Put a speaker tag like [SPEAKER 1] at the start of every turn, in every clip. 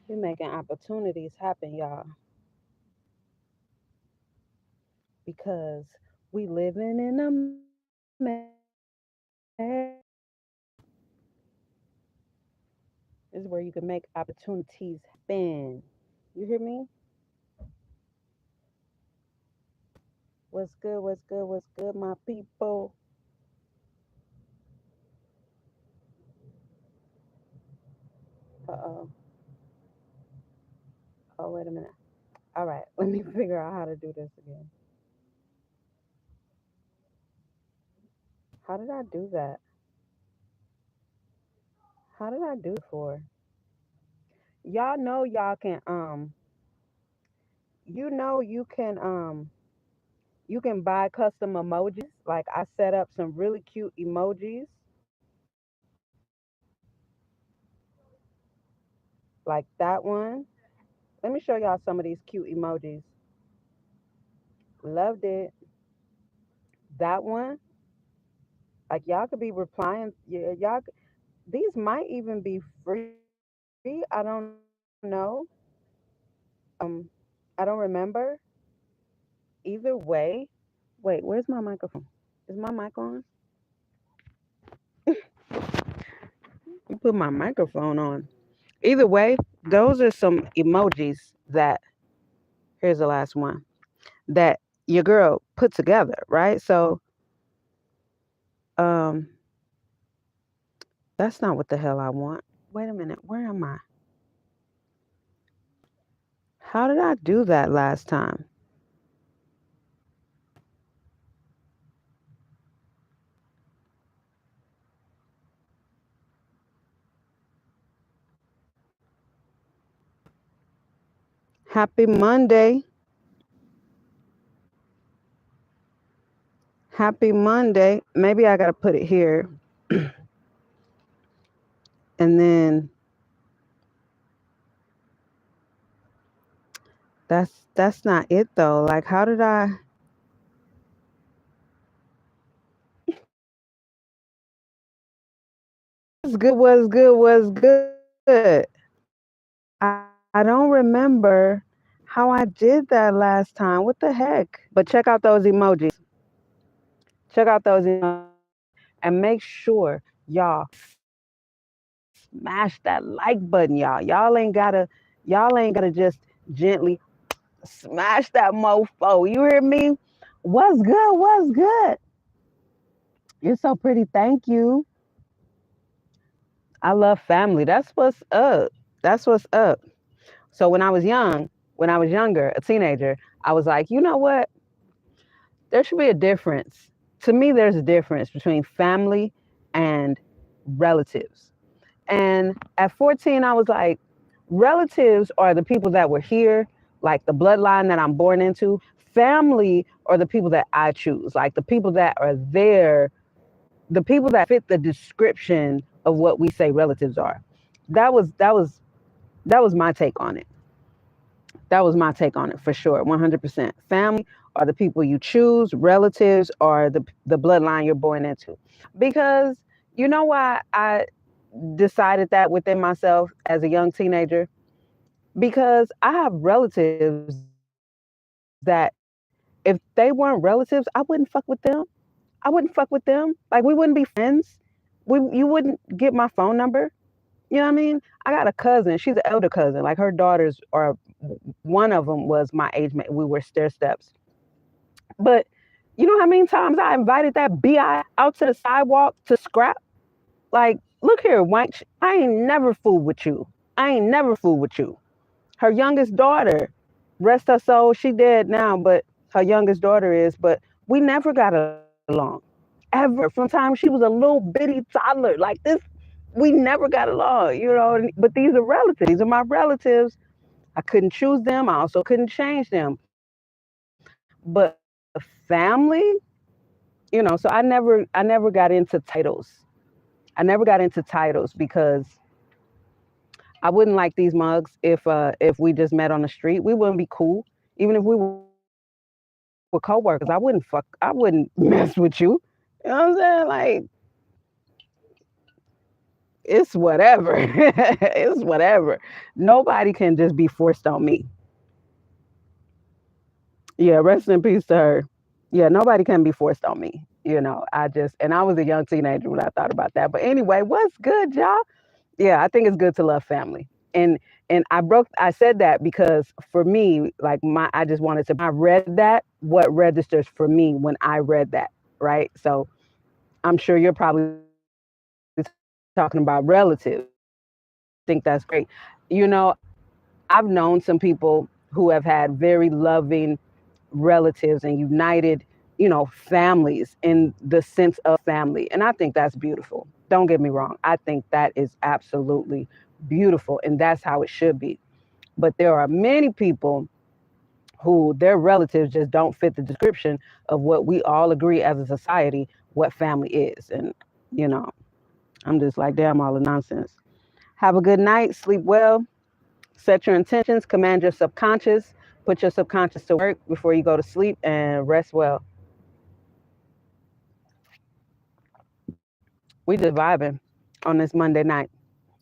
[SPEAKER 1] We're making opportunities happen, y'all, because we living in America. This is where you can make opportunities happen. You hear me? What's good? What's good? What's good, my people? Uh-oh. Oh, wait a minute. All right, let me figure out how to do this again. How did I do that? How did I do it for? Y'all know y'all can you can buy custom emojis. Like I set up some really cute emojis like that one. Let me show y'all some of these cute emojis. Loved it. That one. Like y'all could be replying. Yeah, these might even be free. I don't know. Um, I don't remember. Either way. Wait, where's my microphone? Is my mic on? You put my microphone on. Either way, those are some emojis that here's the last one that your girl put together, right? So, um, that's not what the hell I want. Wait a minute, where am I? How did I do that last time? Happy Monday. Happy Monday. Maybe I got to put it here. And then that's not it though. Like how did I was good was good. I don't remember how I did that last time. What the heck? But check out those emojis. Check out those emojis and make sure y'all smash that like button, y'all. Y'all ain't gotta just gently smash that mofo. You hear me? What's good? What's good? You're so pretty. Thank you. I love family. That's what's up. That's what's up. So when I was younger, a teenager, I was like, you know what? There should be a difference. To me, there's a difference between family and relatives. And at 14, I was like, relatives are the people that were here, like the bloodline that I'm born into. Family are the people that I choose, like the people that are there, the people that fit the description of what we say relatives are. That was that was that was my take on it. That was my take on it for sure, 100%. Family are the people you choose. Relatives are the bloodline you're born into. Because you know why I decided that within myself as a young teenager? Because I have relatives that if they weren't relatives, I wouldn't fuck with them. I wouldn't fuck with them. Like we wouldn't be friends. You wouldn't get my phone number. You know what I mean? I got a cousin. She's an elder cousin. Like her daughters are one of them was my age mate. We were stair steps. But you know how many times I invited that bi out to the sidewalk to scrap? Like, look here, Wank. I ain't never fooled with you. I ain't never fooled with you. Her youngest daughter, rest her soul, she dead now, but her youngest daughter is. But we never got along ever. From the time she was a little bitty toddler, like this, we never got along. You know. But these are relatives. These are my relatives. I couldn't choose them. I also couldn't change them. But family, so I never got into titles. I never got into titles because I wouldn't like these mugs if we just met on the street. We wouldn't be cool. Even if we were coworkers, I wouldn't mess with you. You know what I'm saying? Like it's whatever. It's whatever. Nobody can just be forced on me. Yeah, rest in peace to her. Yeah, nobody can be forced on me. And I was a young teenager when I thought about that. But anyway, what's good, y'all? Yeah, I think it's good to love family. And I said that because for me, like I just wanted to, I read that, what registers for me when I read that, right? So I'm sure you're probably talking about relatives. I think that's great. You know, I've known some people who have had very loving relatives and united, families in the sense of family. And I think that's beautiful. Don't get me wrong. I think that is absolutely beautiful. And that's how it should be. But there are many people who their relatives just don't fit the description of what we all agree as a society what family is. And, you know, I'm just like, damn, all the nonsense. Have a good night. Sleep well. Set your intentions. Command your subconscious. Put your subconscious to work before you go to sleep and rest well. We just vibing on this Monday night.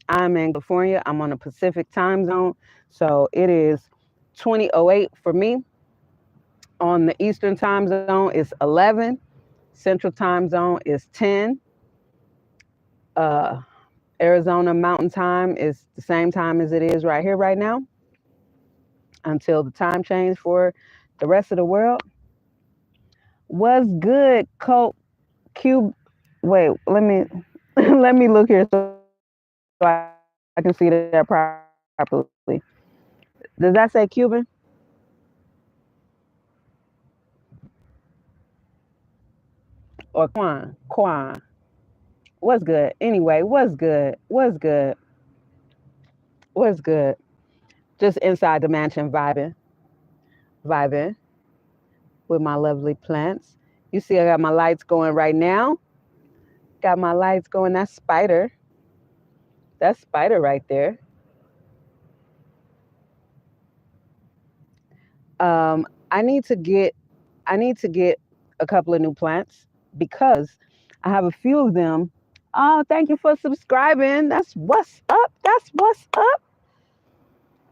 [SPEAKER 1] I'm in California. I'm on a Pacific time zone. So it is 20:08 for me. On the Eastern time zone, it's 11. Central time zone is 10. Uh, Arizona Mountain Time is the same time as it is right here, right now, until the time change for the rest of the world. What's good, Colt Cube? Wait, let me let me look here so I can see that properly. Does that say Cuban or Quan? Quan. What's good? Anyway, what's good? What's good? What's good? Just inside the mansion vibing with my lovely plants. You see, I got my lights going right now. Got my lights going. That's spider right there. I need to get a couple of new plants because I have a few of them. Oh, thank you for subscribing. That's what's up. That's what's up.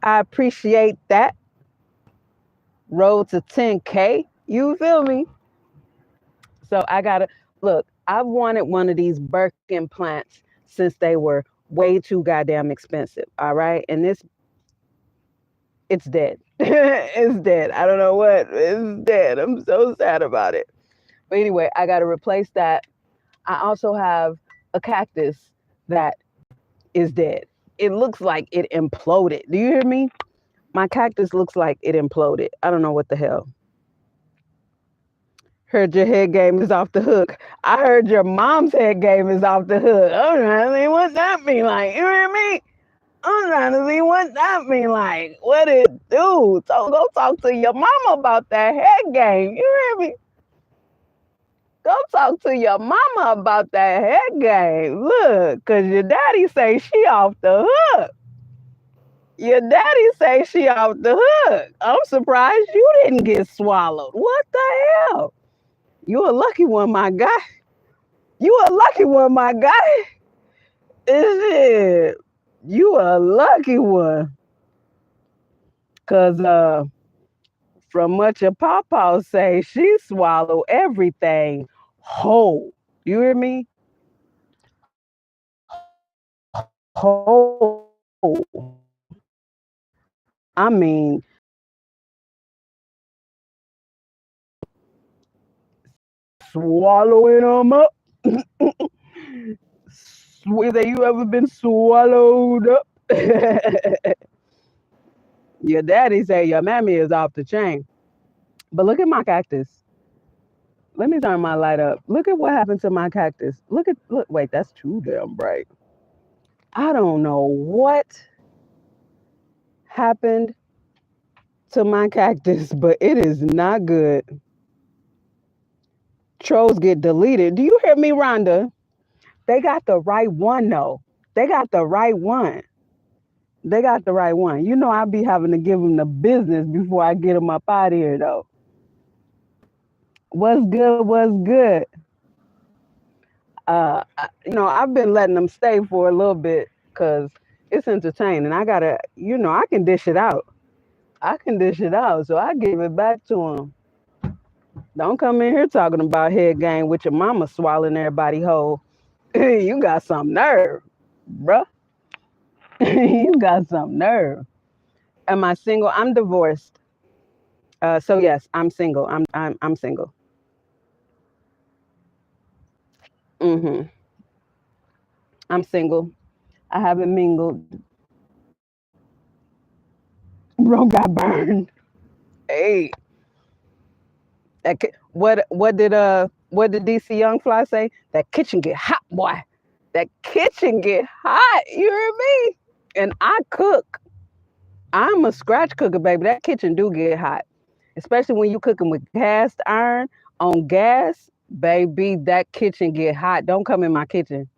[SPEAKER 1] I appreciate that. Road to 10K. You feel me? So I gotta look. I've wanted one of these Birkin plants since they were way too goddamn expensive. All right, and it's dead. It's dead. I don't know what. It's dead. I'm so sad about it. But anyway, I gotta replace that. I also have a cactus that is dead. It looks like it imploded. Do you hear me? My cactus looks like it imploded. I don't know what the hell. Heard your head game is off the hook. I heard your mom's head game is off the hook. I'm trying to see what that mean like. You hear me? I'm trying to see what that mean like. What it do? So go talk to your mama about that head game. You hear me? Go talk to your mama about that head game. Look, cause your daddy say she off the hook. Your daddy say she off the hook. I'm surprised you didn't get swallowed. What the hell? You a lucky one, my guy. You a lucky one, my guy. Is it? You a lucky one. Cause from what your papa say, she swallow everything whole. You hear me? Whole. I mean, swallowing them up. Whether you ever been swallowed up? Your daddy say your mammy is off the chain. But look at my cactus. Let me turn my light up. Look at what happened to my cactus. Look, wait, that's too damn bright. I don't know what happened to my cactus, but it is not good. Trolls get deleted. Do you hear me, Rhonda? They got the right one, though. They got the right one. They got the right one. You know, I be having to give them the business before I get them up out of here, though. What's good? What's good? I've been letting them stay for a little bit because it's entertaining. I can dish it out. I can dish it out, so I give it back to them. Don't come in here talking about head game with your mama swallowing everybody whole. You got some nerve, bruh. You got some nerve. Am I single? I'm divorced. So yes, I'm single. I'm single. hmm I'm single. I haven't mingled. Bro got burned. Hey, what did DC Young Fly say? That kitchen get hot, boy. That kitchen get hot. You hear me? And I cook. I'm a scratch cooker, baby. That kitchen do get hot, especially when you cooking with cast iron on gas, baby. That kitchen get hot. Don't come in my kitchen.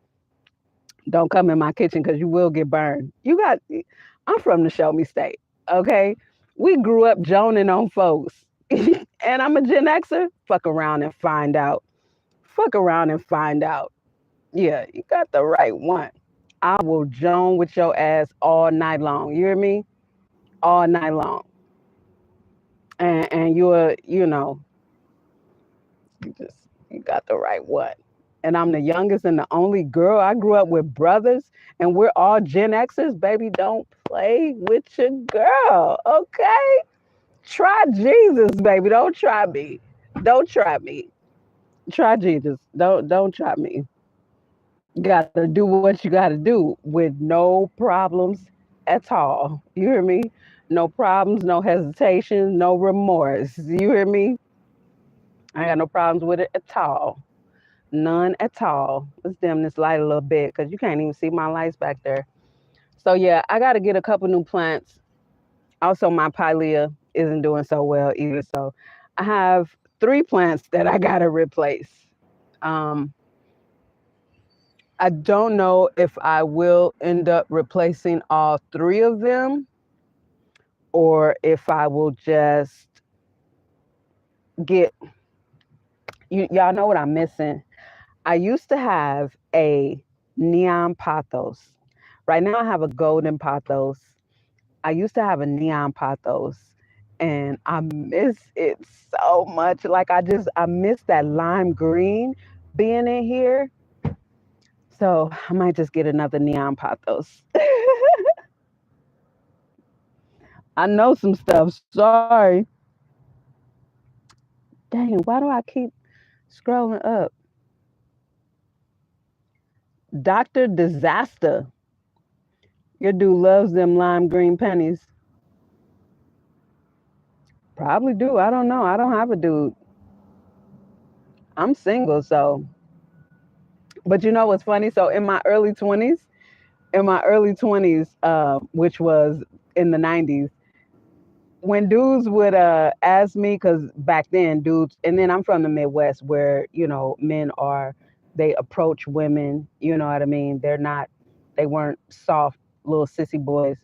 [SPEAKER 1] Don't come in my kitchen because you will get burned. I'm from the Show Me State, okay? We grew up joning on folks, and I'm a Gen Xer. Fuck around and find out. Fuck around and find out. Yeah, you got the right one. I will joan with your ass all night long. You hear me? All night long. And you got the right one. And I'm the youngest and the only girl. I grew up with brothers, and we're all Gen Xers. Baby, don't play with your girl, okay? Try Jesus, baby. Don't try me. Don't try me. Try Jesus. Don't try me. You gotta do what you gotta do with no problems at all. You hear me? No problems, no hesitation, no remorse. You hear me? I got no problems with it at all. None at all. Let's dim this light a little bit because you can't even see my lights back there. So yeah, I got to get a couple new plants. Also, my pilea isn't doing so well either. So I have 3 plants that I got to replace. Um, I don't know if I will end up replacing all 3 of them or if I will just get y'all know what I'm missing. I used to have a neon pothos. Right now I have a golden pothos. I used to have a neon pothos and I miss it so much. Like I miss that lime green being in here. So I might just get another neon pothos. I know some stuff. Sorry. Dang, why do I keep scrolling up? Dr. Disaster. Your dude loves them lime green pennies. Probably do. I don't know. I don't have a dude. I'm single, so. But you know what's funny? So in my early 20s, which was in the 90s, when dudes would ask me, because back then dudes, and then I'm from the Midwest where, men they approach women, you know what I mean? They weren't soft little sissy boys.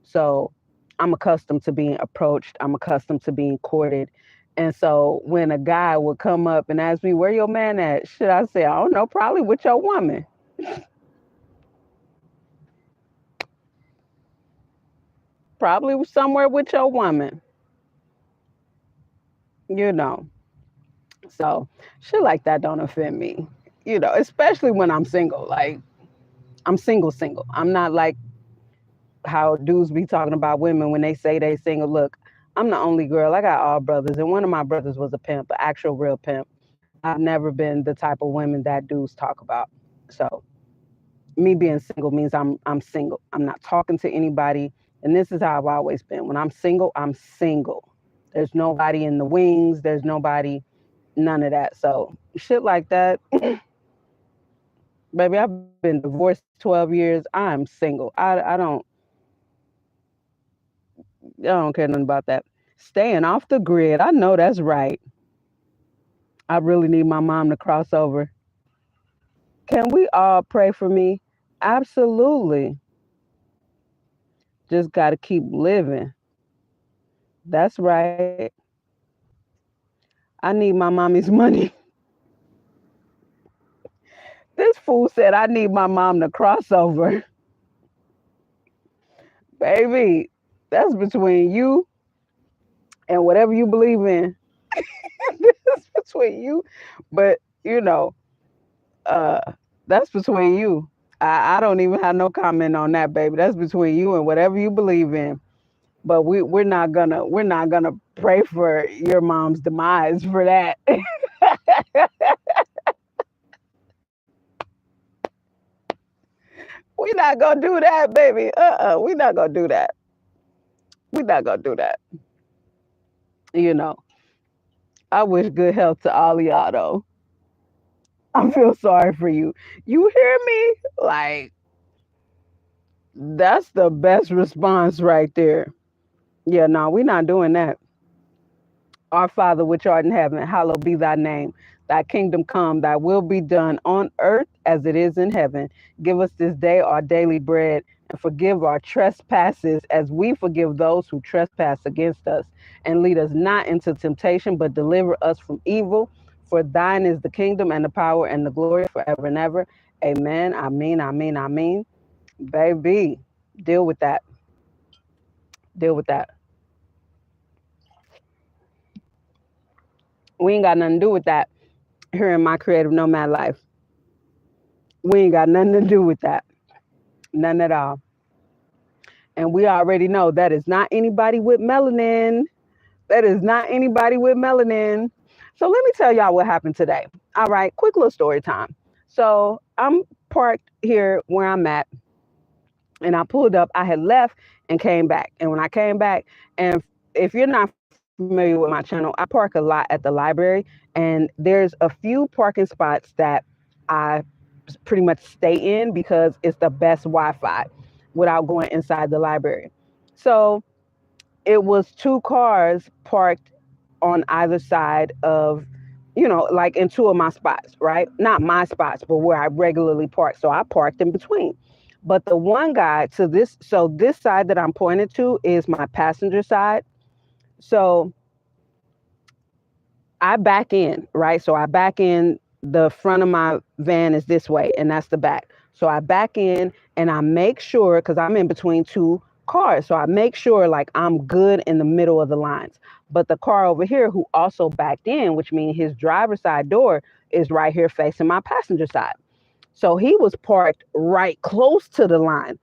[SPEAKER 1] So I'm accustomed to being approached. I'm accustomed to being courted. And so when a guy would come up and ask me, where your man at? Should I say, I don't know, probably with your woman. Probably somewhere with your woman, you know. So shit like that don't offend me, especially when I'm single. Like I'm single, single. I'm not like how dudes be talking about women when they say they single. Look, I'm the only girl. I got all brothers, and one of my brothers was a pimp, an actual real pimp. I've never been the type of women that dudes talk about. So me being single means I'm single. I'm not talking to anybody, and this is how I've always been. When I'm single, I'm single. There's nobody in the wings. There's nobody, none of that. So shit like that, baby. I've been divorced 12 years. I'm single. I don't care nothing about that. Staying off the grid. I know that's right. I really need my mom to cross over. Can we all pray for me? Absolutely. Just got to keep living. That's right. I need my mommy's money. This fool said I need my mom to cross over. Baby, that's between you and whatever you believe in. That's between you. But, you know, uh, that's between you. I don't even have no comment on that, baby. That's between you and whatever you believe in. But we're not gonna pray for your mom's demise for that. We're not gonna do that, baby. We're not gonna do that. We're not gonna do that. You know, I wish good health to all of y'all though. I feel sorry for you. You hear me? Like, that's the best response right there. Yeah, no, we're not doing that. Our Father which art in heaven, hallowed be thy name. Thy kingdom come, thy will be done on earth as it is in heaven. Give us this day our daily bread and forgive our trespasses as we forgive those who trespass against us. And lead us not into temptation, but deliver us from evil. For thine is the kingdom and the power and the glory forever and ever. Amen. Amen. Amen. Amen. Baby, deal with that. Deal with that. We ain't got nothing to do with that here in my creative nomad life. We ain't got nothing to do with that. None at all. And we already know that is not anybody with melanin. That is not anybody with melanin. So let me tell y'all what happened today. All right, quick little story time. So I'm parked here where I'm at, and I pulled up. I had left and came back. And when I came back, and if you're not familiar with my channel, I park a lot at the library, and there's a few parking spots that I pretty much stay in because it's the best Wi-Fi without going inside the library. So it was two cars parked on either side of, like in two of my spots, right? Not my spots, but where I regularly park. So I parked in between. But the one guy to this, so this side that I'm pointed to is my passenger side. So I back in, right? So I back in, the front of my van is this way, and that's the back. So I back in and I make sure, because I'm in between two cars. So I make sure like I'm good in the middle of the lines. But the car over here who also backed in, which means his driver's side door is right here facing my passenger side. So he was parked right close to the line,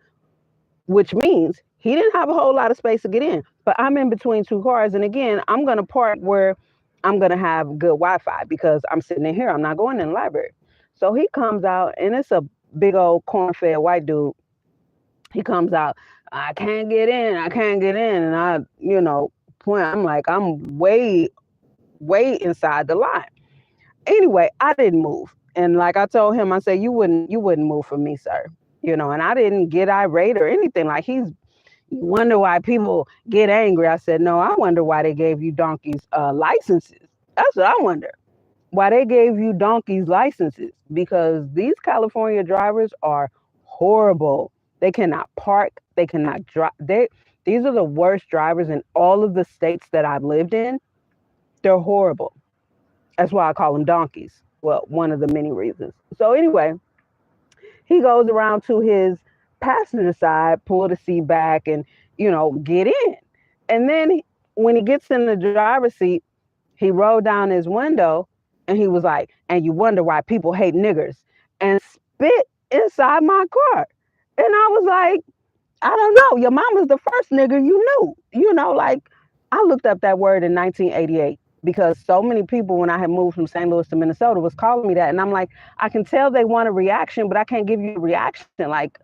[SPEAKER 1] which means he didn't have a whole lot of space to get in. But I'm in between two cars. And again, I'm going to park where I'm going to have good Wi-Fi because I'm sitting in here. I'm not going in the library. So he comes out, and it's a big old corn-fed white dude. He comes out, I can't get in. I can't get in. And I, point, I'm like, I'm way, way inside the line. Anyway, I didn't move. And like I told him, I said, you wouldn't move for me, sir. And I didn't get irate or anything. Like, you wonder why people get angry. I said, no, I wonder why they gave you donkeys licenses. That's what I wonder. Why they gave you donkeys licenses. Because these California drivers are horrible. They cannot park. They cannot drive. These are the worst drivers in all of the states that I've lived in. They're horrible. That's why I call them donkeys. Well, one of the many reasons. So anyway, he goes around to his passenger side, pull the seat back, and get in. And then when he gets in the driver's seat, he rolled down his window and he was like, and you wonder why people hate niggers, and spit inside my car. And I was like, I don't know. Your mama's the first nigger you knew. Like, I looked up that word in 1988 because so many people, when I had moved from St. Louis to Minnesota, was calling me that. And I'm like, I can tell they want a reaction, but I can't give you a reaction. Like,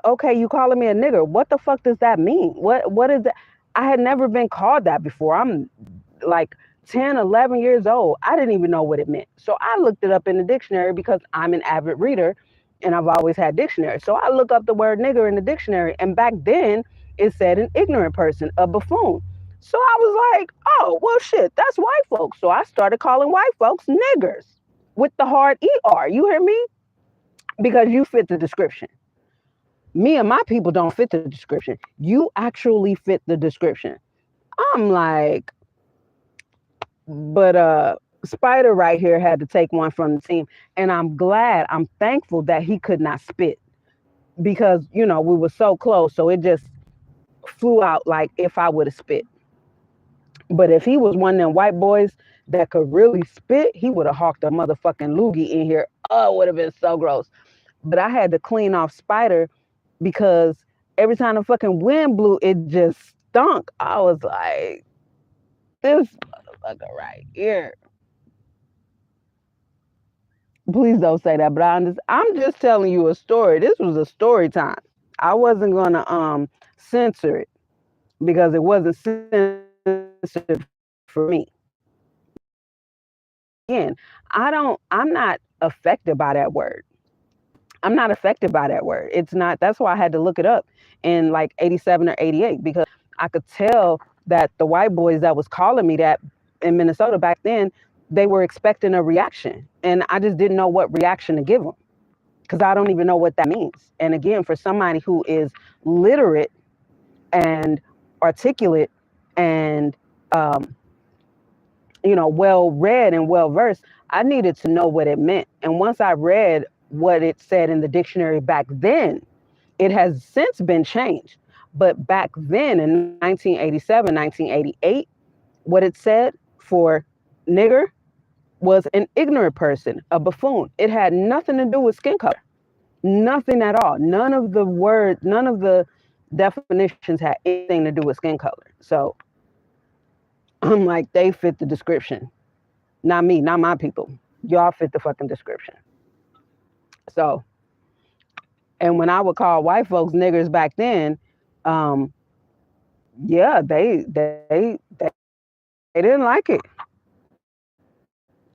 [SPEAKER 1] okay, you calling me a nigger. What the fuck does that mean? What is that? I had never been called that before. I'm like 10, 11 years old. I didn't even know what it meant. So I looked it up in the dictionary because I'm an avid reader and I've always had dictionaries. So I look up the word nigger in the dictionary, and back then it said an ignorant person, a buffoon. So I was like, oh, well, shit, that's white folks. So I started calling white folks niggers with the hard ER. You hear me? Because you fit the description. Me and my people don't fit the description. You actually fit the description. I'm like, but Spider right here had to take one from the team. And I'm thankful that he could not spit because, we were so close. So it just flew out like if I would have spit. But if he was one of them white boys that could really spit, he would have hawked a motherfucking loogie in here. Oh, it would have been so gross. But I had to clean off Spider because every time the fucking wind blew, it just stunk. I was like, this motherfucker right here. Please don't say that, but I'm just telling you a story. This was a story time. I wasn't gonna censor it because it wasn't censored for me. Again, I'm not affected by that word. I'm not affected by that word. It's not, that's why I had to look it up in like 87 or 88 because I could tell that the white boys that was calling me that in Minnesota back then, they were expecting a reaction. And I just didn't know what reaction to give them because I don't even know what that means. And again, for somebody who is literate and articulate and, well read and well versed, I needed to know what it meant. And once I read what it said in the dictionary back then, it has since been changed. But back then in 1987, 1988, what it said for nigger was an ignorant person, a buffoon. It had nothing to do with skin color. Nothing at all. None of the definitions had anything to do with skin color. So I'm like, they fit the description. Not me, not my people. Y'all fit the fucking description. So, and when I would call white folks niggers back then, yeah, they didn't like it.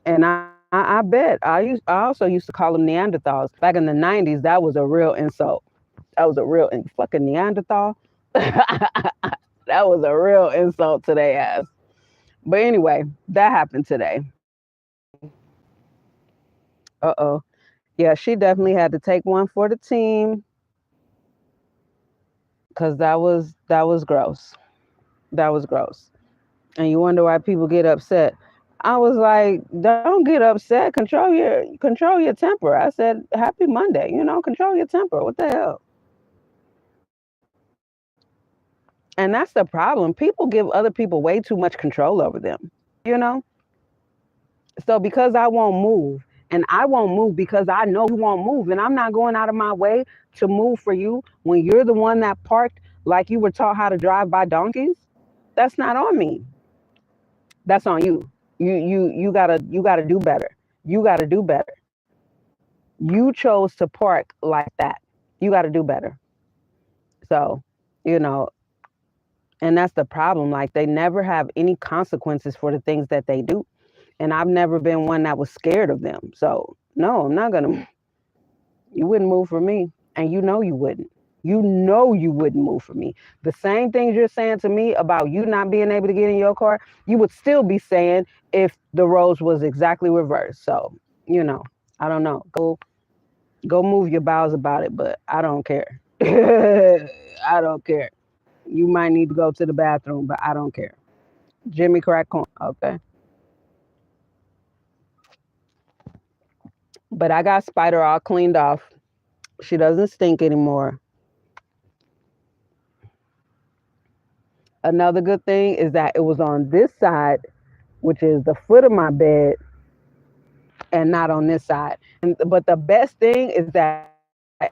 [SPEAKER 1] And I bet I also used to call them Neanderthals. Back in the 90s, that was a real insult. That was a real fucking Neanderthal. That was a real insult to their ass. But anyway, that happened today. Uh-oh. Yeah, she definitely had to take one for the team because that was gross. That was gross. And you wonder why people get upset. I was like, don't get upset. Control your temper. I said, happy Monday. Control your temper. What the hell? And that's the problem. People give other people way too much control over them. You know? So because I won't move, and I won't move because I know you won't move, and I'm not going out of my way to move for you when you're the one that parked like you were taught how to drive by donkeys, that's not on me. That's on you. You gotta do better. You gotta do better. You chose to park like that. You gotta do better. So, you know, and that's the problem. Like they never have any consequences for the things that they do. And I've never been one that was scared of them. So no, I'm not gonna. You wouldn't move for me, and you know you wouldn't. You know you wouldn't move for me. The same things you're saying to me about you not being able to get in your car, you would still be saying if the roles was exactly reversed. So, I don't know. Go move your bowels about it, but I don't care. I don't care. You might need to go to the bathroom, but I don't care. Jimmy crack corn, okay? But I got Spider all cleaned off. She doesn't stink anymore. Another good thing is that it was on this side, which is the foot of my bed, and not on this side. But the best thing is that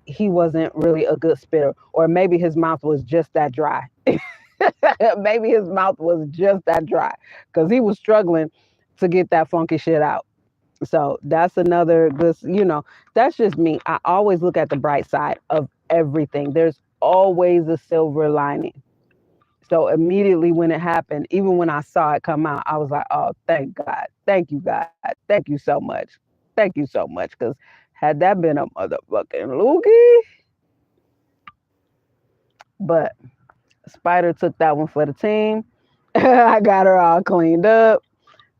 [SPEAKER 1] he wasn't really a good spitter, or maybe his mouth was just that dry. Maybe his mouth was just that dry because he was struggling to get that funky shit out. So that's another good, that's just me. I always look at the bright side of everything. There's always a silver lining. So immediately when it happened, even when I saw it come out, I was like, oh, thank God. Thank you, God. Thank you so much. Thank you so much. Because had that been a motherfucking loogie, but Spider took that one for the team. I got her all cleaned up.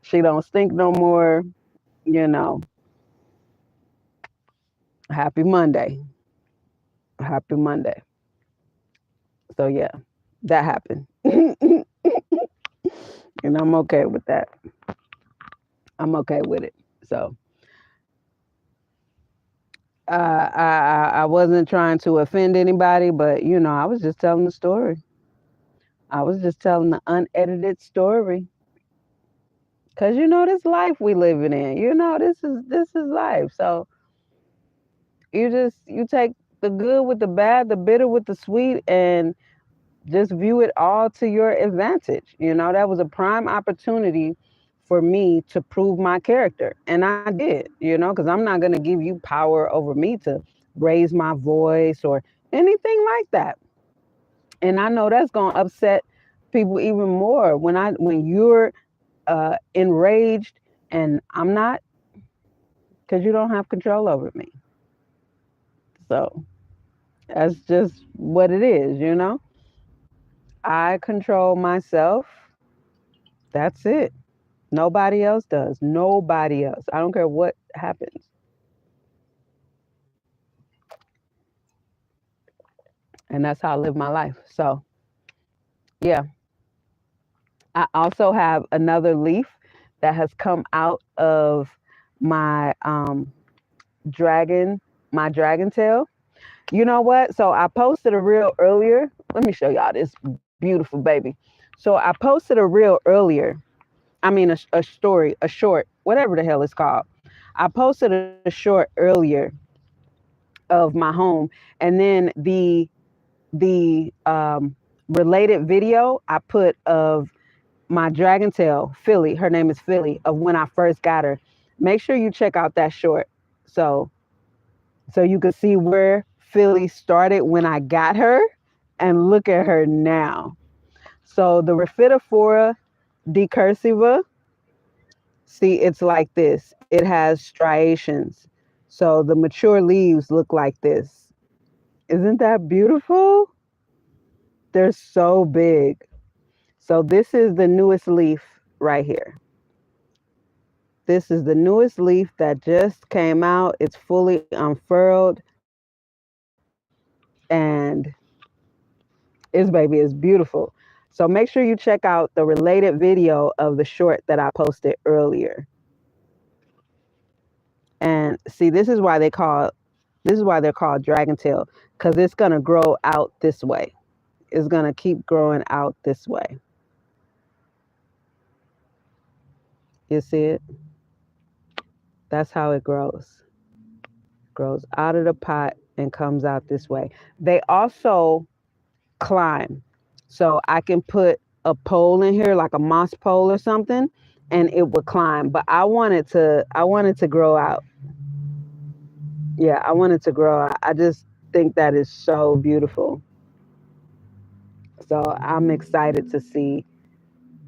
[SPEAKER 1] She don't stink no more. Happy Monday. Happy Monday. So yeah, that happened. And I'm okay with that. I'm okay with it. So I wasn't trying to offend anybody, but I was just telling the story. I was just telling the unedited story. Cause this life we living in. This is life. So you take the good with the bad, the bitter with the sweet, and just view it all to your advantage. That was a prime opportunity for me to prove my character. And I did, because I'm not going to give you power over me to raise my voice or anything like that. And I know that's going to upset people even more when you're enraged and I'm not, because you don't have control over me. So that's just what it is. I control myself. That's it. Nobody else does. Nobody else. I don't care what happens. And that's how I live my life. So, yeah. I also have another leaf that has come out of my dragon, my dragon tail. You know what? So I posted a reel earlier. Let me show y'all this beautiful baby. So I posted a reel earlier. I mean, a story, a short, whatever the hell it's called. I posted a short earlier of my home, and then the related video I put of my dragon tail, Philly. Her name is Philly. Of when I first got her. Make sure you check out that short, so you can see where Philly started when I got her, and look at her now. So the Rhaphidophora decursiva, see, it's like this. It has striations. So the mature leaves look like this. Isn't that beautiful? They're so big. So this is the newest leaf right here. This is the newest leaf that just came out. It's fully unfurled, and this baby is beautiful. So make sure you check out the related video of the short that I posted earlier. And see, this is why they're called dragon tail, because it's gonna grow out this way. It's gonna keep growing out this way. You see it? That's how it grows. Grows out of the pot and comes out this way. They also climb. So I can put a pole in here, like a moss pole or something, and it would climb. But I want it to grow out. Yeah, I want it to grow out. I just think that is so beautiful. So I'm excited to see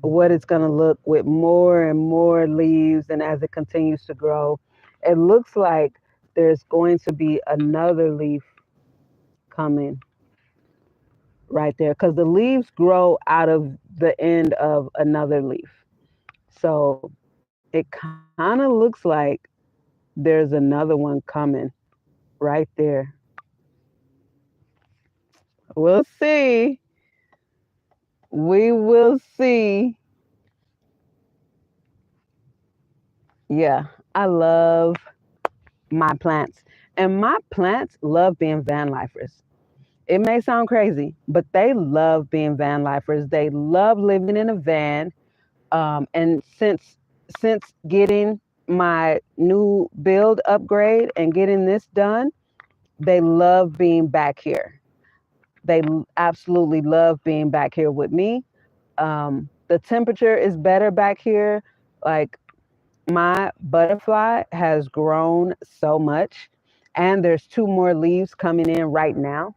[SPEAKER 1] what it's going to look with more and more leaves, and as it continues to grow. It looks like there's going to be another leaf coming right there, because the leaves grow out of the end of another leaf. So it kind of looks like there's another one coming right there. We'll see. We will see. Yeah, I love my plants. And my plants love being van lifers. It may sound crazy, but they love being van lifers. They love living in a van. And since getting my new build upgrade and getting this done, they love being back here. They absolutely love being back here with me. The temperature is better back here. Like, my butterfly has grown so much, and there's two more leaves coming in right now.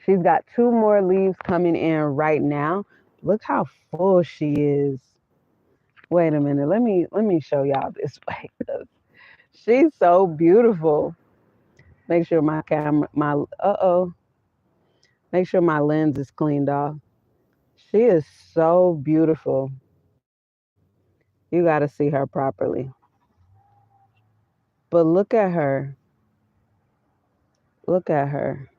[SPEAKER 1] She's got two more leaves coming in right now. Look how full she is. Wait a minute. Let me show y'all this way. She's so beautiful. Make sure my camera, my make sure my lens is cleaned off. She is so beautiful. You got to see her properly. But look at her. Look at her.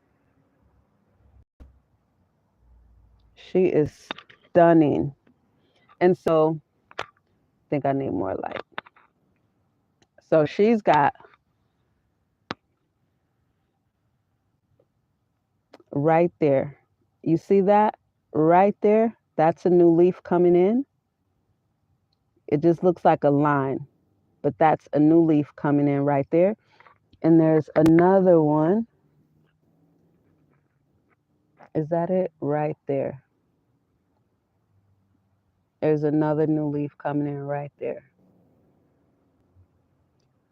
[SPEAKER 1] She is stunning. And so think I need more light. So she's got right there. You see that right there? That's a new leaf coming in. It just looks like a line, but that's a new leaf coming in right there. And there's another one. Is that it? Right there. There's another new leaf coming in right there.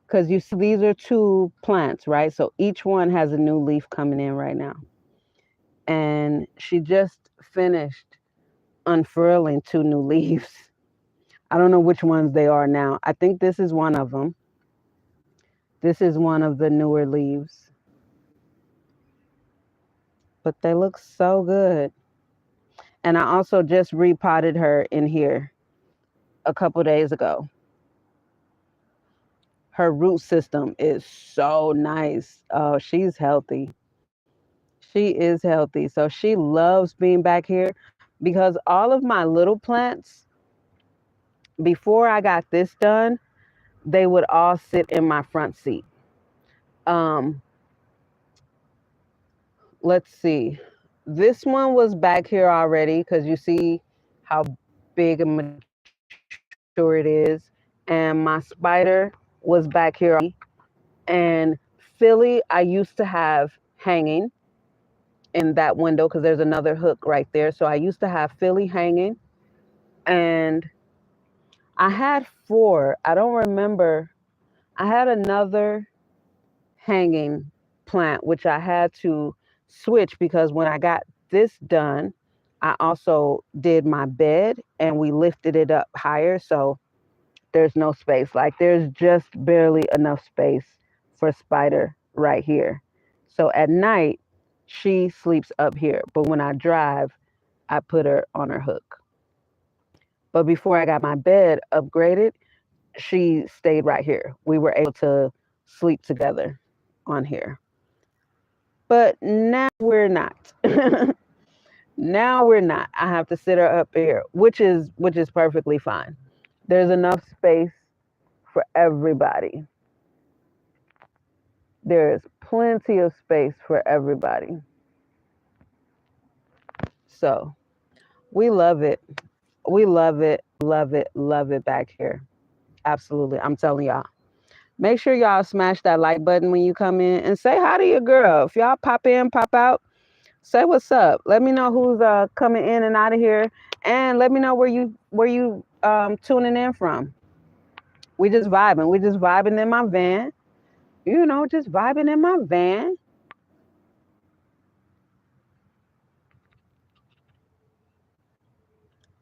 [SPEAKER 1] Because you see, these are two plants, right? So each one has a new leaf coming in right now. And she just finished unfurling two new leaves. I don't know which ones they are now. I think this is one of them. This is one of the newer leaves. But they look so good. And I also just repotted her in here a couple days ago. Her root system is so nice. Oh, she's healthy. She is healthy. So she loves being back here because all of my little plants, before I got this done, they would all sit in my front seat. Let's see. This one was back here already because you see how big and mature it is. And my spider was back here. And Philly, I used to have hanging in that window because there's another hook right there. So I used to have Philly hanging. And I had 4. I don't remember. I had another hanging plant, which I had to switch because when I got this done, I also did my bed and we lifted it up higher. So there's no space. Like there's just barely enough space for Spider right here. So at night, she sleeps up here. But when I drive, I put her on her hook. But before I got my bed upgraded, she stayed right here. We were able to sleep together on here. But now we're not. Now we're not. I have to sit her up here, which is perfectly fine. There's enough space for everybody. There's plenty of space for everybody. So we love it. We love it, love it back here. Absolutely. I'm telling y'all. Make sure y'all smash that like button when you come in and say hi to your girl. If y'all pop in, pop out, say what's up. Let me know who's coming in and out of here, and let me know where you tuning in from. We just vibing. We just vibing in my van. You know, just vibing in my van.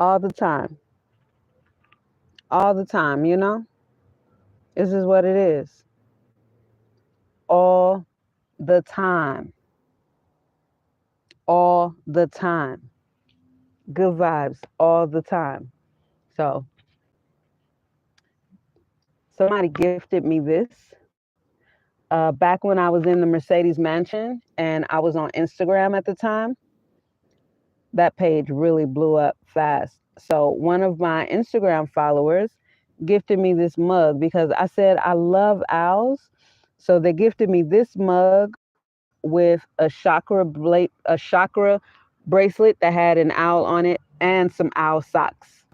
[SPEAKER 1] All the time. All the time, you know? This is what it is. All the time. All the time. Good vibes all the time. So somebody gifted me this back when I was in the Mercedes mansion and I was on Instagram at the time. That page really blew up fast. So one of my Instagram followers gifted me this mug because I said I love owls. So they gifted me this mug with a chakra bracelet that had an owl on it and some owl socks.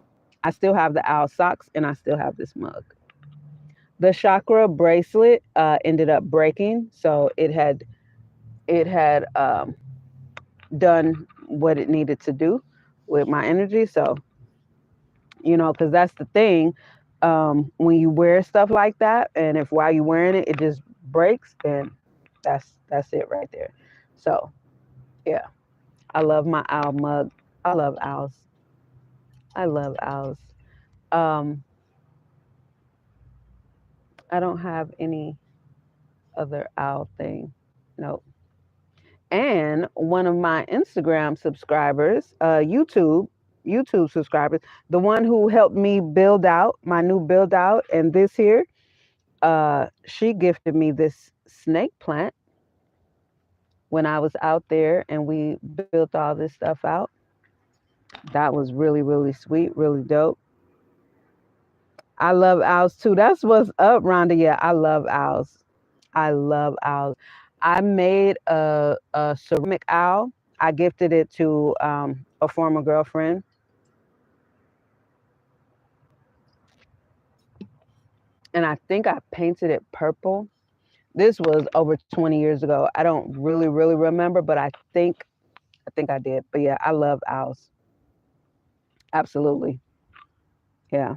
[SPEAKER 1] I still have the owl socks and I still have this mug. The chakra bracelet ended up breaking, so it had done what it needed to do with my energy. So because that's the thing, when you wear stuff like that, and if while you're wearing it, it just breaks, then that's it right there. So yeah, I love my owl mug. I love owls. I love owls. Um, I don't have any other owl thing. Nope. And one of my Instagram subscribers, YouTube subscribers, the one who helped me build out my new build out and this here, she gifted me this snake plant when I was out there and we built all this stuff out. That was really, really sweet, really dope. I love owls too. That's what's up, Rhonda. Yeah, I love owls. I love owls. I made a ceramic owl. I gifted it to a former girlfriend, and I think I painted it purple. This was over 20 years ago. I don't really remember, but I think I did. But yeah, I love owls. Absolutely. Yeah.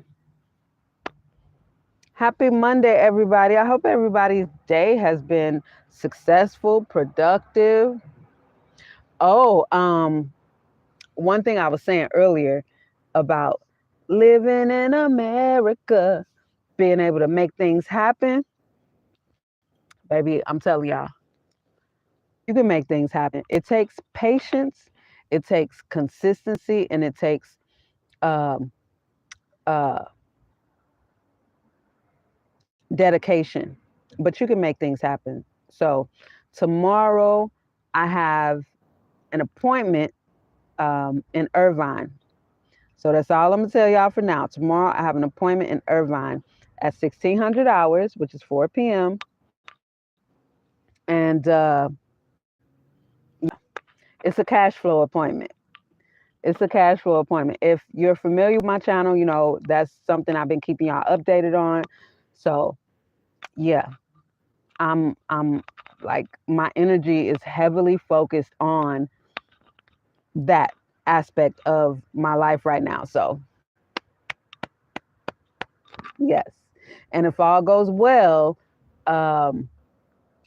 [SPEAKER 1] Happy Monday, everybody. I hope everybody's day has been successful, productive. Oh, one thing I was saying earlier about living in America, being able to make things happen, baby, I'm telling y'all, you can make things happen. It takes patience, it takes consistency, and it takes um, uh, dedication. But you can make things happen. So tomorrow, I have an appointment in Irvine. So that's all I'm gonna tell y'all for now. Tomorrow I have an appointment in Irvine at 1600 hours, which is 4 p.m. And it's a cash flow appointment. It's a cash flow appointment. If you're familiar with my channel, you know that's something I've been keeping y'all updated on. So yeah, I'm like my energy is heavily focused on that aspect of my life right now. So yes, and if all goes well, um,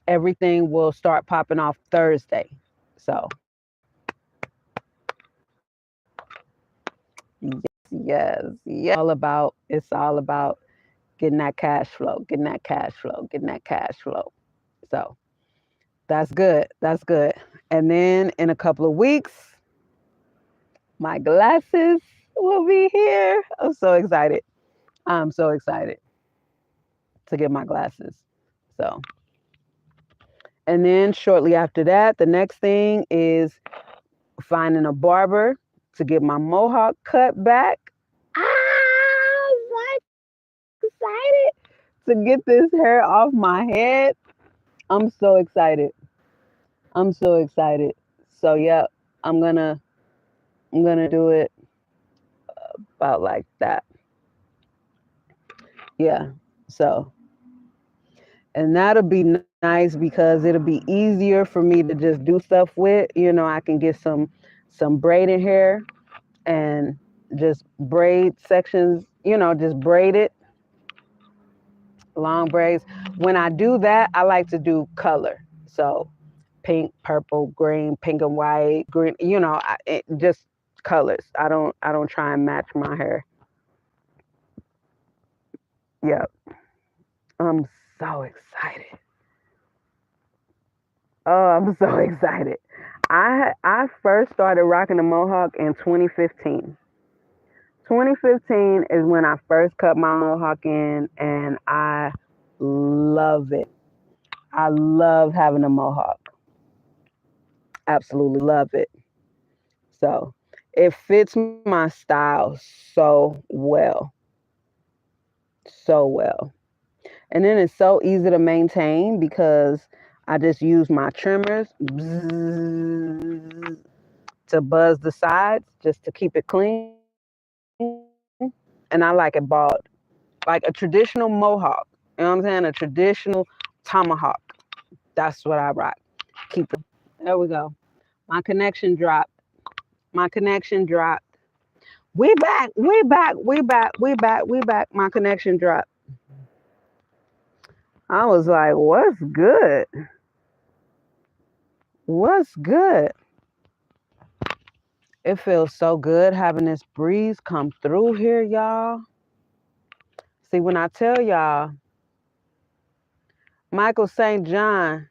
[SPEAKER 1] everything will start popping off Thursday. So yes. It's all about getting that cash flow, getting that cash flow, getting that cash flow. So that's good. That's good. And then in a couple of weeks, my glasses will be here. I'm so excited. I'm so excited to get my glasses. So, and then shortly after that, the next thing is finding a barber to get my mohawk cut back. I'm so excited to get this hair off my head. I'm so excited. I'm so excited. So yeah, I'm gonna I'm gonna do it about like that. Yeah. So and that'll be nice because it'll be easier for me to just do stuff with. You know, I can get some braided hair and just braid sections, you know, just braid it, long braids. When I do that, I like to do color. So pink, purple, green, pink and white, green, you know, just colors. I don't try and match my hair. Yep. I'm so excited. Oh, I'm so excited. I first started rocking the mohawk in 2015. 2015 is when I first cut my mohawk in, and I love it. I love having a mohawk. Absolutely love it. So it fits my style so well. So well. And then it's so easy to maintain because I just use my trimmers to buzz the sides just to keep it clean. And I like it bald, like a traditional mohawk. You know what I'm saying? A traditional tomahawk. That's what I rock. Keep it. There we go. My connection dropped. My connection dropped. We back. We back. We back. We back. We back. My connection dropped. I was like, what's good? What's good? It feels so good having this breeze come through here, y'all. See, when I tell y'all, Michael St. John,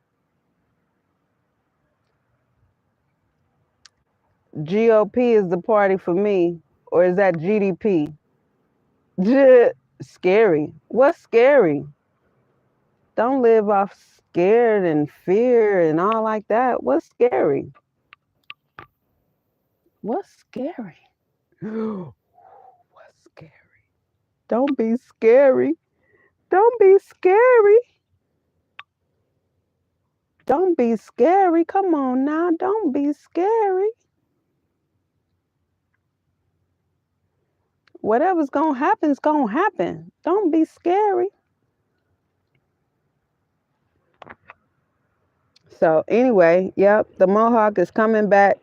[SPEAKER 1] GOP is the party for me, or is that GDP? Scary. What's scary? Don't live off scared and fear and all like that. What's scary? What's scary? What's scary? Don't be scary. Don't be scary. Don't be scary. Come on now. Don't be scary. Whatever's going to happen is going to happen. Don't be scary. So anyway, yep, the mohawk is coming back.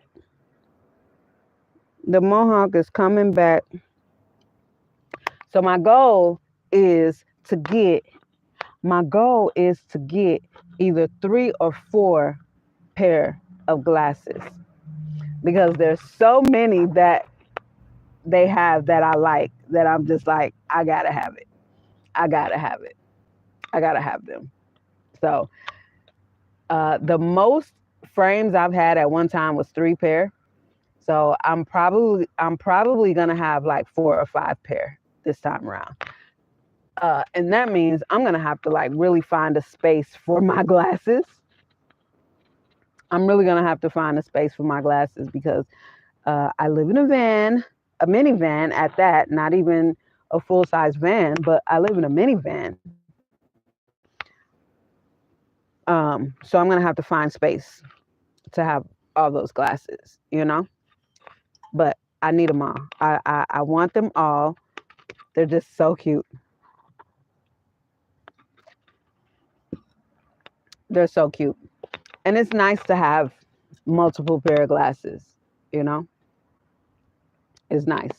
[SPEAKER 1] The mohawk is coming back. So my goal is to get either 3 or 4 pair of glasses, because there's so many that they have that I like, that I'm just like, I gotta have it. I gotta have it. I gotta have them. So the most frames I've had at one time was 3 pair. So I'm probably gonna have like 4 or 5 pair this time around. And that means I'm gonna have to like really find a space for my glasses. I'm really gonna have to find a space for my glasses, because I live in a van, a minivan at that, not even a full-size van, but I live in a minivan. So I'm gonna have to find space to have all those glasses, you know? But I need them all. I want them all. They're just so cute. They're so cute. And it's nice to have multiple pair of glasses, you know? It's nice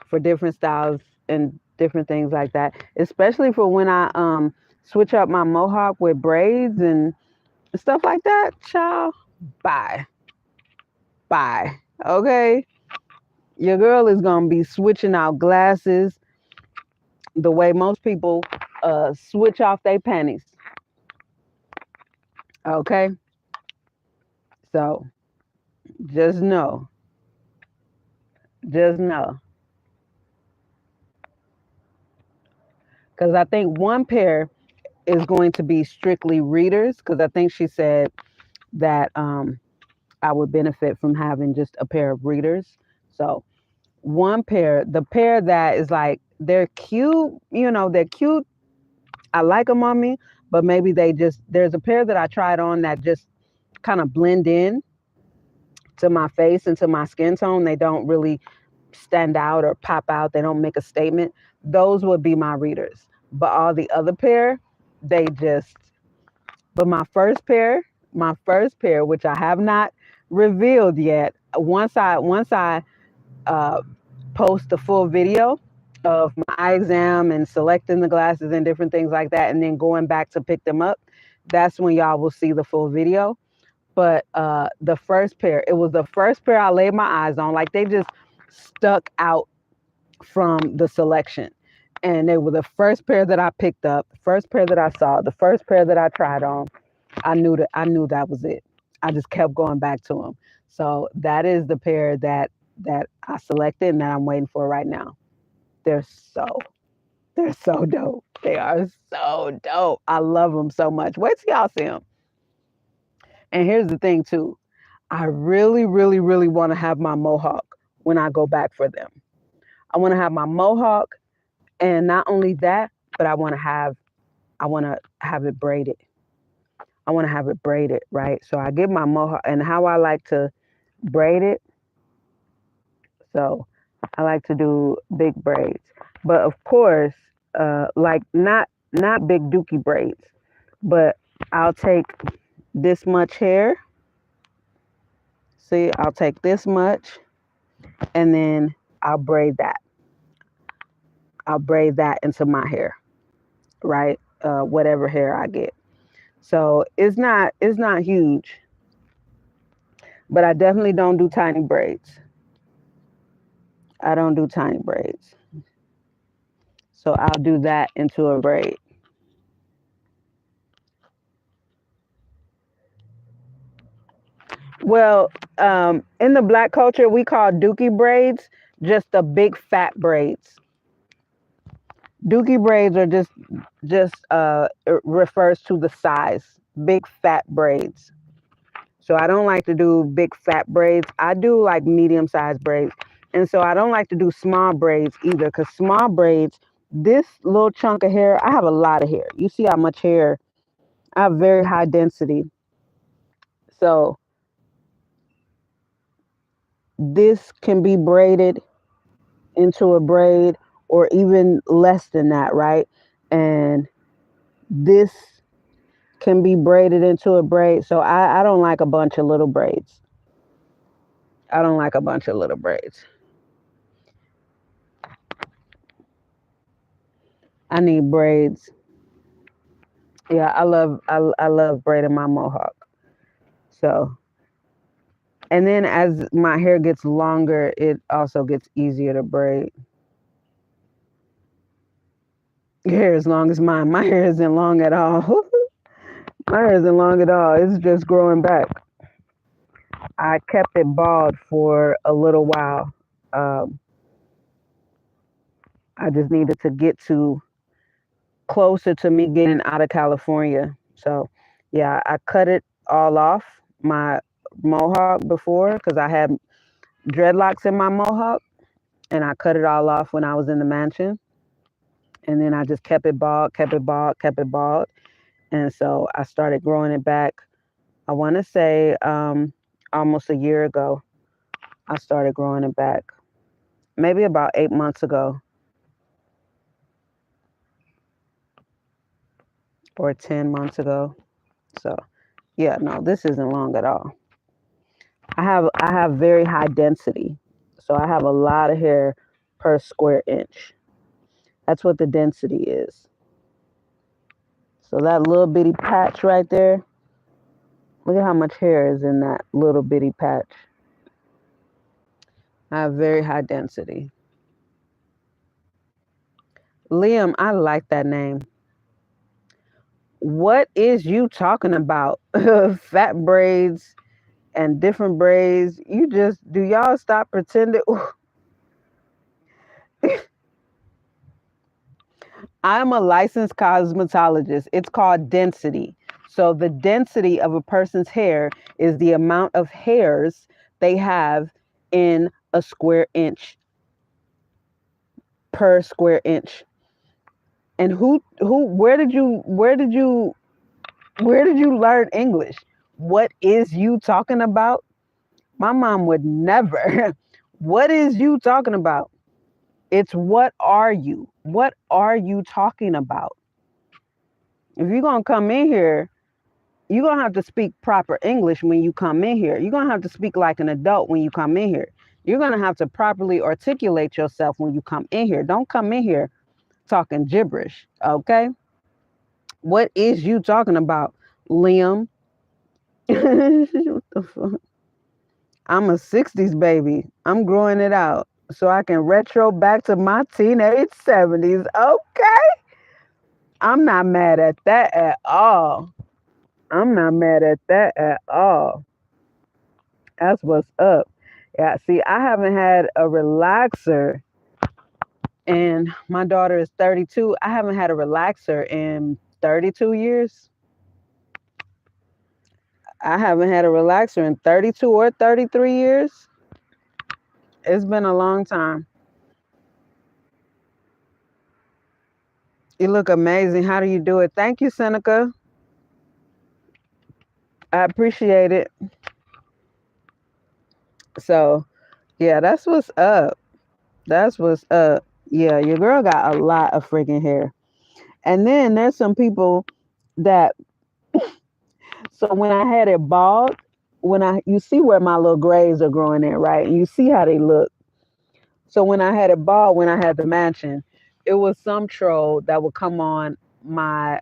[SPEAKER 1] for different styles and different things like that, especially for when I switch up my mohawk with braids and stuff like that. Child, bye. Okay? Your girl is going to be switching out glasses the way most people switch off their panties. Okay? So, just know. Because I think one pair is going to be strictly readers, because I think she said that I would benefit from having just a pair of readers. So one pair, the pair that is like, they're cute, they're cute. I like them on me, but maybe there's a pair that I tried on that just kind of blend in to my face and to my skin tone. They don't really stand out or pop out. They don't make a statement. Those would be my readers. But all the other pair, but my first pair, which I have not revealed yet, once I post the full video of my eye exam and selecting the glasses and different things like that, and then going back to pick them up, that's when y'all will see the full video. But the first pair, it was the first pair I laid my eyes on. Like, they just stuck out from the selection. And they were the first pair that I picked up, the first pair that I saw, the first pair that I tried on. I knew that was it. I just kept going back to them. So that is the pair that I selected and that I'm waiting for right now. They're so dope. They are so dope. I love them so much. Wait till y'all see them. And here's the thing too. I really, really, really want to have my mohawk when I go back for them. I want to have my mohawk, and not only that, but I want to have it braided. I want to have it braided, right? So I get my mohawk, and how I like to braid it. So I like to do big braids, but of course, like not big dookie braids, but I'll take this much hair. See, I'll take this much, and then I'll braid that. I'll braid that into my hair, right? Whatever hair I get. So it's not huge, but I definitely don't do tiny braids. I don't do tiny braids. So I'll do that into a braid. Well, in the Black culture, we call dookie braids just the big fat braids. Dookie braids are just it refers to the size, big fat braids. So I don't like to do big fat braids. I do like medium sized braids. And so I don't like to do small braids either, because small braids, this little chunk of hair, I have a lot of hair. You see how much hair? I have very high density. So this can be braided into a braid or even less than that, right? And this can be braided into a braid. So I don't like a bunch of little braids. I don't like a bunch of little braids. I need braids. Yeah, I love braiding my mohawk. So, and then as my hair gets longer, it also gets easier to braid. Your hair is long as mine. My hair isn't long at all. My hair isn't long at all. It's just growing back. I kept it bald for a little while. Um, I just needed to get to closer to me getting out of California. So, yeah, I cut it all off my mohawk before because I had dreadlocks in my mohawk, and I cut it all off when I was in the mansion. And then I just kept it bald, kept it bald, kept it bald. And so I started growing it back. I want to say almost a year ago, I started growing it back. Maybe about 8 months ago or 10 months ago. So yeah, no, this isn't long at all. I have very high density. So I have a lot of hair per square inch. That's what the density is. So that little bitty patch right there, look at how much hair is in that little bitty patch. I have very high density. Liam, I like that name. What is you talking about? Fat braids and different braids. Do y'all stop pretending? I'm a licensed cosmetologist. It's called density. So the density of a person's hair is the amount of hairs they have in a square inch per square inch. And where did you learn English? What is you talking about? My mom would never. What is you talking about? It's what are you? What are you talking about? If you're going to come in here, you're going to have to speak proper English when you come in here. You're going to have to speak like an adult when you come in here. You're going to have to properly articulate yourself when you come in here. Don't come in here talking gibberish, okay? What is you talking about, Liam? What the fuck? I'm a 60s baby. I'm growing it out so I can retro back to my teenage 70s. Okay. I'm not mad at that at all. I'm not mad at that at all. That's what's up. Yeah, see, I haven't had a relaxer, and my daughter is 32. I haven't had a relaxer in 32 years. I haven't had a relaxer in 32 or 33 years. It's been a long time. You look amazing. How do you do it? Thank you, Seneca. I appreciate it. So, yeah, that's what's up. That's what's up. Yeah, your girl got a lot of freaking hair. And then there's some people that, so when I had it bald, you see where my little grays are growing in, right? And you see how they look. So when I had it bald, when I had the mansion, it was some troll that would come on my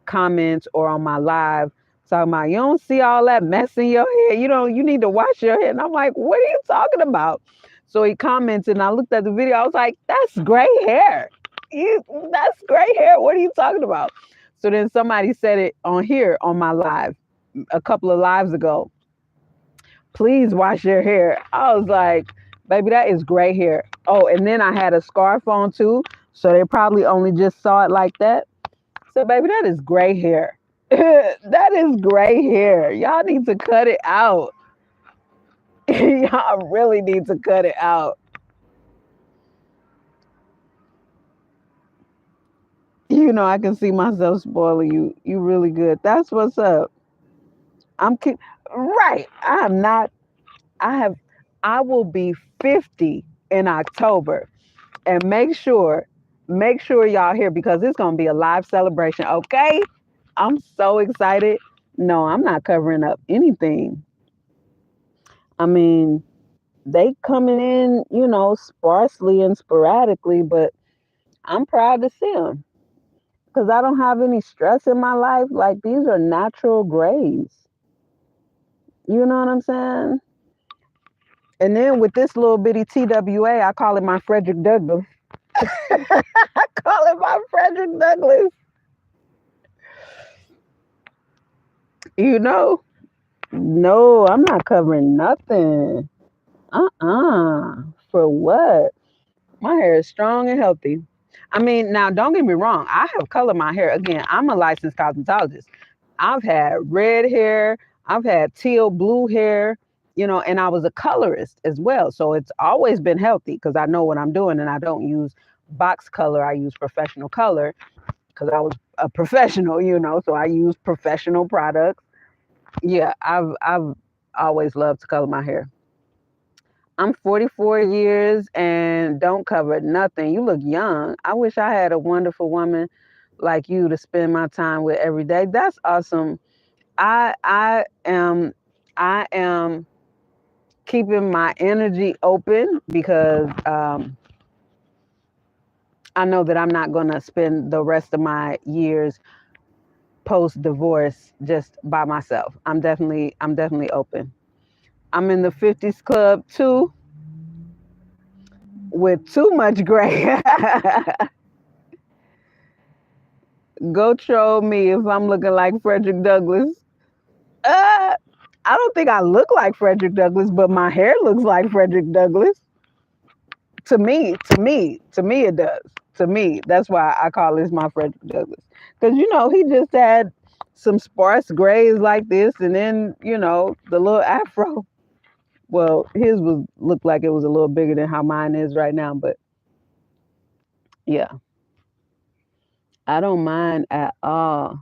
[SPEAKER 1] comments or on my live talking about, you don't see all that mess in your hair. You need to wash your hair. And I'm like, what are you talking about? So he commented and I looked at the video. I was like, that's gray hair. That's gray hair. What are you talking about? So then somebody said it on here on my live a couple of lives ago. Please wash your hair. I was like, baby, that is gray hair. Oh, and then I had a scarf on too. So they probably only just saw it like that. So, baby, that is gray hair. That is gray hair. Y'all need to cut it out. Y'all really need to cut it out. You know, I can see myself spoiling you. You really good. That's what's up. Right. I'm not. I have. I will be 50 in October, and make sure y'all here because it's gonna be a live celebration. Okay. I'm so excited. No, I'm not covering up anything. I mean, they coming in, sparsely and sporadically, but I'm proud to see them because I don't have any stress in my life. Like these are natural grays. You know what I'm saying? And then with this little bitty TWA, I call it my Frederick Douglass. I call it my Frederick Douglass. You know? No, I'm not covering nothing. For what? My hair is strong and healthy. I mean, now don't get me wrong. I have colored my hair. Again, I'm a licensed cosmetologist. I've had red hair. I've had teal blue hair, and I was a colorist as well. So it's always been healthy because I know what I'm doing and I don't use box color. I use professional color because I was a professional, so I use professional products. Yeah, I've always loved to color my hair. I'm 44 years and don't cover nothing. You look young. I wish I had a wonderful woman like you to spend my time with every day. That's awesome. I am keeping my energy open because I know that I'm not going to spend the rest of my years post divorce just by myself. I'm definitely open. I'm in the 50s club too with too much gray. Go troll me if I'm looking like Frederick Douglass. I don't think I look like Frederick Douglass, but my hair looks like Frederick Douglass. To me, it does. To me, that's why I call this my Frederick Douglass. Because he just had some sparse grays like this, and then the little afro. Well, his was looked like it was a little bigger than how mine is right now, but yeah, I don't mind at all,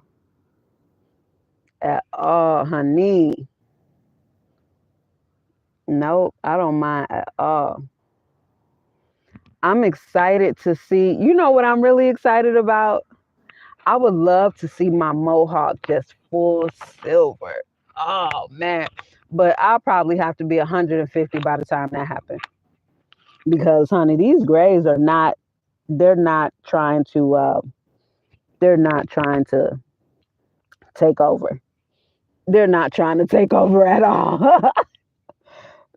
[SPEAKER 1] honey. Nope, I don't mind at all. I'm excited to see. You know what I'm really excited about? I would love to see my mohawk just full silver. Oh man. But I'll probably have to be 150 by the time that happens. Because honey, these grays are not they're not trying to they're not trying to take over. They're not trying to take over at all.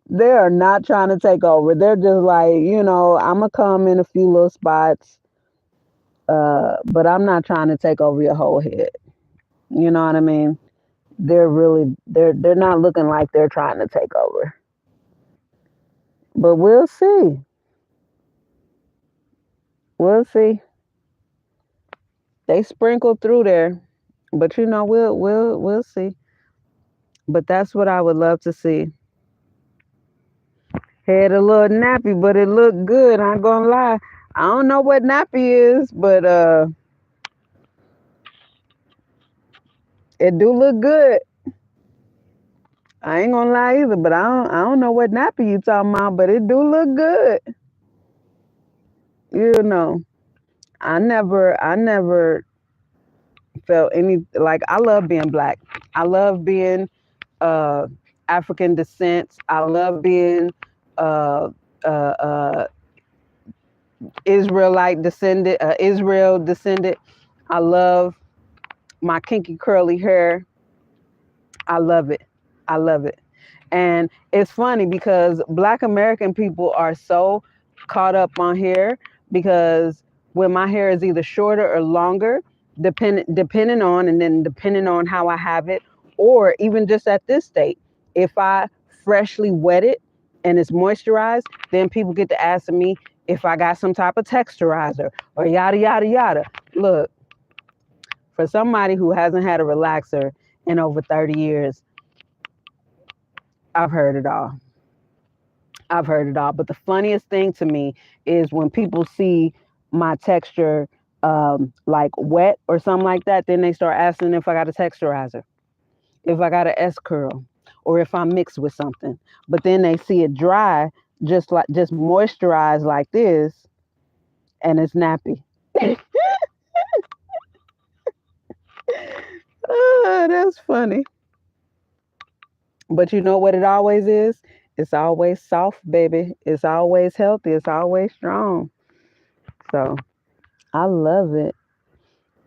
[SPEAKER 1] They are not trying to take over. They're just like, I'm gonna come in a few little spots, but I'm not trying to take over your whole head. You know what I mean? They're not looking like they're trying to take over. But we'll see. We'll see. They sprinkle through there, but we'll see. But that's what I would love to see. Had a little nappy, but it looked good. I ain't gonna lie. I don't know what nappy is, but it do look good. I ain't gonna lie either, but I don't know what nappy you talking about, but it do look good. You know, I never felt any like I love being black. I love being uh African descent. I love being uh uh uh Israel descendant. I love my kinky curly hair. I love it. I love it. And it's funny because Black American people are so caught up on hair because when my hair is either shorter or longer, depending on how I have it, or even just at this state, if I freshly wet it and it's moisturized, then people get to asking me if I got some type of texturizer or yada yada yada. Look, for somebody who hasn't had a relaxer in over 30 years, I've heard it all. I've heard it all. But the funniest thing to me is when people see my texture like wet or something like that, then they start asking if I got a texturizer, if I got an S curl, or if I mix with something. But then they see it dry, just moisturized like this, and it's nappy. Oh, that's funny. But you know what it always is? It's always soft, baby. It's always healthy. It's always strong. So I love it.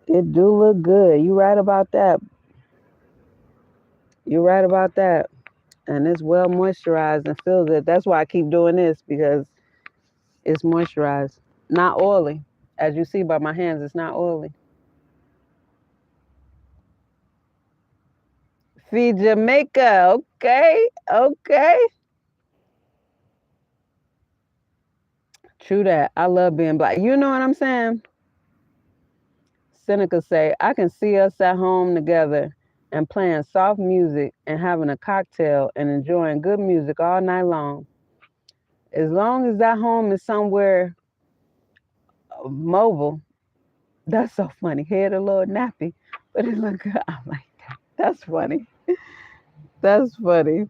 [SPEAKER 1] It do look good. You right about that. You're right about that. And it's well moisturized and feel good. That's why I keep doing this, because it's moisturized, not oily. As you see by my hands, it's not oily. Feed Jamaica. Okay. Okay. True that. I love being black. You know what I'm saying? Seneca say, I can see us at home together and playing soft music and having a cocktail and enjoying good music all night long. As long as that home is somewhere mobile. That's so funny. Head a little nappy, but it look good. I'm like, that's funny. That's funny.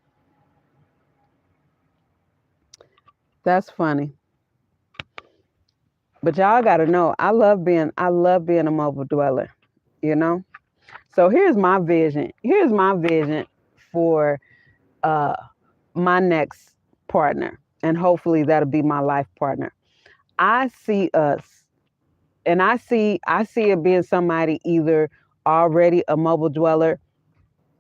[SPEAKER 1] That's funny. But y'all gotta know, I love being a mobile dweller, you know? So here's my vision. Here's my vision for uh my next partner. And hopefully that'll be my life partner. I see us, and I see it being somebody either already a mobile dweller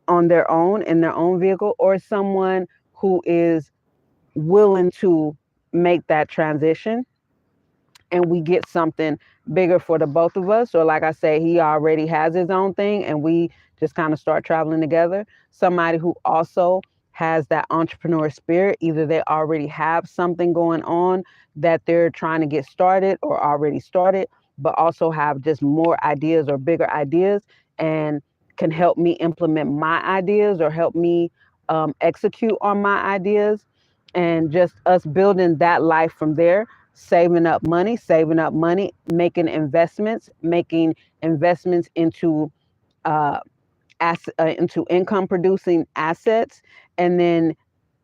[SPEAKER 1] on their own in their own vehicle, or someone who is willing to make that transition, and we get something bigger for the both of us. Or like I say, he already has his own thing and we just kind of start traveling together. Somebody who also has that entrepreneur spirit, either they already have something going on that they're trying to get started or already started, but also have just more ideas or bigger ideas, and can help me implement my ideas or help me execute on my ideas, and just us building that life from there, saving up money, making investments uh, into income producing assets, and then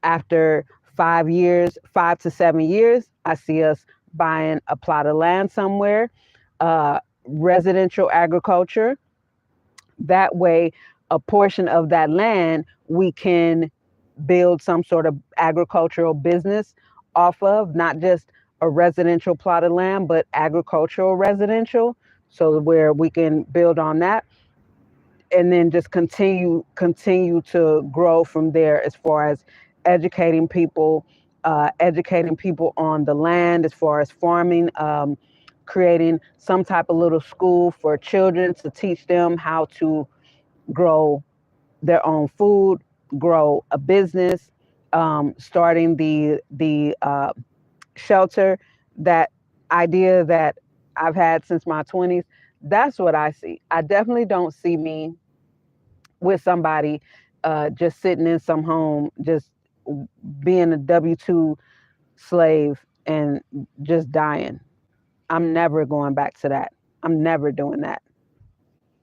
[SPEAKER 1] after 5 years, 5 to 7 years, I see us buying a plot of land somewhere, residential agriculture. That way, a portion of that land we can build some sort of agricultural business off of, not just a residential plot of land, but agricultural residential, so where we can build on that, and then just continue to grow from there, as far as educating people on the land, as far as farming, creating some type of little school for children to teach them how to grow their own food, grow a business, starting the shelter, that idea that I've had since my 20s. That's what I see. I definitely don't see me with somebody just sitting in some home, just being a W-2 slave and just dying. I'm never going back to that. I'm never doing that.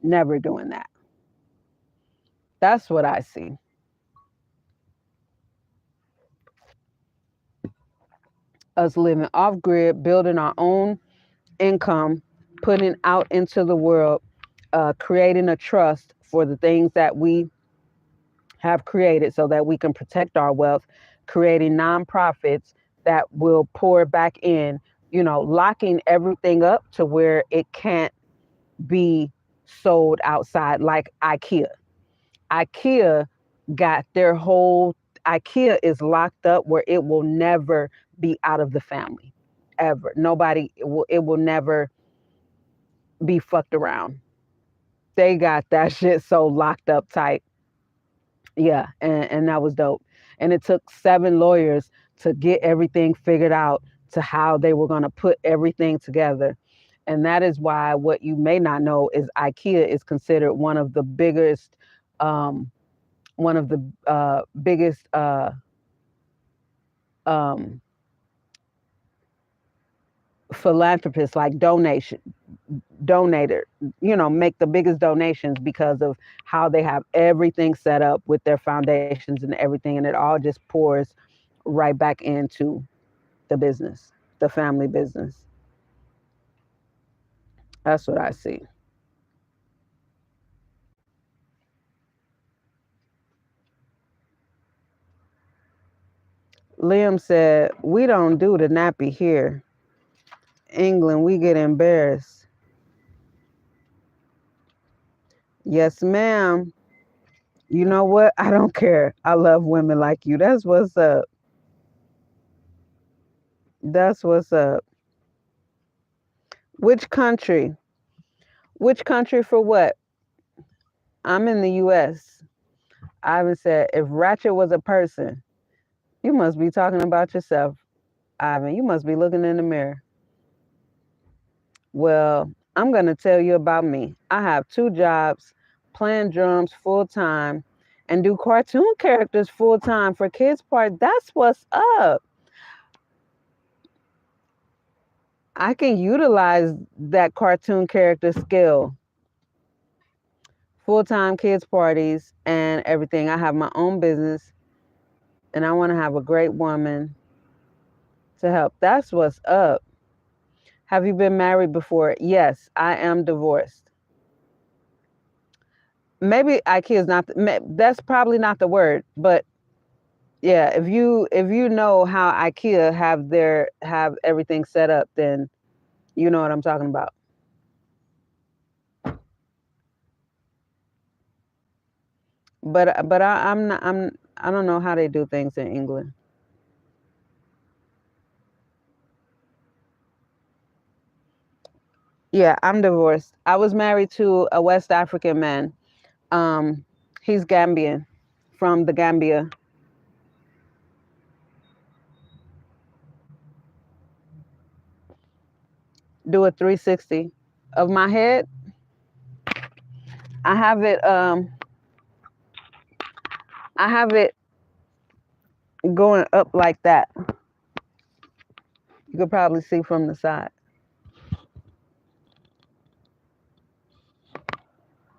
[SPEAKER 1] Never doing that. That's what I see. Us living off grid, building our own income, putting out into the world, creating a trust for the things that we have created so that we can protect our wealth, creating nonprofits that will pour back in, locking everything up to where it can't be sold outside, like IKEA. IKEA got their whole, IKEA is locked up where it will never be out of the family, ever. Nobody, it will never be fucked around. They got that shit so locked up tight. Yeah, and that was dope. And it took 7 lawyers to get everything figured out, to how they were going to put everything together. And that is why, what you may not know is IKEA is considered um, one of the biggest um, philanthropists, like donated, make the biggest donations because of how they have everything set up with their foundations and everything. And it all just pours right back into the business, the family business. That's what I see. Liam said, "We don't do the nappy here. England, we get embarrassed." Yes, ma'am. You know what? I don't care. I love women like you. That's what's up. That's what's up. Which country? Which country for what? I'm in the US. Ivan said, if Ratchet was a person, you must be talking about yourself, Ivan. You must be looking in the mirror. Well, I'm going to tell you about me. I have 2 jobs, playing drums full time, and do cartoon characters full time for Kids Part. That's what's up. I can utilize that cartoon character skill. Full time kids parties and everything. I have my own business, and I want to have a great woman to help. That's what's up. Have you been married before? Yes, I am divorced. Maybe IKEA is not. That's probably not the word, but yeah, if you know how IKEA have everything set up, then you know what I'm talking about. But I'm not. I don't know how they do things in England. Yeah, I'm divorced. I was married to a West African man. Um, he's Gambian, from the Gambia. Do a 360 of my head. I have it. I have it going up like that. You could probably see from the side.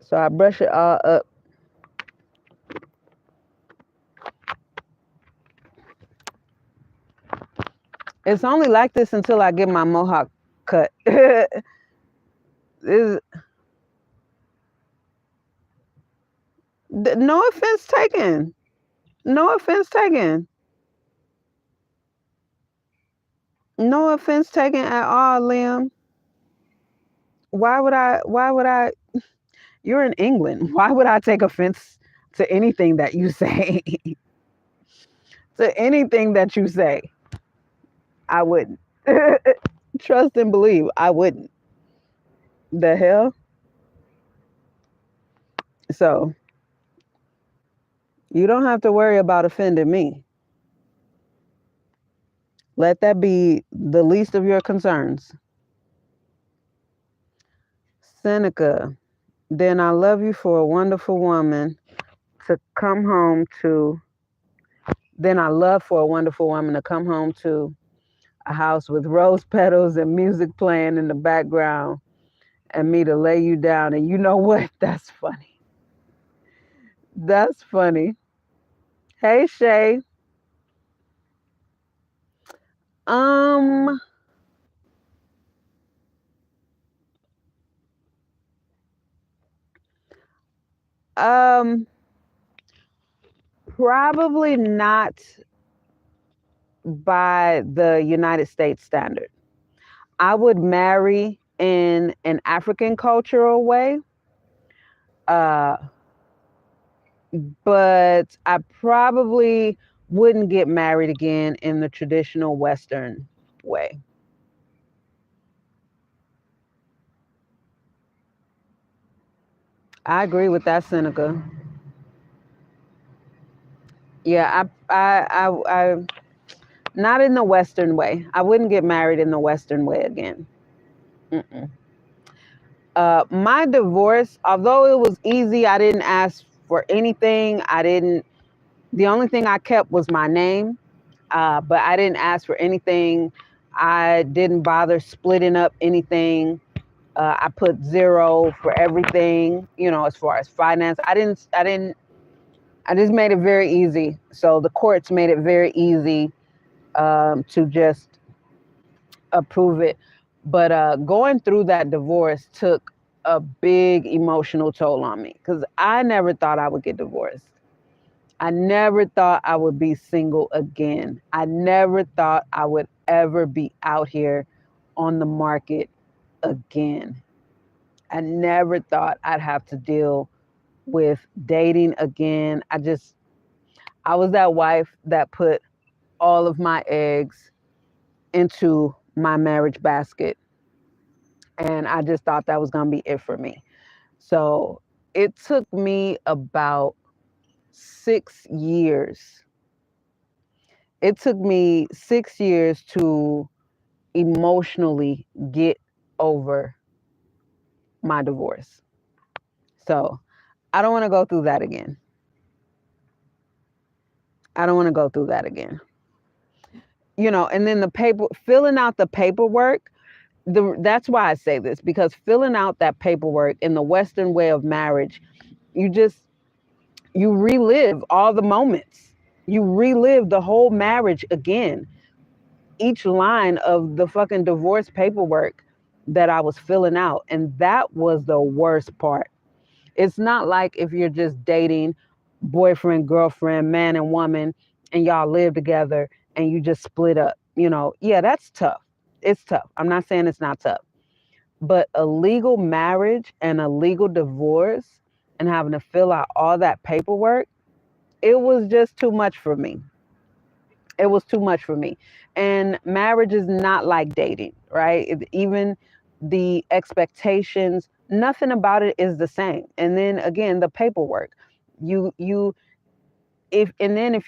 [SPEAKER 1] So I brush it all up. It's only like this until I get my mohawk cut. Is no offense taken. No offense taken. No offense taken at all, Liam. Why would I? Why would I? You're in England. Why would I take offense to anything that you say? To anything that you say, I wouldn't. Trust and believe, I wouldn't. The hell? So you don't have to worry about offending me. Let that be the least of your concerns. Seneca, then I love you for a wonderful woman to come home to. Then I love for a wonderful woman to come home to a house with rose petals and music playing in the background and me to lay you down. And you know what? That's funny. That's funny. Hey, Shay. Um, um, Probably not by the United States standard. I would marry in an African cultural way, uh, but I probably wouldn't get married again in the traditional Western way. I agree with that, Seneca. Yeah, not in the Western way. I wouldn't get married in the Western way again. Mm-mm. My divorce, although it was easy, I didn't ask for anything. I didn't. The only thing I kept was my name, but I didn't ask for anything. I didn't bother splitting up anything. I put zero for everything, as far as finance. I just made it very easy. So the courts made it very easy to just approve it. But going through that divorce took a big emotional toll on me because I never thought I would get divorced. I never thought I would be single again. I never thought I would ever be out here on the market again. I never thought I'd have to deal with dating again. I was that wife that put all of my eggs into my marriage basket. And I just thought that was going to be it for me. So it took me about 6 years. It took me 6 years to emotionally get over my divorce. So I don't want to go through that again. I don't want to go through that again. And then filling out the paperwork, that's why I say this, because filling out that paperwork in the Western way of marriage, you relive all the moments. You relive the whole marriage again. Each line of the fucking divorce paperwork that I was filling out. And that was the worst part. It's not like if you're just dating boyfriend, girlfriend, man and woman, and y'all live together and you just split up. Yeah, that's tough. It's tough. I'm not saying it's not tough. But a legal marriage and a legal divorce and having to fill out all that paperwork, it was just too much for me. It was too much for me. And marriage is not like dating, right? Even the expectations, nothing about it is the same. And then again, the paperwork. If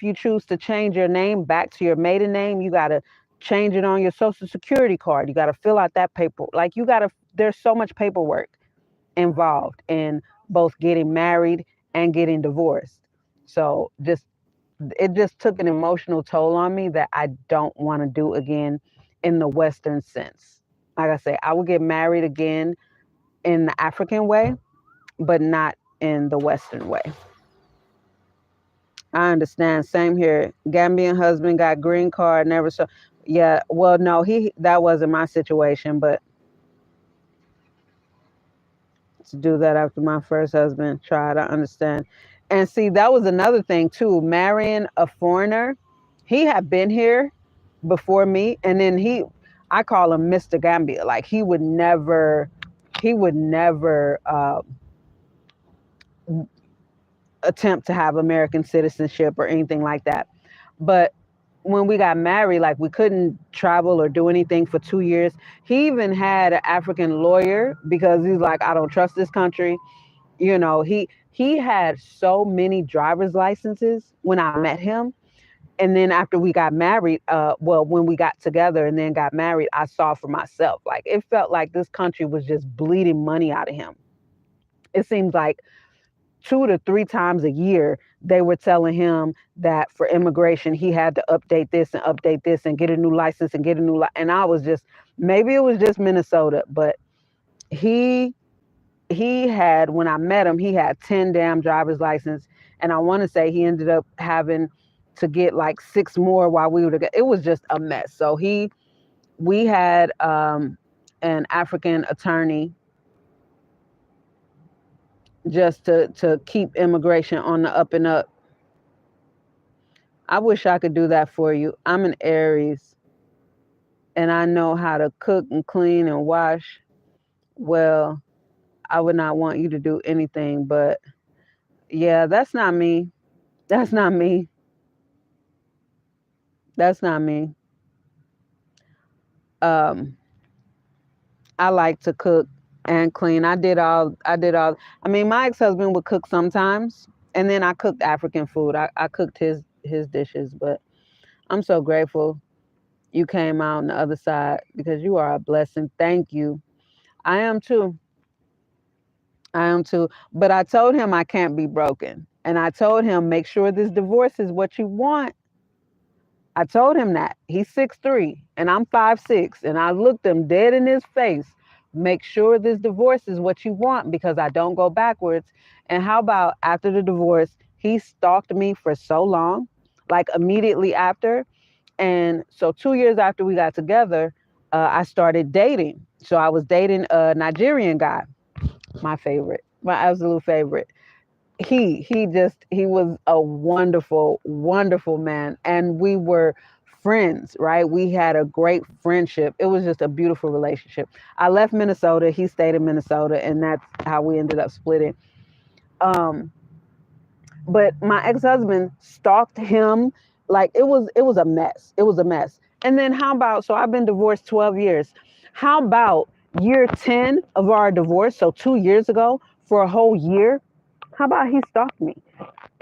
[SPEAKER 1] you choose to change your name back to your maiden name, you got to change it on your social security card. You got to fill out that paper. Like there's so much paperwork involved in both getting married and getting divorced. So it just took an emotional toll on me that I don't want to do again in the Western sense. Like I say, I will get married again in the African way, but not in the Western way. I understand. Same here. Gambian husband got green card, never saw. Yeah, well, no, that wasn't my situation, but to do that after my first husband tried, I understand. And see, that was another thing too. Marrying a foreigner, he had been here before me, and then I call him Mr. Gambia. Like he would never attempt to have American citizenship or anything like that. But when we got married, like we couldn't travel or do anything for 2 years. He even had an African lawyer because he's like, I don't trust this country. He had so many driver's licenses when I met him. And then after we got married, when we got together and then got married, I saw for myself. Like it felt like this country was just bleeding money out of him. It seems like 2 to 3 times a year, they were telling him that for immigration, he had to update this and get a new license and get a new and I was just, maybe it was just Minnesota, but he had, when I met him, he had 10 damn driver's license. And I want to say he ended up having to get like 6 more while we were together. It was just a mess. So we had an African attorney just to keep immigration on the up and up. I wish I could do that for you. I'm an Aries and I know how to cook and clean and wash. Well, I would not want you to do anything, but yeah, that's not me. That's not me. That's not me. I like to cook and clean. I did all. I mean, my ex-husband would cook sometimes, and then I cooked African food. I cooked his dishes, but I'm so grateful you came out on the other side because you are a blessing. Thank you. I am too. I am too. But I told him I can't be broken. And I told him, make sure this divorce is what you want. I told him that. He's 6'3" and I'm 5'6", and I looked him dead in his face make sure this divorce is what you want because I don't go backwards. And how about after the divorce, he stalked me for so long, like immediately after. And so 2 years after we got together, I started dating. So I was dating a Nigerian guy, my favorite, my absolute favorite. He was a wonderful, wonderful man. And we were friends, right? We had a great friendship. It was just a beautiful relationship. I left Minnesota, he stayed in Minnesota, and that's how we ended up splitting. Um, but my ex-husband stalked him. Like it was a mess. It was a mess. And then how about, so I've been divorced 12 years. How about year 10 of our divorce, so 2 years ago, for a whole year, how about he stalked me?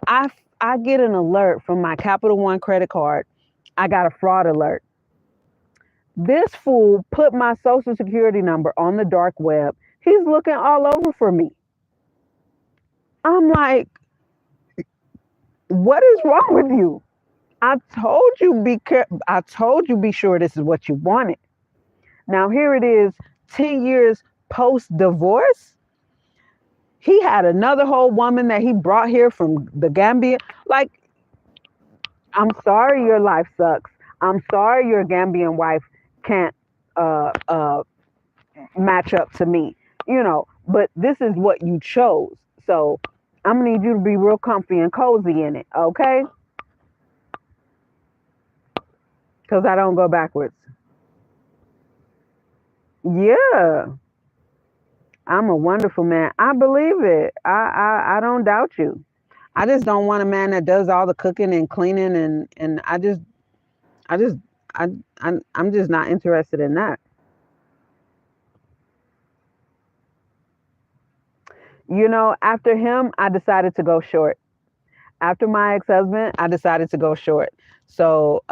[SPEAKER 1] I I get an alert from my Capital One credit card. I got a fraud alert. This fool put my social security number on the dark web. He's looking all over for me. I'm like, what is wrong with you? I told you be careful. I told you be sure this is what you wanted. Now here it is, 10 years post divorce. He had another whole woman that he brought here from the Gambia. Like, I'm sorry your life sucks. I'm sorry your Gambian wife can't uh, uh, match up to me, but this is what you chose. So I'm gonna need you to be real comfy and cozy in it, okay? Because I don't go backwards. Yeah, I'm a wonderful man. I believe it. I don't doubt you. I just don't want a man that does all the cooking and cleaning and I just I I'm just not interested in that. After him, I decided to go short. After my ex-husband, I decided to go short. So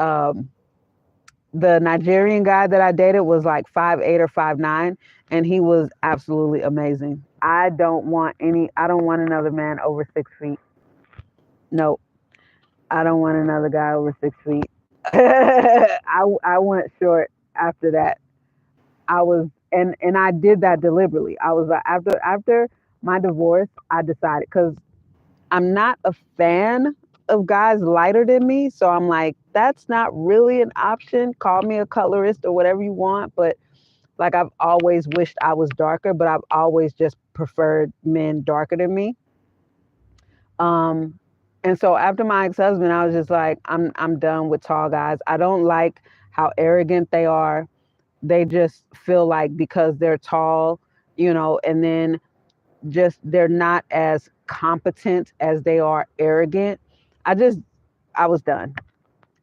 [SPEAKER 1] the Nigerian guy that I dated was like 5'8" or 5'9", and he was absolutely amazing. I don't want another man over 6 feet. No, I don't want another guy over 6 feet. I went short after that. And I did that deliberately. I was like, after my divorce, I decided, because I'm not a fan of guys lighter than me. So I'm like, that's not really an option. Call me a colorist or whatever you want. But like, I've always wished I was darker, but I've always just preferred men darker than me. Um, and so after my ex-husband, I was just like, I'm done with tall guys. I don't like how arrogant they are. They just feel like because they're tall, and then just they're not as competent as they are arrogant. I just I was done.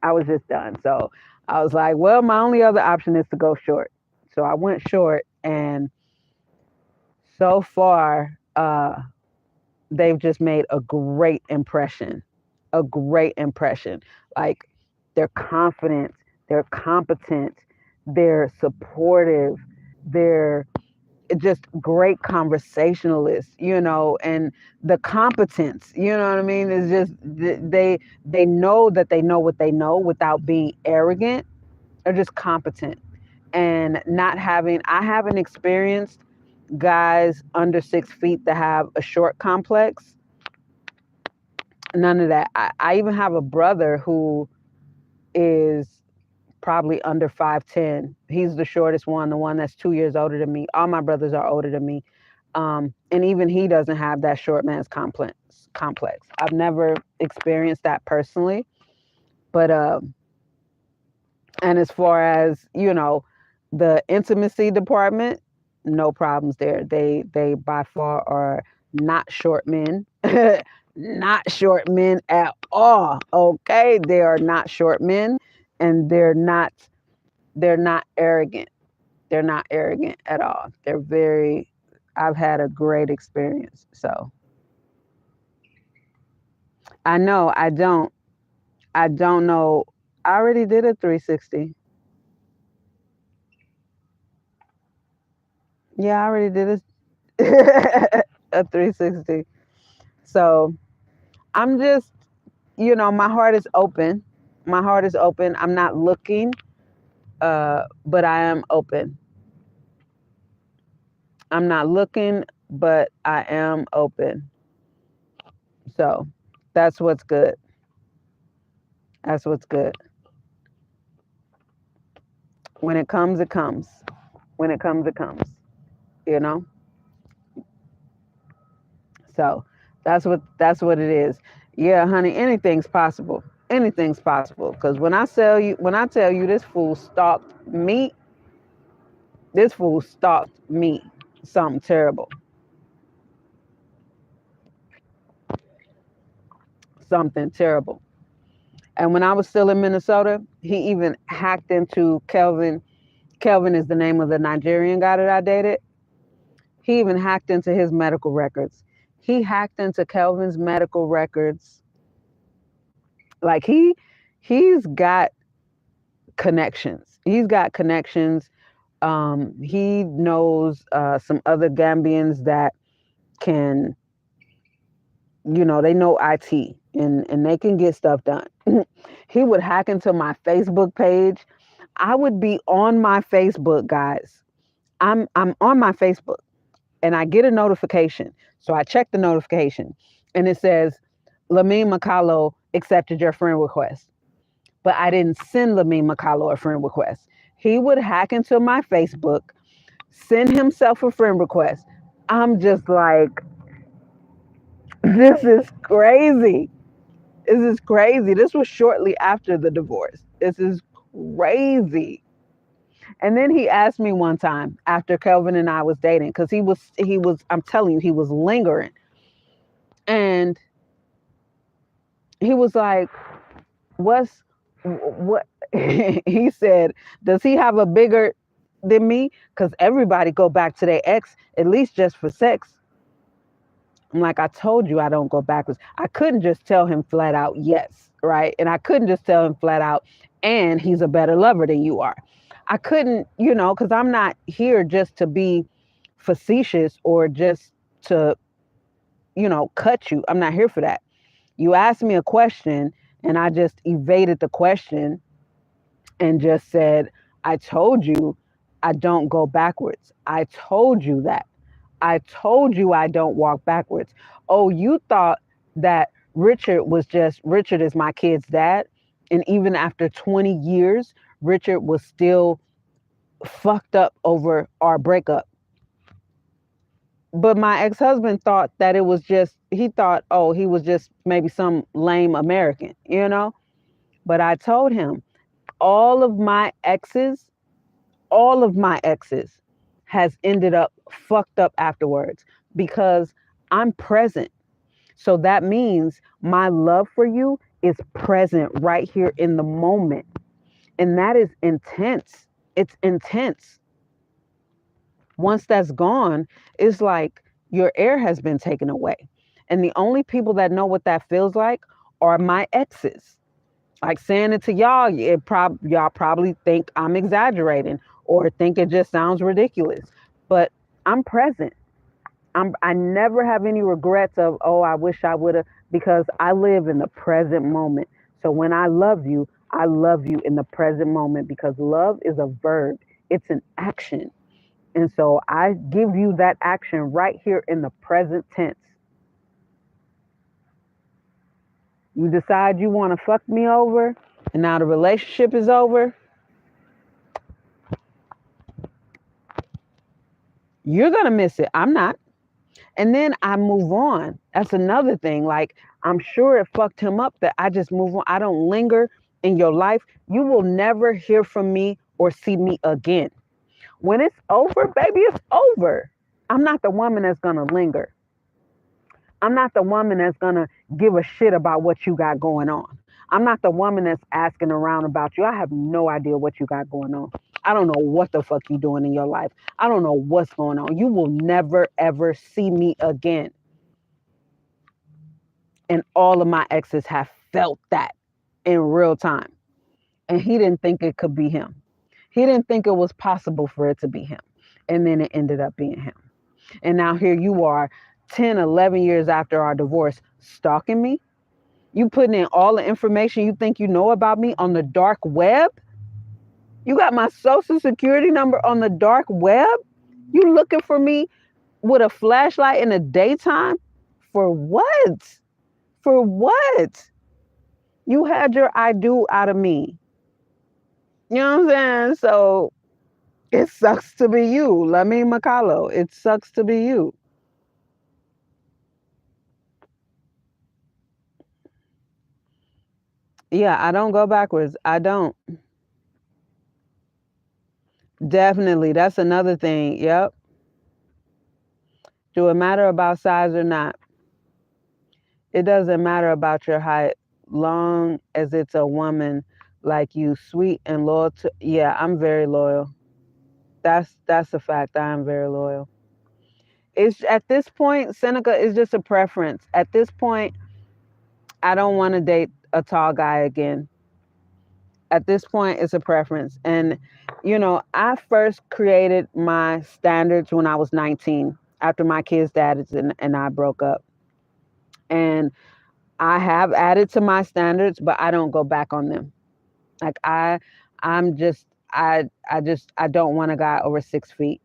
[SPEAKER 1] I was just done. So I was like, well, my only other option is to go short. So I went short, and so far, they've just made a great impression. A great impression. Like, they're confident, they're competent, they're supportive, they're just great conversationalists, and the competence, you know what I mean, is just they know that they know what they know without being arrogant. They're just competent and not having. I haven't experienced guys under 6 feet that have a short complex. None of that. I even have a brother who is probably under 5'10". He's the shortest one, the one that's 2 years older than me. All my brothers are older than me. And even he doesn't have that short man's complex. I've never experienced that personally. But and as far as, the intimacy department, no problems there. They by far are not short men. Not short men at all. Okay. They are not short men, and they're not arrogant. They're not arrogant at all. I've had a great experience. So I know I don't know. I already did a 360. Yeah, I already did a 360. So I'm just, my heart is open. My heart is open. I'm not looking, but I am open. I'm not looking, but I am open. So that's what's good. That's what's good. When it comes, it comes. When it comes, it comes. You know? So that's what it is. Yeah, honey, anything's possible. Anything's possible. Because when I tell you this fool stalked me. Something terrible. Something terrible. And when I was still in Minnesota, he even hacked into Kelvin. Kelvin is the name of the Nigerian guy that I dated. He even hacked into his medical records. He hacked into Kelvin's medical records. Like he's got connections. He's got connections. He knows some other Gambians that can, they know IT and they can get stuff done. He would hack into my Facebook page. I would be on my Facebook, guys. I'm on my Facebook and I get a notification. So I check the notification and it says, Lamine Makalo accepted your friend request. But I didn't send Lamine Makalo a friend request. He would hack into my Facebook, send himself a friend request. I'm just like, this is crazy. This is crazy. This was shortly after the divorce. This is crazy. And then he asked me one time after Kelvin and I was dating, because he was, I'm telling you, he was lingering. And he was like, what? He said, does he have a bigger than me? Because everybody go back to their ex, at least just for sex. I'm like, I told you I don't go backwards. I couldn't just tell him flat out, yes, right? And I couldn't just tell him flat out, and he's a better lover than you are. I couldn't, because I'm not here just to be facetious or just to, cut you. I'm not here for that. You asked me a question and I just evaded the question and just said, I told you I don't go backwards. I told you that. I told you I don't walk backwards. Oh, you thought that Richard is my kid's dad. And even after 20 years, Richard was still fucked up over our breakup. But my ex-husband thought that it was he was just maybe some lame American, But I told him all of my exes has ended up fucked up afterwards because I'm present. So that means my love for you is present right here in the moment. And that is intense. It's intense. Once that's gone, it's like your air has been taken away. And the only people that know what that feels like are my exes. Like saying it to y'all, y'all probably think I'm exaggerating or think it just sounds ridiculous. But I'm present. I never have any regrets of, I wish I would have, because I live in the present moment. So when I love you in the present moment, because love is a verb. It's an action. And so I give you that action right here in the present tense. You decide you want to fuck me over, and now the relationship is over. You're going to miss it. I'm not. And then I move on. That's another thing. Like, I'm sure it fucked him up that I just move on. I don't linger in your life. You will never hear from me or see me again. When it's over, baby, it's over. I'm not the woman that's going to linger. I'm not the woman that's going to give a shit about what you got going on. I'm not the woman that's asking around about you. I have no idea what you got going on. I don't know what the fuck you doing in your life. I don't know what's going on. You will never, ever see me again. And all of my exes have felt that in real time. And he didn't think it could be him. He didn't think it was possible for it to be him. And then it ended up being him. And now here you are, 10, 11 years after our divorce, stalking me. You putting in all the information you think you know about me on the dark web. You got my social security number on the dark web. You looking for me with a flashlight in the daytime? For what? For what? You had your I do out of me. You know what I'm saying? So it sucks to be you. Lami Makalo. It sucks to be you. Yeah, I don't go backwards. I don't. Definitely. That's another thing. Yep. Do it matter about size or not? It doesn't matter about your height, long as it's a woman like you, sweet and loyal to. Yeah, I'm very loyal. That's a fact. I am very loyal. It's at this point, Seneca is just a preference. At this point, I don't want to date a tall guy again. At this point, it's a preference. And I first created my standards when I was 19, after my kid's dad and I broke up. And I have added to my standards, but I don't go back on them. Like I'm just I don't want a guy over 6 feet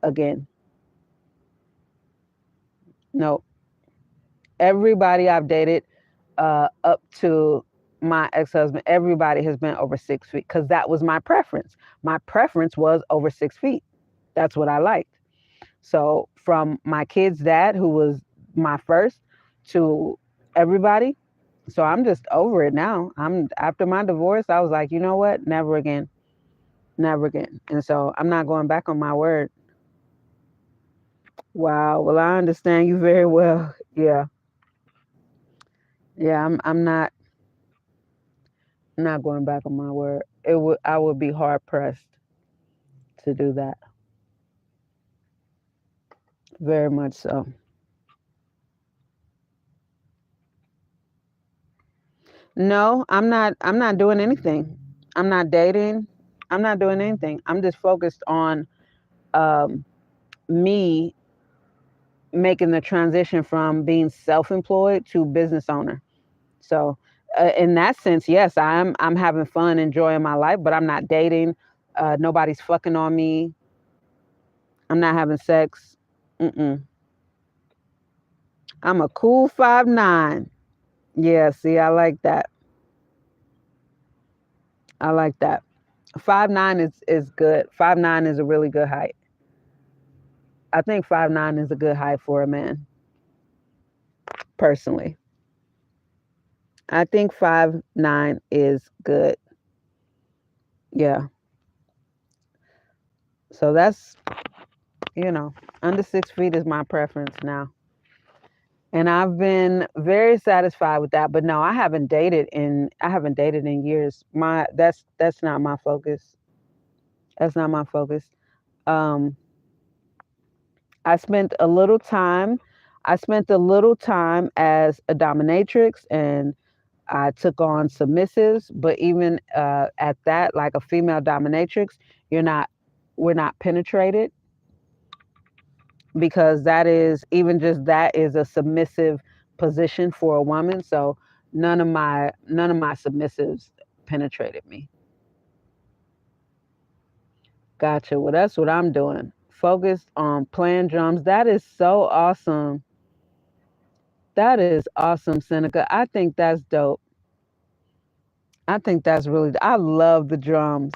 [SPEAKER 1] again. No. Everybody I've dated up to my ex-husband, everybody has been over 6 feet because that was my preference. My preference was over 6 feet. That's what I liked. So from my kid's dad, who was my first, to everybody. So I'm just over it now. I'm after my divorce, I was like, you know what? Never again. Never again. And so I'm not going back on my word. Wow. Well, I understand you very well. Yeah. Yeah, I'm not going back on my word. I would be hard pressed to do that. Very much so. No, I'm not doing anything. I'm not dating. I'm not doing anything. I'm just focused on um me making the transition from being self-employed to business owner. So, in that sense, yes, I'm having fun, enjoying my life, but I'm not dating. Nobody's fucking on me. I'm not having sex. Mm-mm. I'm a cool 5'9". Yeah, see, I like that. I like that. 5'9" is good. 5'9" is a really good height. I think 5'9" is a good height for a man, personally. I think 5'9" is good. Yeah. So that's, you know, under 6 feet is my preference now. And I've been very satisfied with that. But no, I haven't dated in years. That's not my focus. That's not my focus. Um, I spent a little time. I spent a little time as a dominatrix, and I took on submissives. But even at that, like a female dominatrix, you're not. We're not penetrated, because that is, even just that is a submissive position for a woman. So none of my submissives penetrated me. Gotcha. Well, that's what I'm doing. Focused on playing drums. That is so awesome. That is awesome, Seneca. I think that's dope. I think that's really. I love the drums.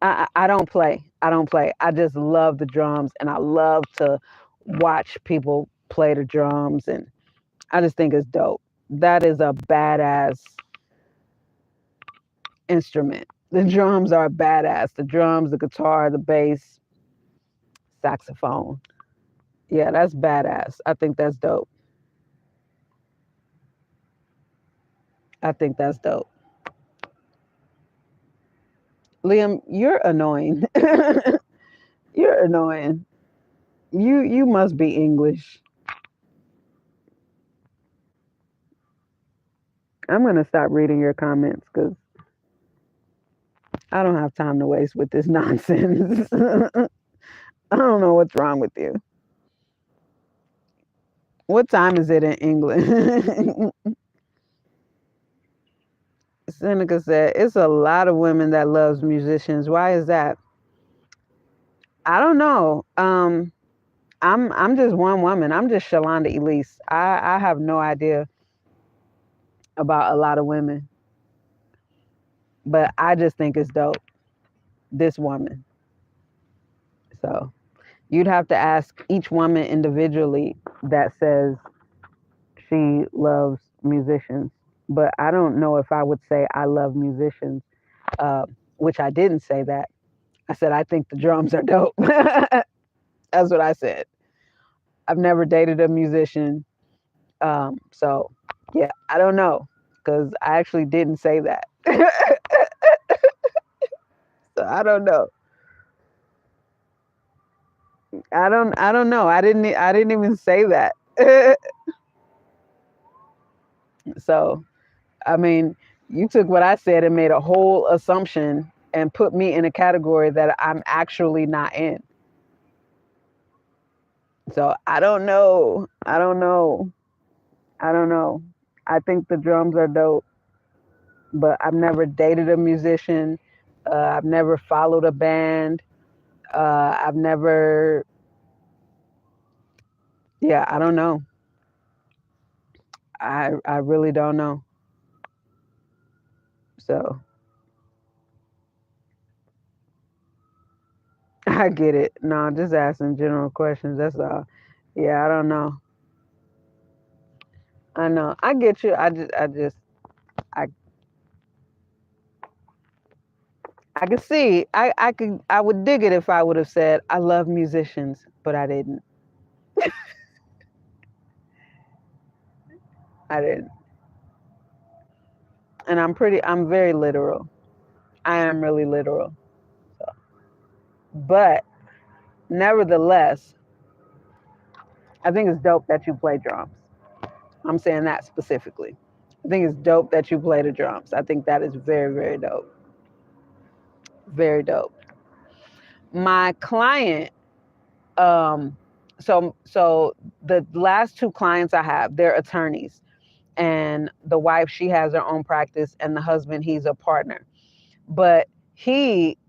[SPEAKER 1] I don't play. I don't play. I just love the drums, and I love to watch people play the drums, and I just think it's dope. That is a badass instrument. The drums are badass. The drums, the guitar, the bass, saxophone. Yeah, that's badass. I think that's dope. I think that's dope. Liam, you're annoying. You're annoying. You must be English. I'm gonna stop reading your comments because I don't have time to waste with this nonsense. I don't know what's wrong with you. What time is it in England? Seneca said, it's a lot of women that loves musicians. Why is that? I don't know. I'm just one woman. I'm just Shalanda Elise. I have no idea about a lot of women, but I just think it's dope. This woman. So you'd have to ask each woman individually that says she loves musicians. But I don't know if I would say I love musicians, uh, which I didn't say that. I said I think the drums are dope. That's what I said. I've never dated a musician. So, yeah, I don't know because I actually didn't say that. So I don't know. I don't know. I didn't even say that. So, I mean, you took what I said and made a whole assumption and put me in a category that I'm actually not in. So I don't know. I don't know. I don't know. I think the drums are dope, but I've never dated a musician. I've never followed a band. I've never, yeah, I don't know. I really don't know. So I get it. No, I'm just asking general questions. That's all. Yeah, I don't know. I know. I get you. I, I could see. I would dig it if I would have said I love musicians, but I didn't. I didn't. And I'm very literal. I am really literal. So. But nevertheless, I think it's dope that you play drums. I'm saying that specifically. I think it's dope that you play the drums. I think that is very, very dope. Very dope. My client, um, so the last two clients I have, they're attorneys. And the wife, she has her own practice, and the husband, he's a partner. But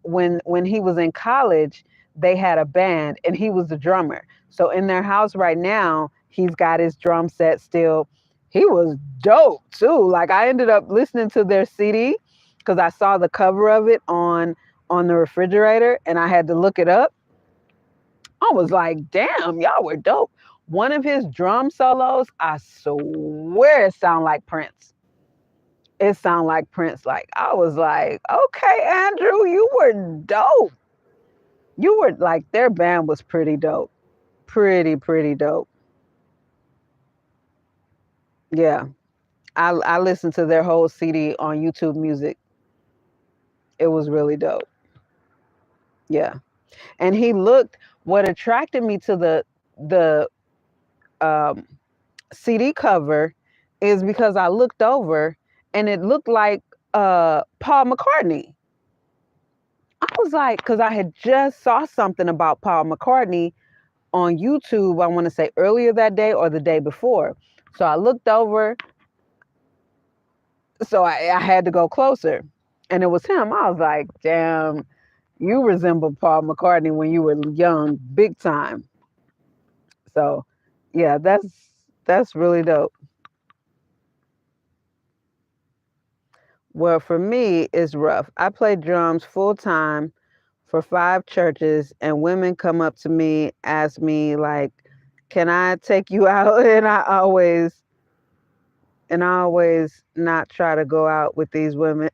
[SPEAKER 1] when he was in college, they had a band and he was the drummer. So in their house right now, he's got his drum set still. He was dope too. Like I ended up listening to their CD because I saw the cover of it on the refrigerator and I had to look it up. I was like, damn, y'all were dope. One of his drum solos, I swear it sounded like Prince. It sounded like Prince. Like I was like, okay, Andrew, you were dope. You were like their band was pretty dope. Pretty dope. Yeah. I listened to their whole CD on YouTube Music. It was really dope. Yeah. And he looked what attracted me to the um CD cover is because I looked over and it looked like Paul McCartney. I was like, because I had just saw something about Paul McCartney on YouTube, I want to say earlier that day or the day before. So I looked over, so I had to go closer. And it was him. I was like, damn, you resemble Paul McCartney when you were young, big time. So yeah, that's really dope. Well, for me, it's rough. I play drums full time for 5 churches, and women come up to me, ask me like, "Can I take you out?" And I always not try to go out with these women.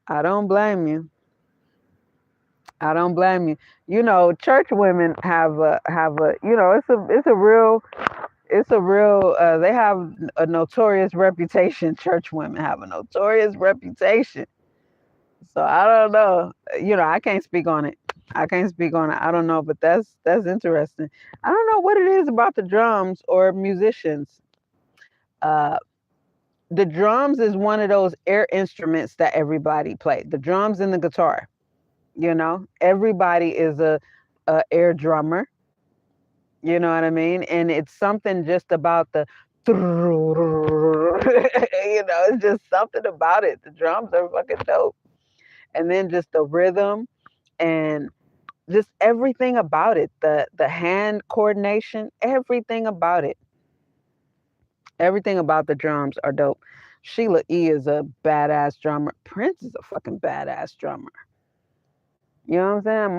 [SPEAKER 1] I don't blame you. I don't blame you. You know, church women have a it's a real they have a notorious reputation. Church women have a notorious reputation. So I don't know. I can't speak on it. I can't speak on it. I don't know, but that's interesting. I don't know what it is about the drums or musicians. Uh, the drums is one of those air instruments that everybody play. The drums and the guitar. Everybody is a air drummer. You know what I mean? And it's something just about the it's just something about it. The drums are fucking dope. And then just the rhythm and just everything about it, the hand coordination, everything about it. Everything about the drums are dope. Sheila E is a badass drummer. Prince is a fucking badass drummer. You know what I'm saying?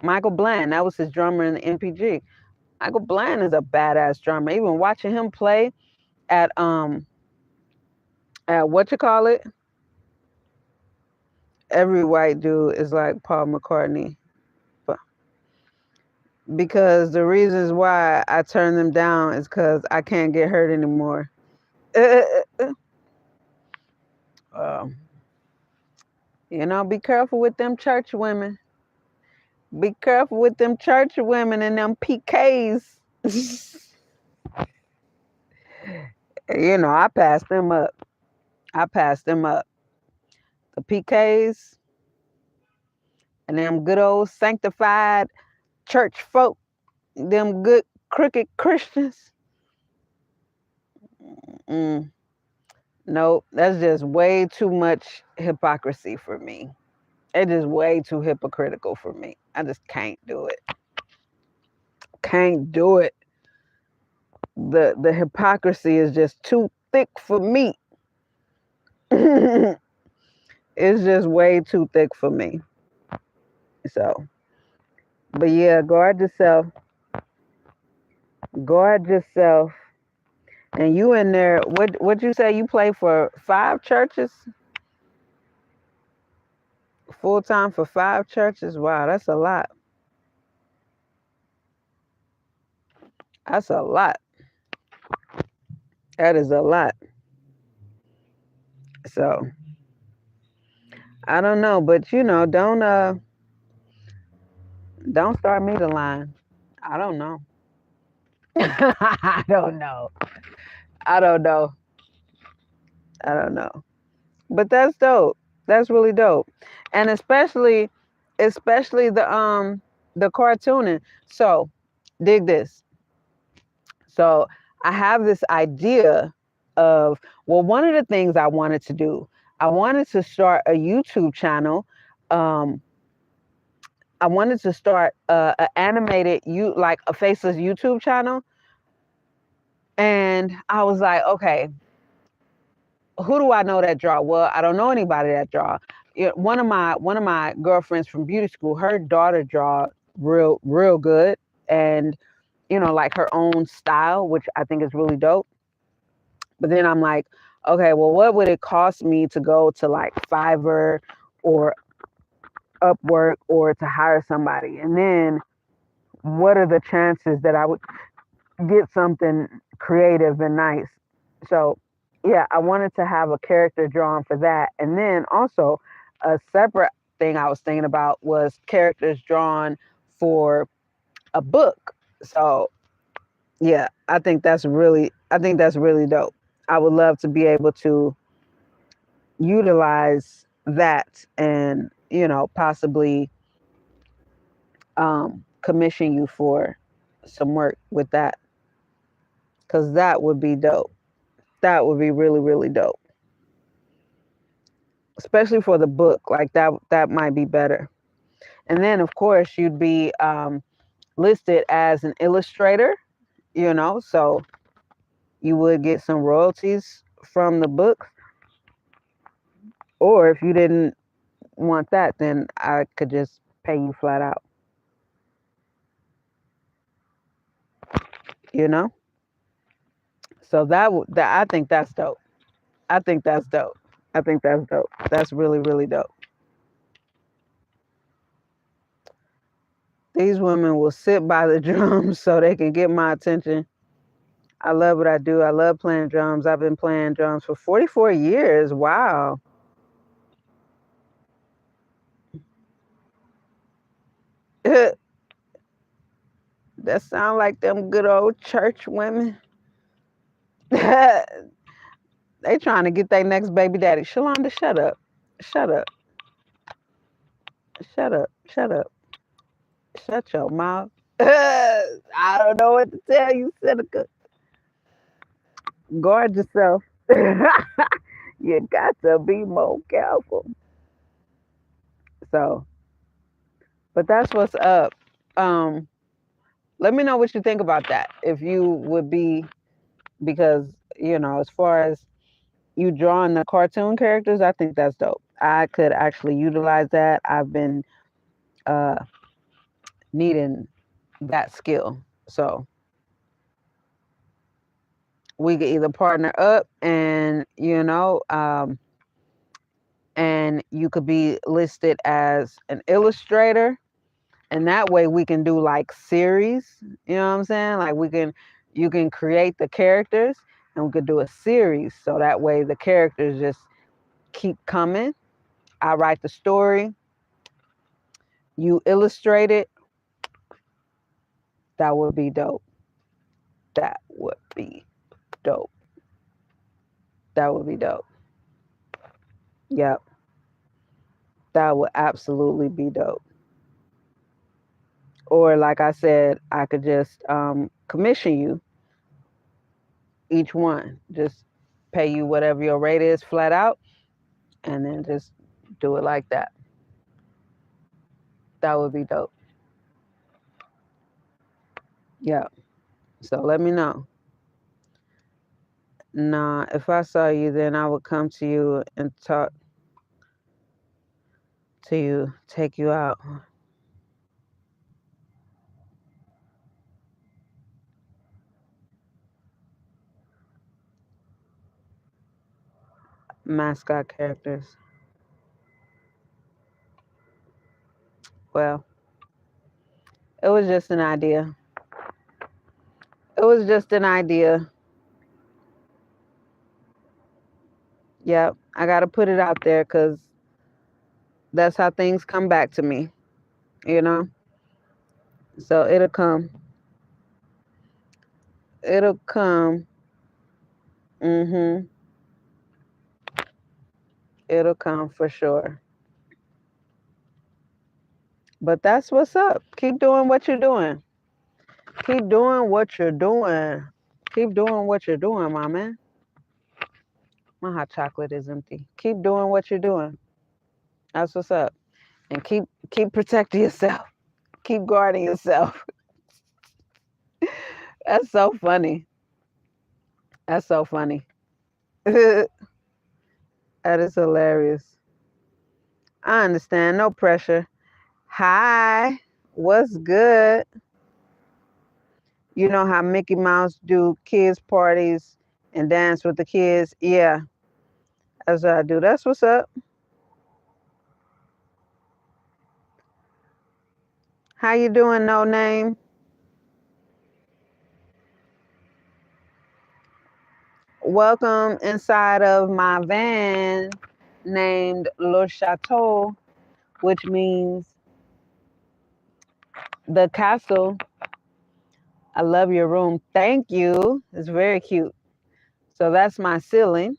[SPEAKER 1] Michael Bland, that was his drummer in the NPG. Michael Bland is a badass drummer. Even watching him play at what you call it? Every white dude is like Paul McCartney. But because the reasons why I turn them down is because I can't get hurt anymore. You know, be careful with them church women. Be careful with them church women and them PKs. You know, I passed them up. I passed them up. The PKs and them good old sanctified church folk, them good crooked Christians. Mm, nope, that's just way too much hypocrisy for me. It is way too hypocritical for me. I just can't do it. Can't do it. The hypocrisy is just too thick for me. It's just way too thick for me. So, but yeah, guard yourself. Guard yourself. And you in there, what you say you play for 5 churches? Full time for 5 churches? Wow, that's a lot. That's a lot. That is a lot. So I don't know, but you know, don't start me the line. I don't know. I don't know. I don't know. I don't know. But that's dope. That's really dope. And especially the cartooning. So dig this. So I have this idea of, well, one of the things I wanted to do, I wanted to start a YouTube channel. I wanted to start a animated like a faceless YouTube channel. And I was like, okay, who do I know that draw? Well, I don't know anybody that draw. One of my girlfriends from beauty school, her daughter draw real good, and you know, like her own style, which I think is really dope. But then I'm like, okay, well, what would it cost me to go to like Fiverr or Upwork or to hire somebody? And then what are the chances that I would get something creative and nice? So yeah, I wanted to have a character drawn for that. And then also a separate thing I was thinking about was characters drawn for a book. So yeah, I think that's really dope. I would love to be able to utilize that and, you know, possibly commission you for some work with that. Cause that would be dope. That would be really, really dope. Especially for the book. Like that might be better. And then of course you'd be listed as an illustrator, you know, so you would get some royalties from the books. Or if you didn't want that, then I could just pay you flat out. You know? So that I think that's dope. I think that's dope. I think that's dope. That's really, really dope. These women will sit by the drums so they can get my attention. I love what I do. I love playing drums. I've been playing drums for 44 years. Wow. That sound like them good old church women. They trying to get their next baby daddy. Shalanda, shut up. Shut up. Shut up. Shut up. Shut your mouth. I don't know what to tell you, Seneca. Guard yourself. You got to be more careful. So, But that's what's up. Um, Let me know what you think about that. If you would be, because, as far as you drawing the cartoon characters, I think that's dope. I could actually utilize that. I've been uh, needing that skill. So we could either partner up and you could be listed as an illustrator. And that way we can do like series, you know what I'm saying? Like you can create the characters and we could do a series. So that way the characters just keep coming. I write the story, you illustrate it. That would be dope. That would be dope. That would be dope. Yep. That would absolutely be dope. Or like I said, I could just commission you each one. Just pay you whatever your rate is flat out and then just do it like that. That would be dope. Yeah. So let me know. Nah, if I saw you, then I would come to you and talk to you, take you out. Mascot characters. Well, it was just an idea. It was just an idea. Yep. I got to put it out there because that's how things come back to me, you know? So it'll come. It'll come. Mm-hmm. It'll come for sure. But that's what's up. Keep doing what you're doing. Keep doing what you're doing. Keep doing what you're doing, my man. My hot chocolate is empty. Keep doing what you're doing. That's what's up. And keep protecting yourself. Keep guarding yourself. That's so funny. That's so funny. That is hilarious. I understand. No pressure. Hi. What's good? You know how Mickey Mouse do kids parties and dance with the kids? Yeah, that's what I do. That's what's up. How you doing, no name? Welcome inside of my van named Le Château, which means the castle. I love your room. Thank you. It's very cute. So that's my ceiling.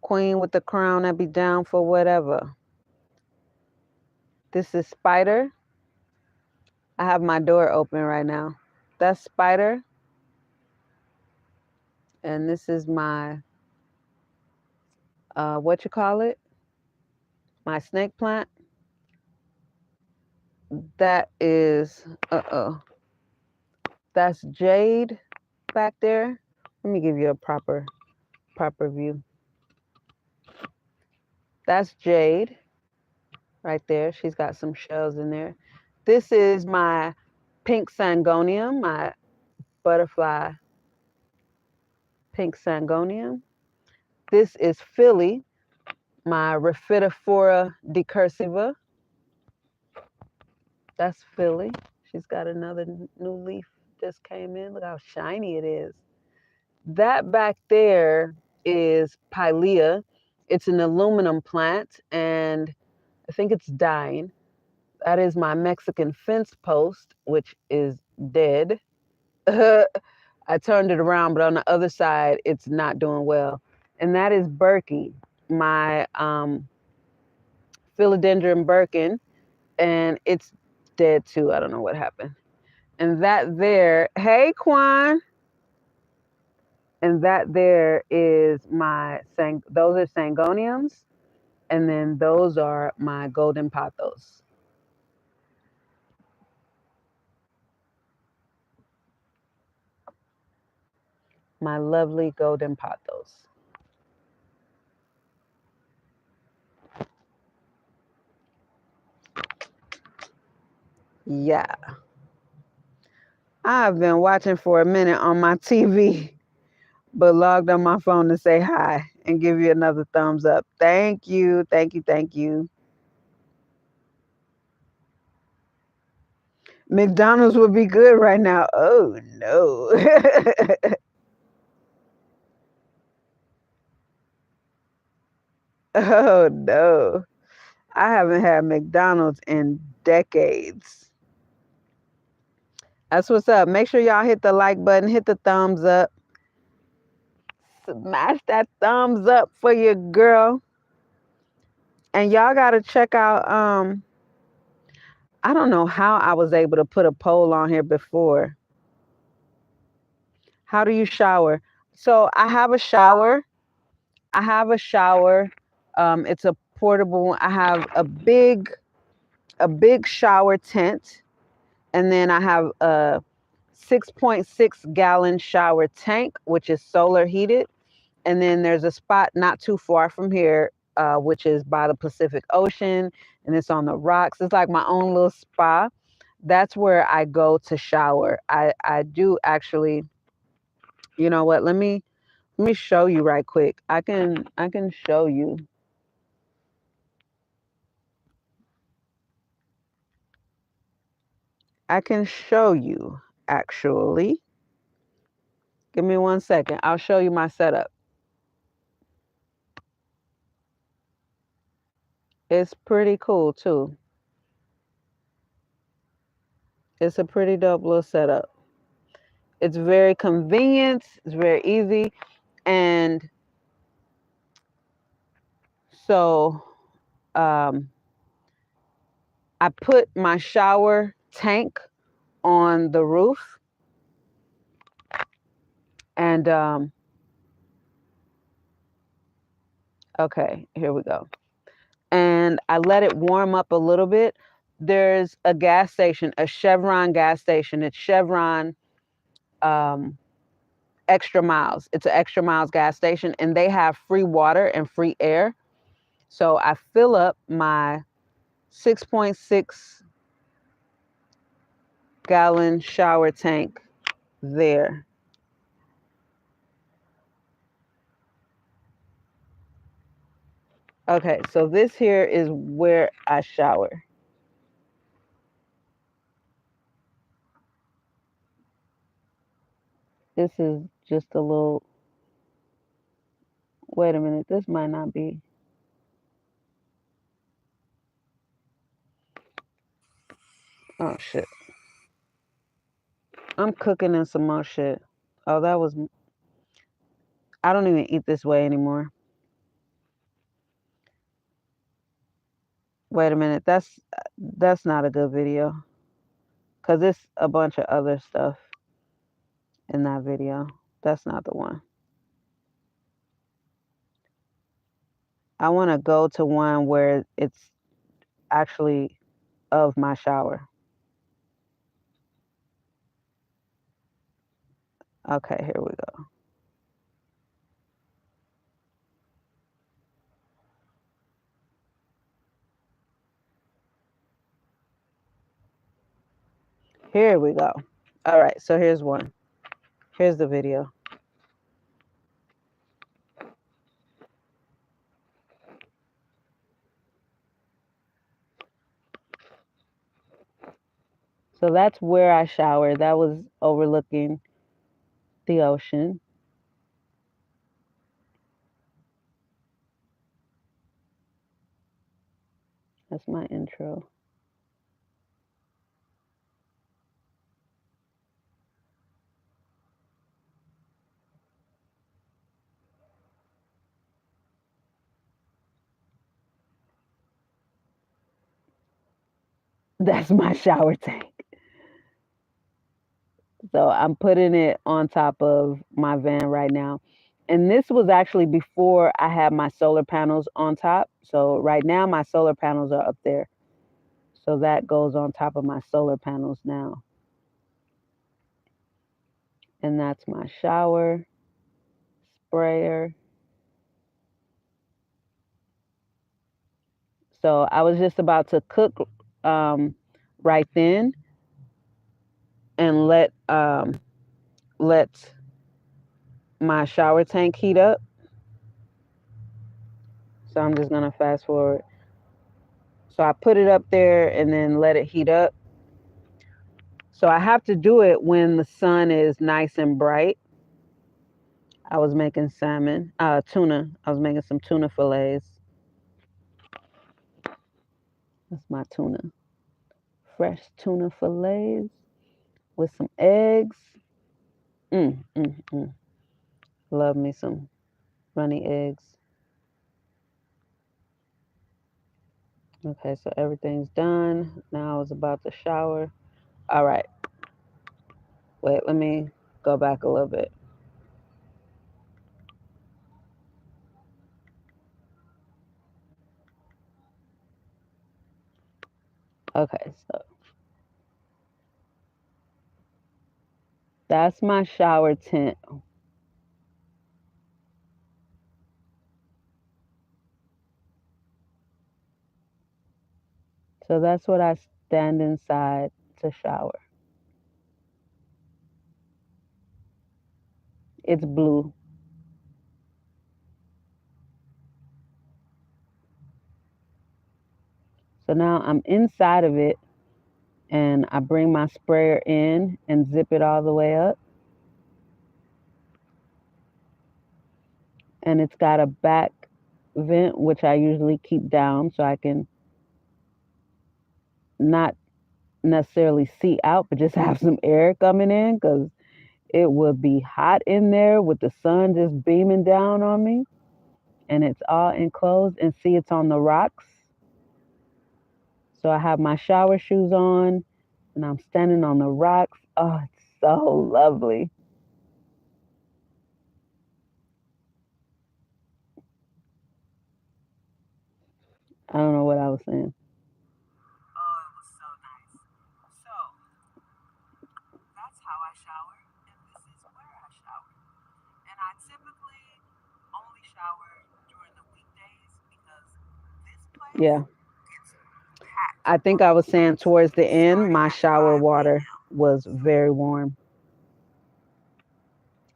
[SPEAKER 1] Queen with the crown, I be down for whatever. This is Spider. I have my door open right now. That's Spider. And this is my, what you call it? My snake plant. That is, that's Jade back there. Let me give you a proper view. That's Jade right there. She's got some shells in there. This is my pink sangonium, my butterfly pink sangonium. This is Philly, my Rhaphidophora decursiva. That's Philly. She's got another new leaf just came in. Look how shiny it is. That back there is Pilea. It's an aluminum plant and I think it's dying. That is my Mexican fence post, which is dead. I turned it around, but on the other side, it's not doing well. And that is Berkey, my philodendron Birkin, and it's dead too. I don't know what happened. And that there, hey Quan, and that there is my those are Sangoniums. And then those are my golden pothos. My lovely golden pothos. Yeah. I've been watching for a minute on my TV, but logged on my phone to say hi and give you another thumbs up. Thank you. Thank you. Thank you. McDonald's would be good right now. Oh, no. Oh, no. I haven't had McDonald's in decades. That's what's up. Make sure y'all hit the like button, hit the thumbs up. Smash that thumbs up for your girl. And y'all gotta check out I don't know how I was able to put a poll on here before. How do you shower? So I have a shower. I have a shower. It's a portable one. I have a big shower tent, and then I have a 6.6 gallon shower tank, which is solar heated. And then there's a spot not too far from here, which is by the Pacific Ocean, and it's on the rocks. It's like my own little spa. That's where I go to shower. I do actually. You know what? Let me show you right quick. I can show you. I can show you actually. Give me 1 second. I'll show you my setup. It's pretty cool too. It's a pretty dope little setup. It's very convenient, it's very easy. And so um, I put my shower tank on the roof. And okay, here we go. And I let it warm up a little bit. There's a gas station, a Chevron gas station. It's Chevron um, Extra Miles. It's an Extra Miles gas station, and they have free water and free air. So I fill up my 6.6 gallon shower tank there. Okay, so this here is where I shower. This is just a little, wait a minute, this might not be. Oh shit. I'm cooking in some more shit. Oh, that was, I don't even eat this way anymore. Wait a minute, that's not a good video. Cause it's a bunch of other stuff in that video. That's not the one. I want to go to one where it's actually of my shower. Okay, here we go. Here we go. All right, so here's one. Here's the video. So that's where I showered. That was overlooking the ocean. That's my intro. That's my shower tank. So I'm putting it on top of my van right now. And this was actually before I had my solar panels on top. So right now my solar panels are up there. So that goes on top of my solar panels now. And that's my shower sprayer. So I was just about to cook right then and let my shower tank heat up. So I'm just gonna fast forward. So I put it up there and then let it heat up. So I have to do it when the sun is nice and bright. I was making tuna. I was making some tuna fillets. That's my tuna. Fresh tuna fillets with some eggs. Mm, mm, mm. Love me some runny eggs. Okay, so everything's done. Now I was about to shower. All right. Wait, let me go back a little bit. Okay, so that's my shower tent. So that's what I stand inside to shower. It's blue. So now I'm inside of it and I bring my sprayer in and zip it all the way up. And it's got a back vent, which I usually keep down so I can not necessarily see out, but just have some air coming in because it would be hot in there with the sun just beaming down on me. And it's all enclosed, and see, it's on the rocks. So I have my shower shoes on and I'm standing on the rocks. Oh, it's so lovely. I don't know what I was saying.
[SPEAKER 2] Oh, it was so nice. So, that's how I shower, and this is where I shower. And I typically only shower during the weekdays because this place
[SPEAKER 1] Yeah.
[SPEAKER 2] gets packed
[SPEAKER 1] I think
[SPEAKER 2] on
[SPEAKER 1] I was saying
[SPEAKER 2] weekends,
[SPEAKER 1] towards the end,
[SPEAKER 2] starting
[SPEAKER 1] my
[SPEAKER 2] at
[SPEAKER 1] shower
[SPEAKER 2] 5
[SPEAKER 1] water
[SPEAKER 2] a.m.
[SPEAKER 1] was very warm.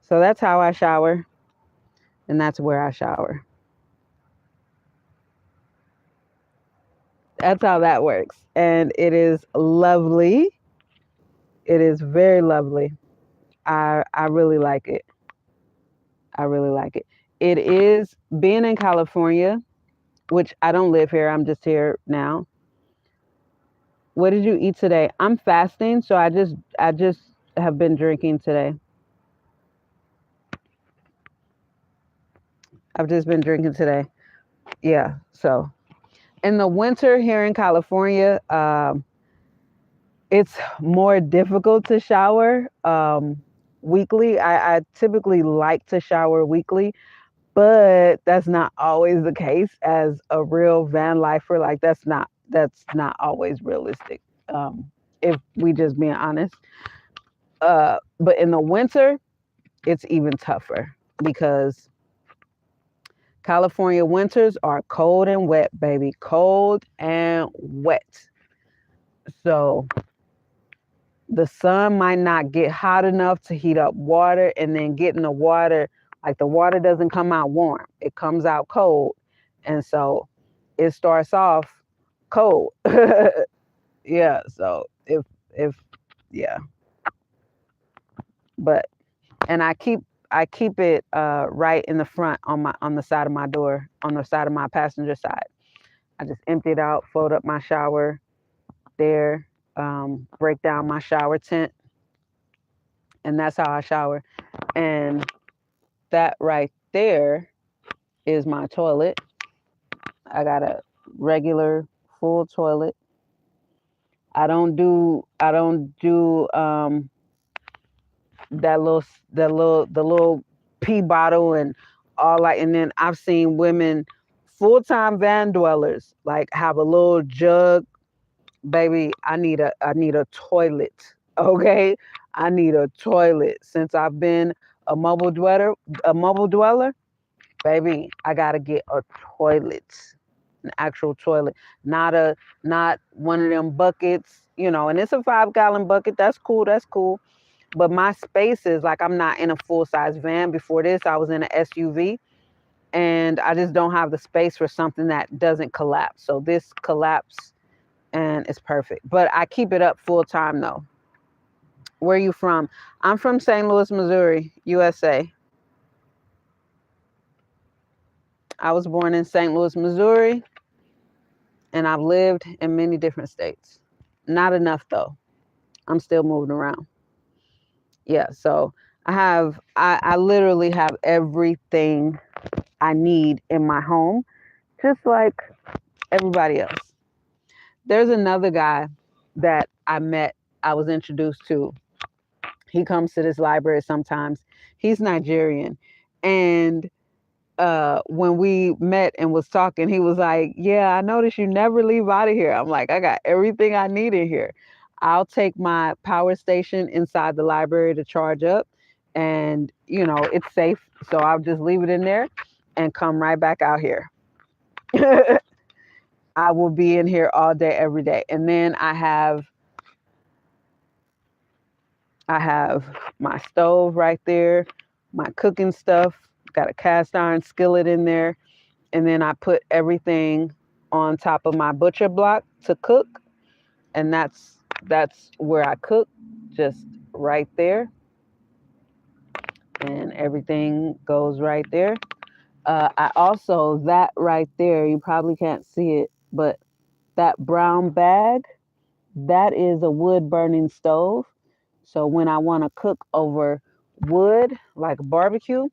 [SPEAKER 1] So that's how I shower, and that's where I shower. That's how that works. And it is lovely. It is very lovely. I really like it. I really like it. It is being in California, which I don't live here. I'm just here now. What did you eat today? I'm fasting, so I just have been drinking today. I've just been drinking today. Yeah. So in the winter here in California, it's more difficult to shower weekly. I typically like to shower weekly, but that's not always the case as a real van lifer. Like that's not always realistic. If we just being honest. But in the winter, it's even tougher because California winters are cold and wet, baby. Cold and wet. So the sun might not get hot enough to heat up water, and then getting the water, like the water doesn't come out warm. It comes out cold. And so it starts off cold. Yeah. So if yeah. But and I keep it right in the front on the side of my door, on the side of my passenger side. I just empty it out, fold up my shower there, break down my shower tent, and that's how I shower. And that right there is my toilet. I got a regular full toilet. I don't do that little the little pee bottle and all like. And then I've seen women, full-time van dwellers, like have a little jug. Baby, I need a toilet. Okay, I need a toilet. Since I've been a mobile dweller, baby, I gotta get a toilet, an actual toilet, not one of them buckets, and it's a 5-gallon bucket. That's cool. That's cool. But my space is like, I'm not in a full size van. Before this, I was in an SUV, and I just don't have the space for something that doesn't collapse. So this collapsed, and it's perfect. But I keep it up full time though. Where are you from? I'm from St. Louis, Missouri, USA. I was born in St. Louis, Missouri, and I've lived in many different states. Not enough though. I'm still moving around. Yeah, so I literally have everything I need in my home, just like everybody else. There's another guy that I was introduced to. He comes to this library sometimes. He's Nigerian. And when we met and was talking, he was like, "Yeah, I noticed you never leave out of here." I'm like, "I got everything I need in here. I'll take my power station inside the library to charge up, and it's safe, so I'll just leave it in there and come right back out here." I will be in here all day, every day. And then I have my stove right there, my cooking stuff, got a cast iron skillet in there, and then I put everything on top of my butcher block to cook, and that's where I cook, just right there, and everything goes right there. I also, that right there, you probably can't see it, but that brown bag, that is a wood burning stove. So when I want to cook over wood, like barbecue,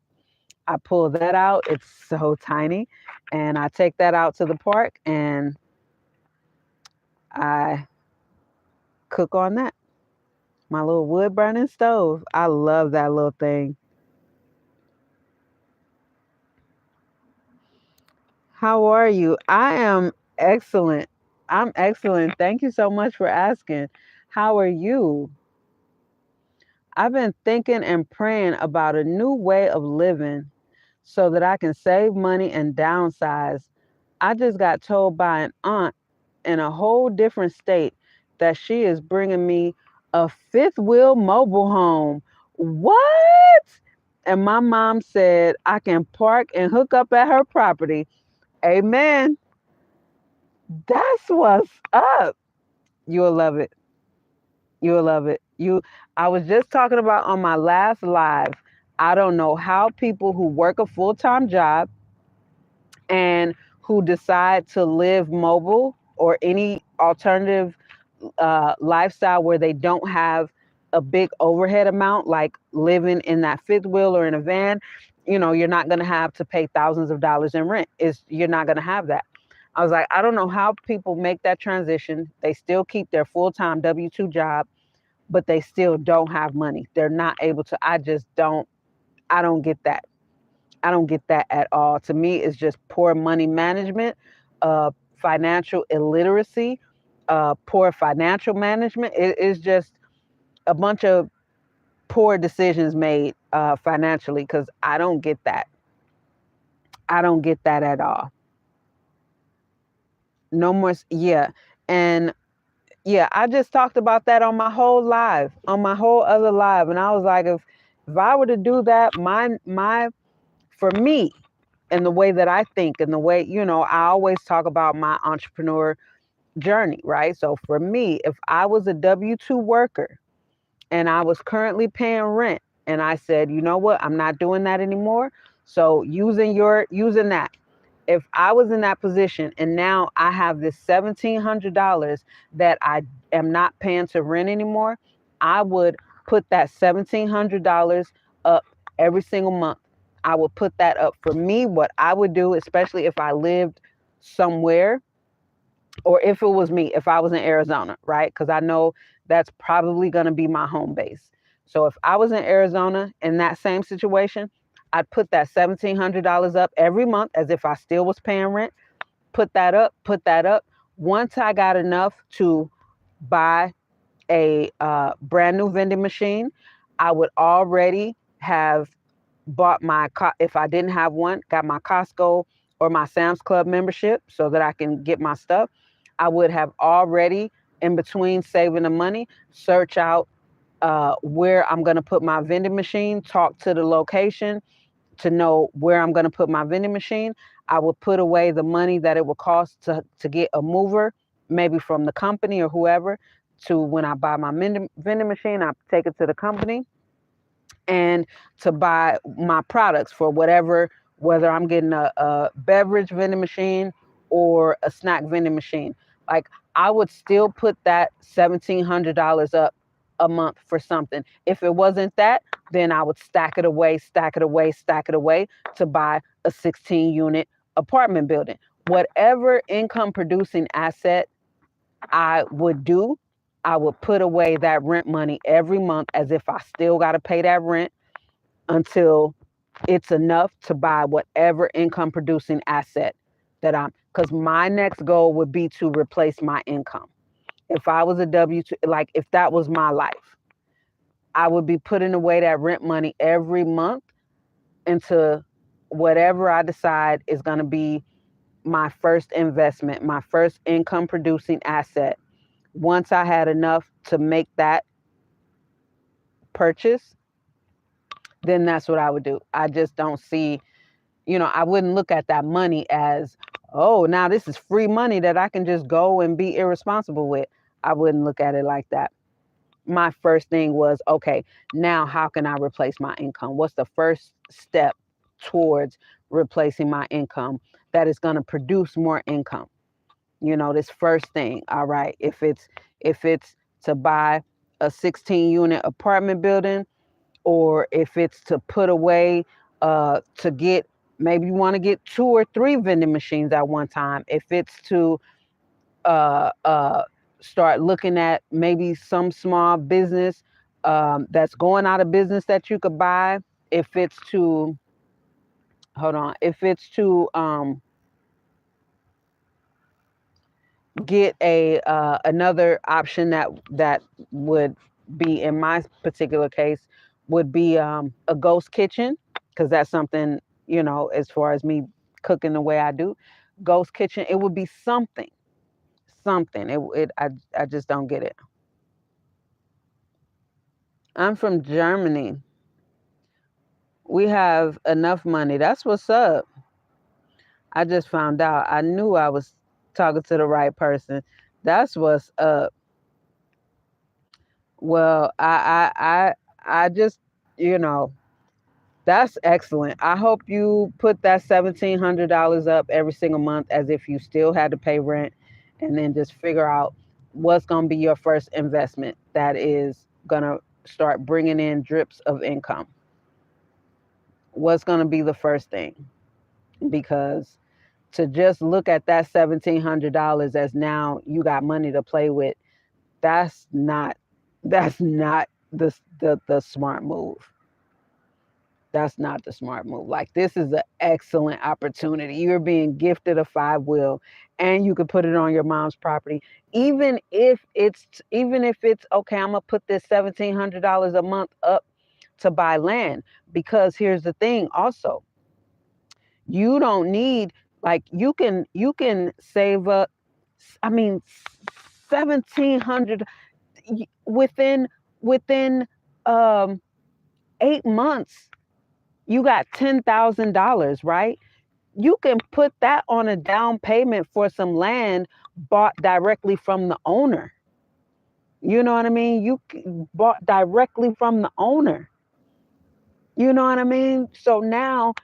[SPEAKER 1] I pull that out. It's so tiny. And I take that out to the park and I cook on that. My little wood burning stove. I love that little thing. How are you? I am excellent. I'm excellent. Thank you so much for asking. How are you? I've been thinking and praying about a new way of living so that I can save money and downsize. I just got told by an aunt in a whole different state that she is bringing me a fifth wheel mobile home. What? And my mom said I can park and hook up at her property. Amen. That's what's up. You'll love it. You'll love it. I was just talking about on my last live. I don't know how people who work a full-time job and who decide to live mobile or any alternative lifestyle where they don't have a big overhead amount, like living in that fifth wheel or in a van. You're not going to have to pay thousands of dollars in rent. You're not going to have that. I was like, I don't know how people make that transition. They still keep their full-time W-2 job, but they still don't have money. They're not able to. I don't get that. I don't get that at all. To me, it's just poor money management, financial illiteracy, poor financial management. It is just a bunch of poor decisions made financially, because I don't get that. I don't get that at all. No more. Yeah. And yeah, I just talked about that on my whole other live. And I was like, if I were to do that, for me, and the way that I think, and the way, I always talk about my entrepreneur journey, right? So for me, if I was a W-2 worker and I was currently paying rent, and I said, you know what, I'm not doing that anymore. So using that, if I was in that position and now I have this $1,700 that I am not paying to rent anymore, I would put that $1,700 up every single month. I would put that up. For me, what I would do, especially if I lived somewhere, or if it was me, if I was in Arizona, right? Because I know that's probably going to be my home base. So if I was in Arizona in that same situation, I'd put that $1,700 up every month as if I still was paying rent. Put that up, put that up. Once I got enough to buy a brand new vending machine, I would already have bought if I didn't have one, got my Costco or my Sam's Club membership so that I can get my stuff. I would have already, in between saving the money, search out where I'm going to put my vending machine, talk to the location to know where I'm going to put my vending machine. I would put away the money that it would cost to get a mover, maybe from the company or whoever, to when I buy my vending machine, I take it to the company and to buy my products for whether I'm getting a beverage vending machine or a snack vending machine. Like, I would still put that $1,700 up a month for something. If it wasn't that, then I would stack it away, stack it away, stack it away to buy a 16 unit apartment building. Whatever income producing asset I would do, I would put away that rent money every month as if I still got to pay that rent until it's enough to buy whatever income producing asset because my next goal would be to replace my income. If I was a W-2, like if that was my life, I would be putting away that rent money every month into whatever I decide is going to be my first investment, my first income producing asset. Once I had enough to make that purchase, then that's what I would do. I just don't see, I wouldn't look at that money as, oh, now this is free money that I can just go and be irresponsible with. I wouldn't look at it like that. My first thing was, okay, now how can I replace my income? What's the first step towards replacing my income that is going to produce more income? This first thing. All right, if it's to buy a 16 unit apartment building, or if it's to put away to get, maybe you want to get 2 or 3 vending machines at one time. If it's to uh, uh, start looking at maybe some small business that's going out of business that you could buy. If it's to, hold on, if it's to get a another option that would be, in my particular case, would be a ghost kitchen, because that's something, as far as me cooking the way I do, ghost kitchen, it would be something. I just don't get it. I'm from Germany. We have enough money. That's what's up. I just found out. I knew I was talking to the right person. That's what's up. Well, I just, you know, that's excellent. I hope you put that $1,700 up every single month as if you still had to pay rent, and then just figure out what's going to be your first investment that is going to start bringing in drips of income. What's going to be the first thing? Because to just look at that $1,700 as now you got money to play with, that's not the smart move. That's not the smart move. Like, this is an excellent opportunity. You're being gifted a 5-wheel, and you could put it on your mom's property. Even if it's okay, I'm gonna put this $1,700 a month up to buy land, because here's the thing also, you don't need, like, you can save up, I mean, 1,700 within 8 months. You got $10,000, right? You can put that on a down payment for some land bought directly from the owner. You know what I mean? Bought directly from the owner. You know what I mean? So now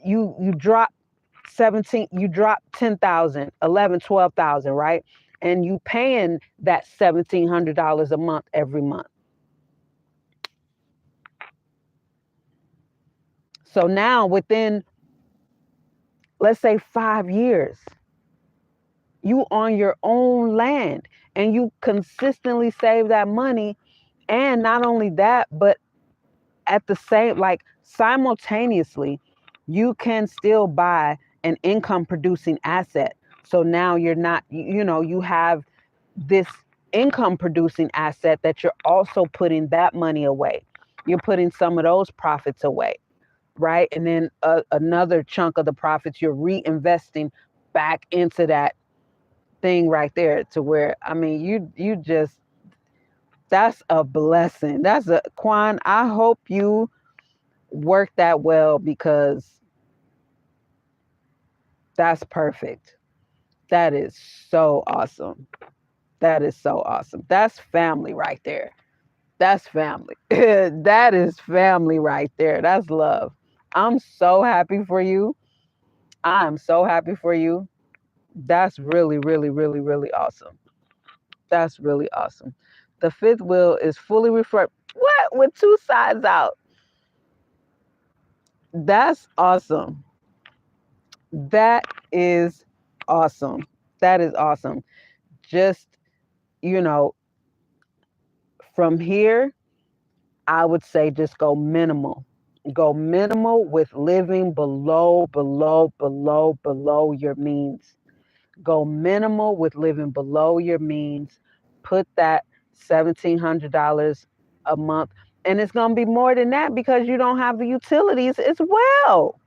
[SPEAKER 1] you drop 17, you drop 10,000, 11, 12,000, right? And you paying that $1,700 a month every month. So now within, let's say, 5 years, you on your own land, and you consistently save that money. And not only that, but at the same, like simultaneously, you can still buy an income producing asset. So now you're not, you have this income producing asset that you're also putting that money away. You're putting some of those profits away, right? And then another chunk of the profits you're reinvesting back into that thing right there, to where, I mean, you just, that's a blessing. That's a, Quan, I hope you work that well, because that's perfect. That is so awesome. That is so awesome. That's family right there. That's family. That is family right there. That's love. I'm so happy for you. I'm so happy for you. That's really, really, really, really awesome. That's really awesome. The fifth wheel is fully refreshed. What? With two sides out. That's awesome. That is awesome. That is awesome. Just, you know, from here, I would say just go minimal. Go minimal with living below your means. Go minimal with living below your means. Put that $1,700 a month. And it's going to be more than that, because you don't have the utilities as well.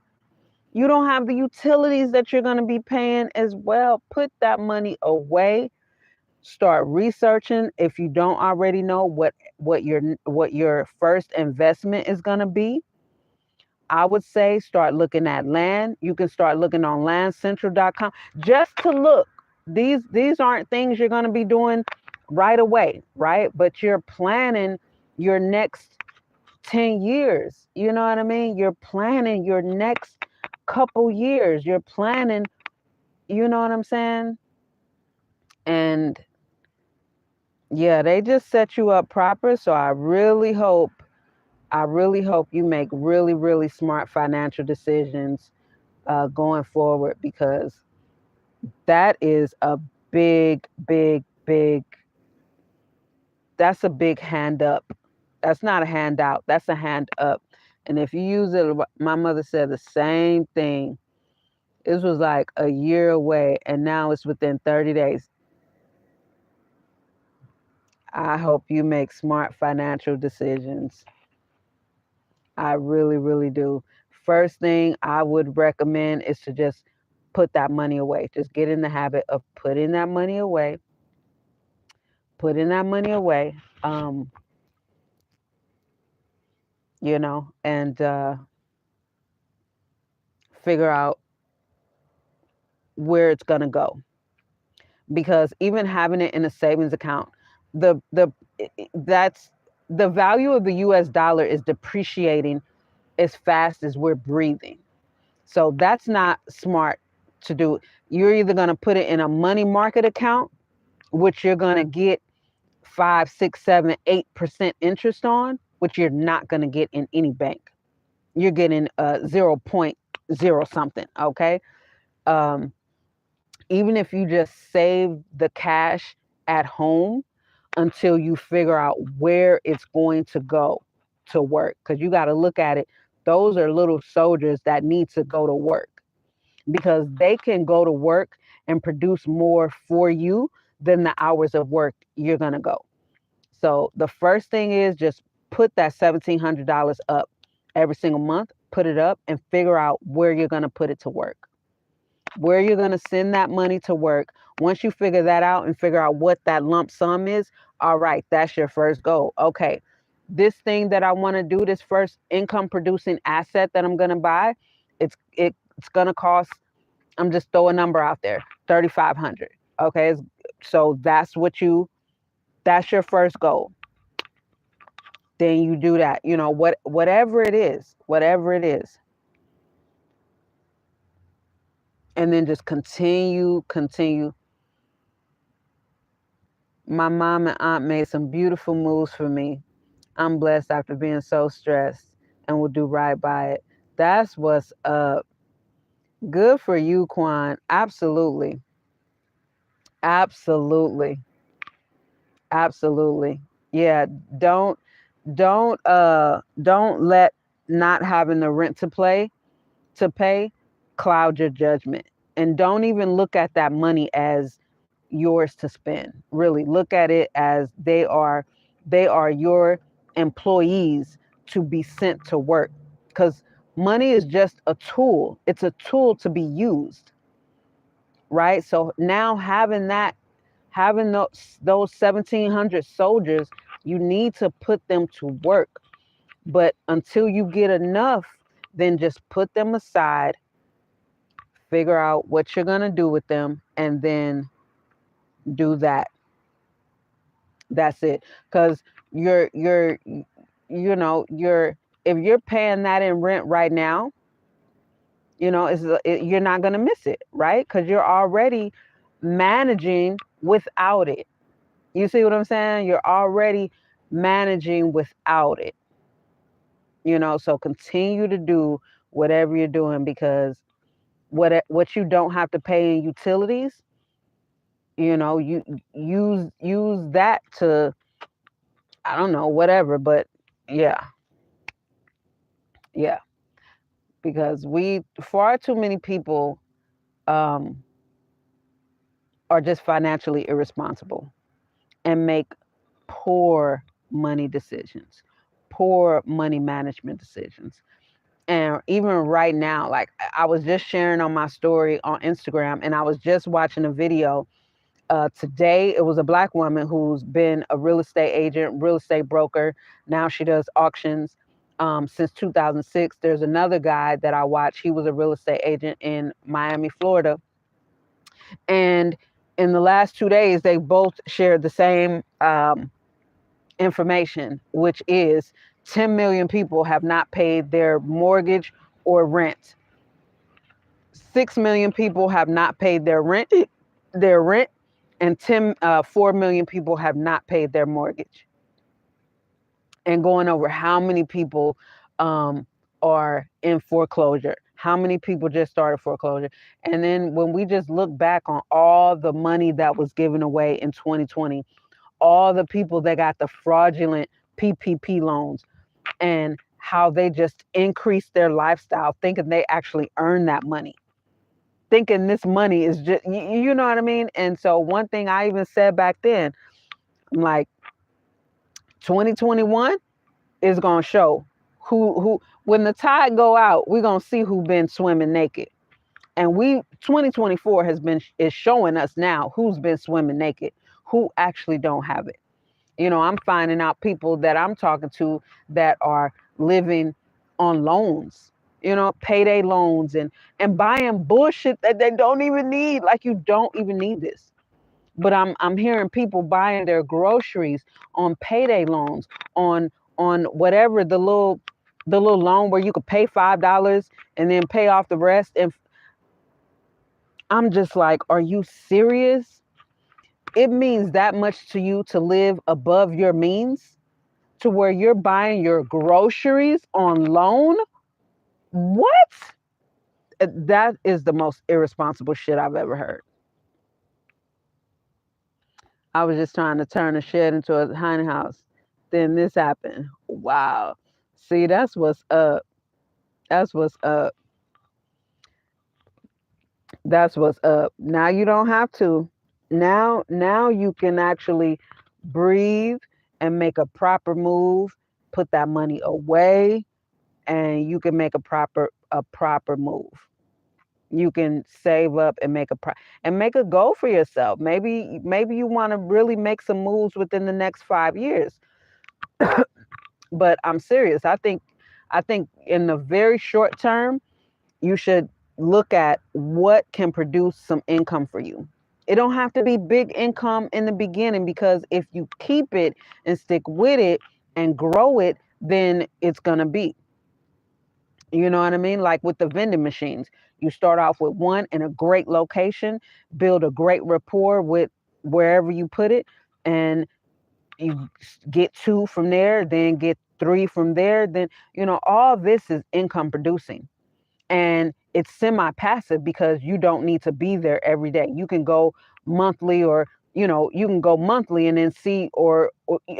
[SPEAKER 1] You don't have the utilities that you're going to be paying as well. Put that money away. Start researching, if you don't already know, what your first investment is going to be. I would say start looking at land. You can start looking on landcentral.com just to look. These aren't things you're going to be doing right away, right? But you're planning your next 10 years. You know what I mean? You're planning your next couple years. You're planning, you know what I'm saying? And yeah, they just set you up proper. So I really hope you make really, really smart financial decisions going forward, because that is a big, big, big, that's a big hand up. That's not a handout. That's a hand up. And if you use it, my mother said the same thing. This was like a year away, and now it's within 30 days. I hope you make smart financial decisions. I really, really do. First thing I would recommend is to just put that money away. Just get in the habit of putting that money away, putting that money away, um, and figure out where it's going to go. Because even having it in a savings account, the that's the value of the US dollar is depreciating as fast as we're breathing. So that's not smart to do. You're either going to put it in a money market account, which you're going to get 5, 6, 7, 8% interest on, which you're not going to get in any bank. You're getting 0.0 something. Okay. Um, Even if you just save the cash at home until you figure out where it's going to go to work, because you got to look at it. Those are little soldiers that need to go to work, because they can go to work and produce more for you than the hours of work you're going to go. So the first thing is just put that $1,700 up every single month, put it up and figure out where you're going to put it to work, where you're going to send that money to work. Once you figure that out and figure out what that lump sum is, all right, that's your first goal. Okay, this thing that I want to do, this first income producing asset that I'm going to buy, it's going to cost, I'm just throw a number out there, 3,500. Okay, so that's your first goal. Then you do that. Whatever it is, and then just continue. My mom and aunt made some beautiful moves for me. I'm blessed after being so stressed, and will do right by it. That's what's up. Good for you, Quan. Absolutely. Absolutely. Absolutely. Yeah, don't. don't let not having the rent to pay cloud your judgment. And don't even look at that money as yours to spend. Really look at it as they are your employees to be sent to work, because money is just a tool. It's a tool to be used, right? So now having those 1,700 soldiers, you need to put them to work. But until you get enough, then just put them aside, figure out what you're going to do with them, and then do that. That's it. Because you're you're if you're paying that in rent right now, you're not going to miss it, right? Because you're already managing without it. You see what I'm saying? You're already managing without it. So continue to do whatever you're doing, because what you don't have to pay in utilities, you use that to, I don't know, whatever. But yeah, yeah, because we far too many people um, are just financially irresponsible and make poor money decisions, poor money management decisions. And even right now, like I was just sharing on my story on Instagram, and I was just watching a video today. It was a Black woman who's been a real estate agent, real estate broker. Now she does auctions since 2006. There's another guy that I watch. He was a real estate agent in Miami, Florida. And in the last 2 days, they both shared the same information, which is 10 million people have not paid their mortgage or rent. 6 million people have not paid their rent, and 4 million people have not paid their mortgage. And going over how many people are in foreclosure, how many people just started foreclosure. And then when we just look back on all the money that was given away in 2020, all the people that got the fraudulent PPP loans, and how they just increased their lifestyle thinking they actually earned that money, thinking this money is just, you know what I mean? And so one thing I even said back then, I'm like, 2021 is going to show who when the tide go out, we're going to see who been swimming naked. And 2024 is showing us now who's been swimming naked, who actually don't have it. I'm finding out people that I'm talking to that are living on loans, payday loans, and buying bullshit that they don't even need. Like, you don't even need this. But I'm hearing people buying their groceries on payday loans, on whatever the little loan where you could pay $5 and then pay off the rest. And I'm just like, are you serious? It means that much to you to live above your means, to where you're buying your groceries on loan? What? That is the most irresponsible shit I've ever heard. I was just trying to turn a shed into a tiny house. Then this happened. Wow. See, that's what's up. That's what's up. That's what's up. Now you don't have to. Now you can actually breathe and make a proper move, put that money away, and you can make a proper move. You can save up and make a goal for yourself. Maybe you want to really make some moves within the next 5 years. But I'm serious. I think in the very short term, you should look at what can produce some income for you. It don't have to be big income in the beginning, because if you keep it and stick with it and grow it, then it's going to be. You know what I mean? Like with the vending machines, you start off with one in a great location, build a great rapport with wherever you put it, and you get two from there, then get three from there. Then, all this is income producing. And it's semi passive because you don't need to be there every day. You can go monthly or You can go monthly and then see, or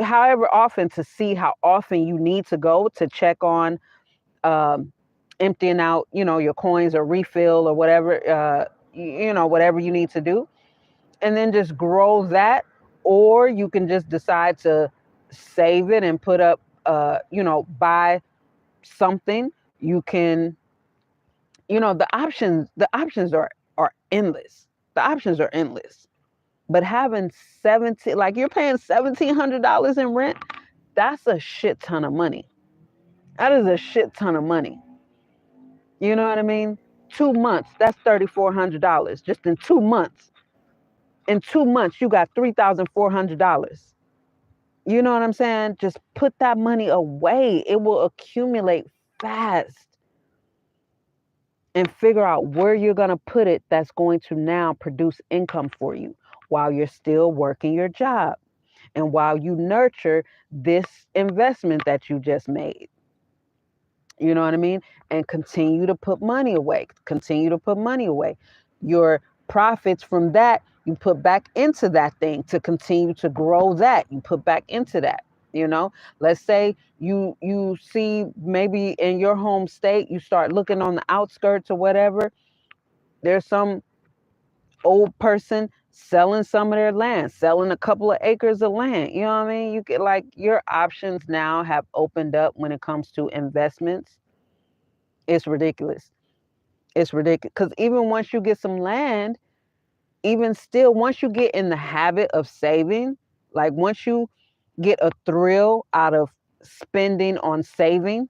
[SPEAKER 1] however often, to see how often you need to go to check on um, emptying out, your coins, or refill, or whatever, whatever you need to do, and then just grow that. Or you can just decide to save it and put up, buy something. You can, the options are endless. The options are endless. But having 17, like you're paying $1,700 in rent, that's a shit ton of money. That is a shit ton of money. You know what I mean? 2 months, that's $3,400 just in 2 months. In 2 months, you got $3,400. You know what I'm saying? Just put that money away. It will accumulate fast. And figure out where you're going to put it that's going to now produce income for you while you're still working your job and while you nurture this investment that you just made. You know what I mean? And continue to put money away. Continue to put money away. Your profits from that, you put back into that thing to continue to grow that. You put back into that. Let's say you see, maybe in your home state, you start looking on the outskirts or whatever. There's some old person selling some of their land, selling a couple of acres of land. You know what I mean? You get, like, your options now have opened up when it comes to investments. It's ridiculous. It's ridiculous. Because even once you get some land, even still, once you get in the habit of saving, like once you get a thrill out of spending on saving,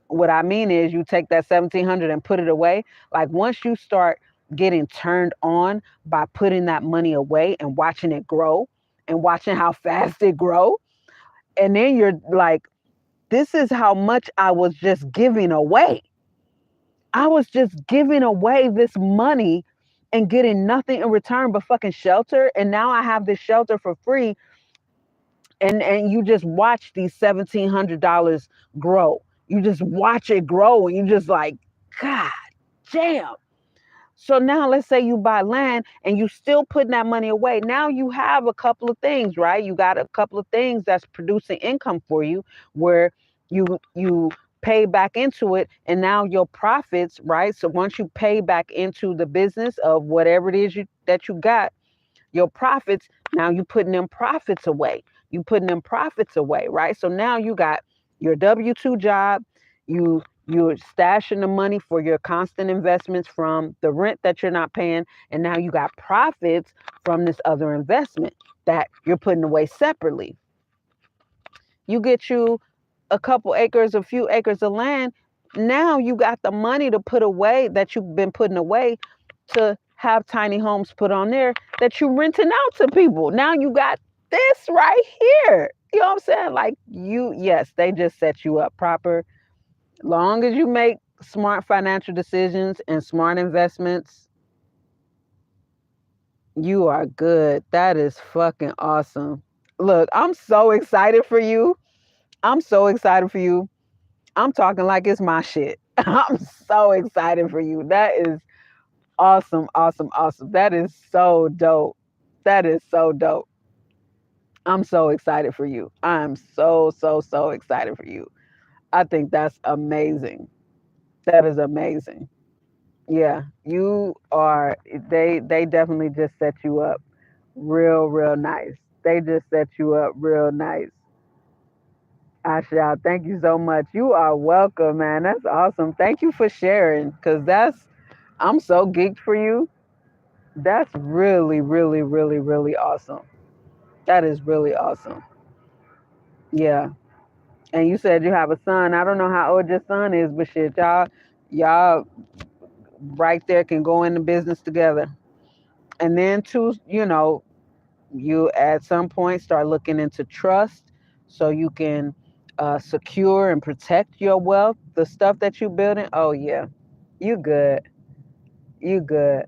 [SPEAKER 1] what I mean is, you take that 1,700 and put it away. Like, once you start getting turned on by putting that money away and watching it grow and watching how fast it grow, and then you're like, this is how much I was just giving away. I was just giving away this money and getting nothing in return but fucking shelter. And now I have this shelter for free. And you just watch these $1,700 grow. You just watch it grow, and you just like, God damn. So now let's say you buy land and you still putting that money away. Now you have a couple of things, right? You got a couple of things that's producing income for you, where you pay back into it, and now your profits, right? So once you pay back into the business of whatever it is that you got, your profits, now you putting them profits away. You putting them profits away, right? So now you got your W-2 job. You're stashing the money for your constant investments from the rent that you're not paying, and now you got profits from this other investment that you're putting away separately. You get you a few acres of land. Now you got the money to put away that you've been putting away to have tiny homes put on there that you renting out to people. Now you got this right here. You know what I'm saying? Like, yes, they just set you up proper. Long as you make smart financial decisions and smart investments, you are good. That is fucking awesome. Look, I'm so excited for you. I'm so excited for you. I'm talking like it's my shit. I'm so excited for you. That is awesome, awesome, awesome. That is so dope. That is so dope. I'm so excited for you. I'm so, so, so excited for you. I think that's amazing. That is amazing. Yeah, you are. They definitely just set you up real, real nice. They just set you up real nice. I shall. Thank you so much. You are welcome, man. That's awesome. Thank you for sharing, because I'm so geeked for you. That's really, really, really, really awesome. That is really awesome. Yeah. And you said you have a son. I don't know how old your son is, but shit, y'all right there can go into business together. And then too, you at some point start looking into trust, so you can secure and protect your wealth, the stuff that you're building. Oh yeah, you good. You good.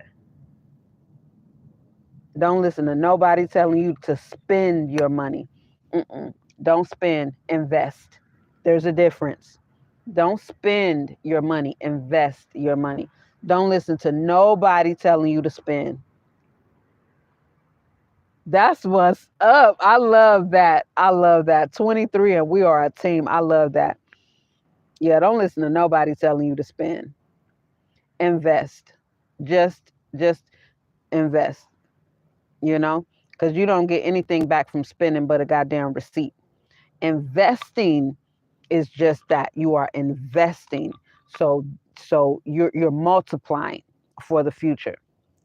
[SPEAKER 1] Don't listen to nobody telling you to spend your money. Mm-mm. Don't spend, invest. There's a difference. Don't spend your money, invest your money. Don't listen to nobody telling you to spend. That's what's up. I love that. I love that. 23 and we are a team. I love that. Yeah, don't listen to nobody telling you to spend. Invest. Just invest, you know? Cuz you don't get anything back from spending but a goddamn receipt. Investing is just that. You are investing. So you're multiplying for the future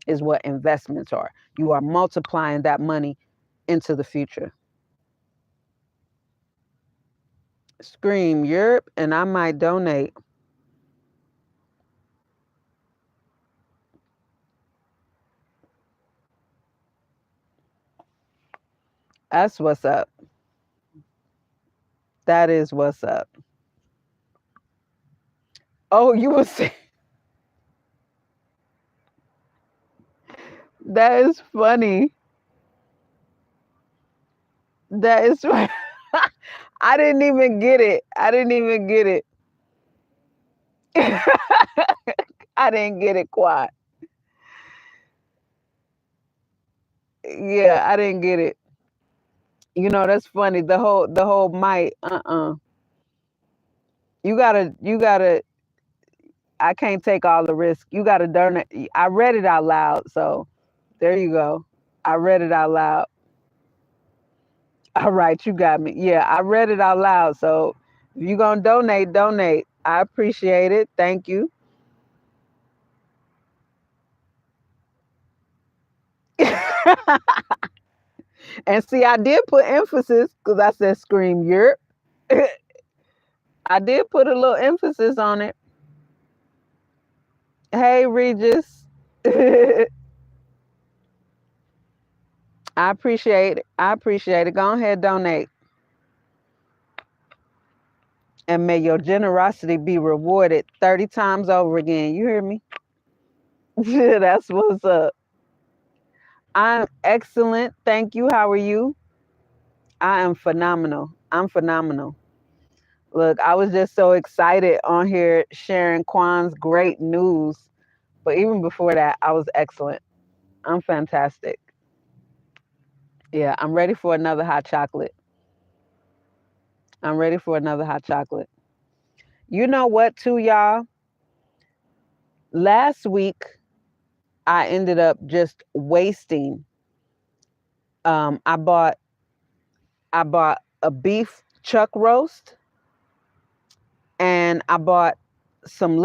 [SPEAKER 1] is what investments are. You are multiplying that money into the future. Scream Europe and I might donate. That's what's up. That is what's up. Oh, you will see. That is funny. That is funny. I didn't even get it. I didn't even get it. I didn't get it quite. Yeah, I didn't get it. You know, that's funny. The whole might. You gotta. I can't take all the risk. You gotta donate. I read it out loud, so there you go. I read it out loud. All right, you got me. Yeah, I read it out loud. So if you're gonna donate, donate. I appreciate it. Thank you. And see, I did put emphasis because I said scream Europe. I did put a little emphasis on it. Hey, Regis. I appreciate it. I appreciate it. Go ahead, donate. And may your generosity be rewarded 30 times over again. You hear me? That's what's up. I'm excellent. Thank you. How are you? I am phenomenal. I'm phenomenal. Look, I was just so excited on here sharing Kwan's great news. But even before that, I was excellent. I'm fantastic. Yeah, I'm ready for another hot chocolate. I'm ready for another hot chocolate. You know what, too, y'all? Last week, I ended up just wasting. I bought a beef chuck roast, and I bought some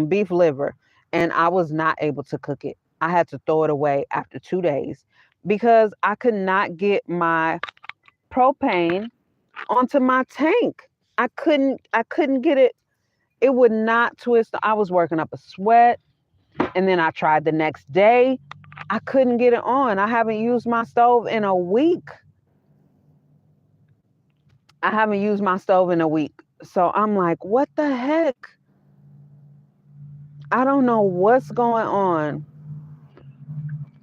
[SPEAKER 1] beef liver, and I was not able to cook it. I had to throw it away after 2 days because I could not get my propane onto my tank. I couldn't get it. It would not twist. I was working up a sweat, and then I tried the next day. I couldn't get it on. I haven't used my stove in a week. I haven't used my stove in a week. So I'm like, what the heck? I don't know what's going on.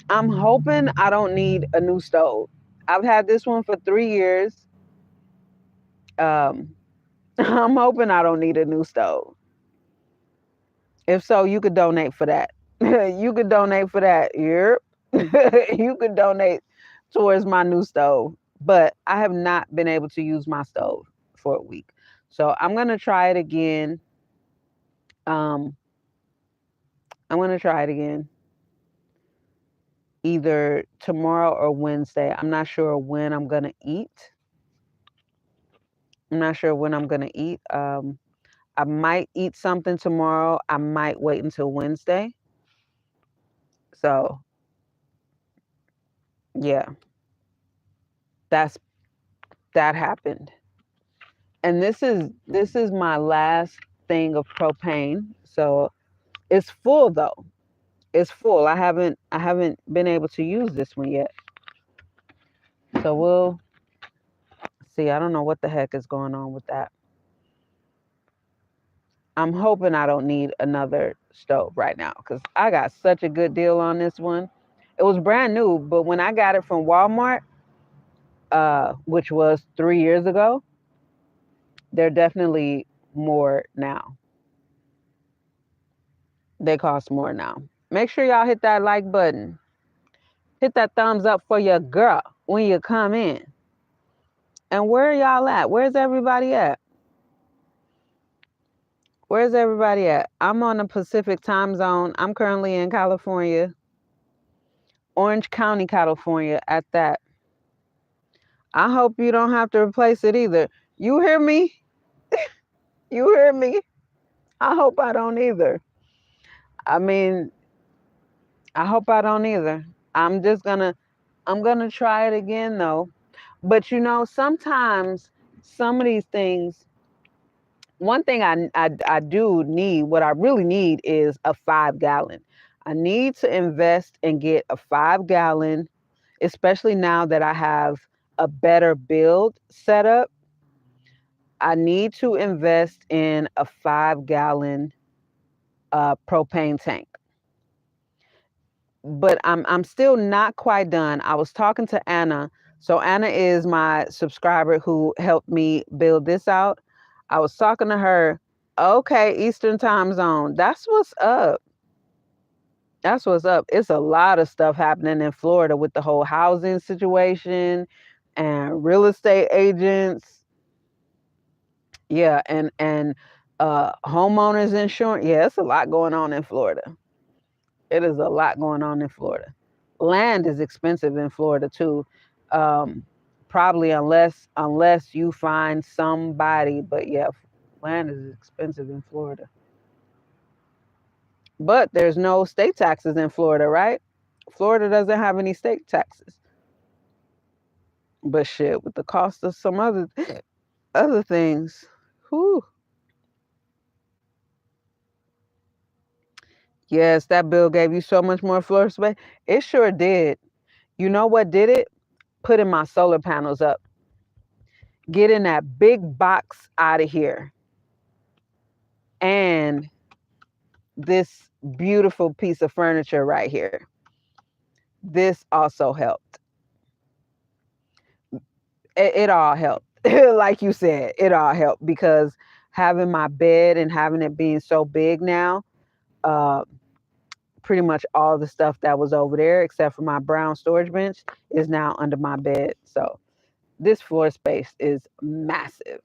[SPEAKER 1] I'm hoping I don't need a new stove. I've had this one for 3 years. Um, I'm hoping I don't need a new stove. If so, you could donate for that. You could donate for that. Yep. You could donate towards my new stove. But I have not been able to use my stove for a week. So I'm gonna try it again. Um, I'm gonna try it again either tomorrow or Wednesday. I'm not sure when I'm gonna eat. I'm not sure when I'm gonna eat. I might eat something tomorrow. I might wait until Wednesday. So yeah, that's that happened. And this is my last thing of propane. So it's full though. It's full. I haven't been able to use this one yet. So we'll see. I don't know what the heck is going on with that. I'm hoping I don't need another stove right now because I got such a good deal on this one. It was brand new, but when I got it from Walmart, which was 3 years ago, they're definitely more now. They cost more now. Make sure y'all hit that like button. Hit that thumbs up for your girl when you come in. And where y'all at? Where's everybody at? Where's everybody at? I'm on the Pacific time zone. I'm currently in California, Orange County, California at that. I hope you don't have to replace it either. You hear me? You hear me? I hope I don't either. I mean, I hope I don't either. I'm just gonna I'm gonna try it again though. But sometimes some of these things, one thing I do need, what I really need is a 5 gallon. I need to invest and get a 5 gallon, especially now that I have a better build set up. I need to invest in a 5 gallon propane tank. But I'm still not quite done. I was talking to Anna. So Anna is my subscriber who helped me build this out. I was talking to her. Okay, Eastern time zone. That's what's up. That's what's up. It's a lot of stuff happening in Florida with the whole housing situation and real estate agents. Yeah, and homeowners insurance. Yeah, it's a lot going on in Florida. It is a lot going on in Florida. Land is expensive in Florida too. Um, Probably unless you find somebody, but yeah, land is expensive in Florida. But there's no state taxes in Florida, right? Florida doesn't have any state taxes. But shit, with the cost of some other things, whew. Yes, that bill gave you so much more floor space. It sure did. You know what did it? Putting my solar panels up. Getting that big box out of here. And this beautiful piece of furniture right here. This also helped. It all helped. Like you said, it all helped because having my bed and having it being so big now, uh, pretty much all the stuff that was over there, except for my brown storage bench, is now under my bed. So this floor space is massive.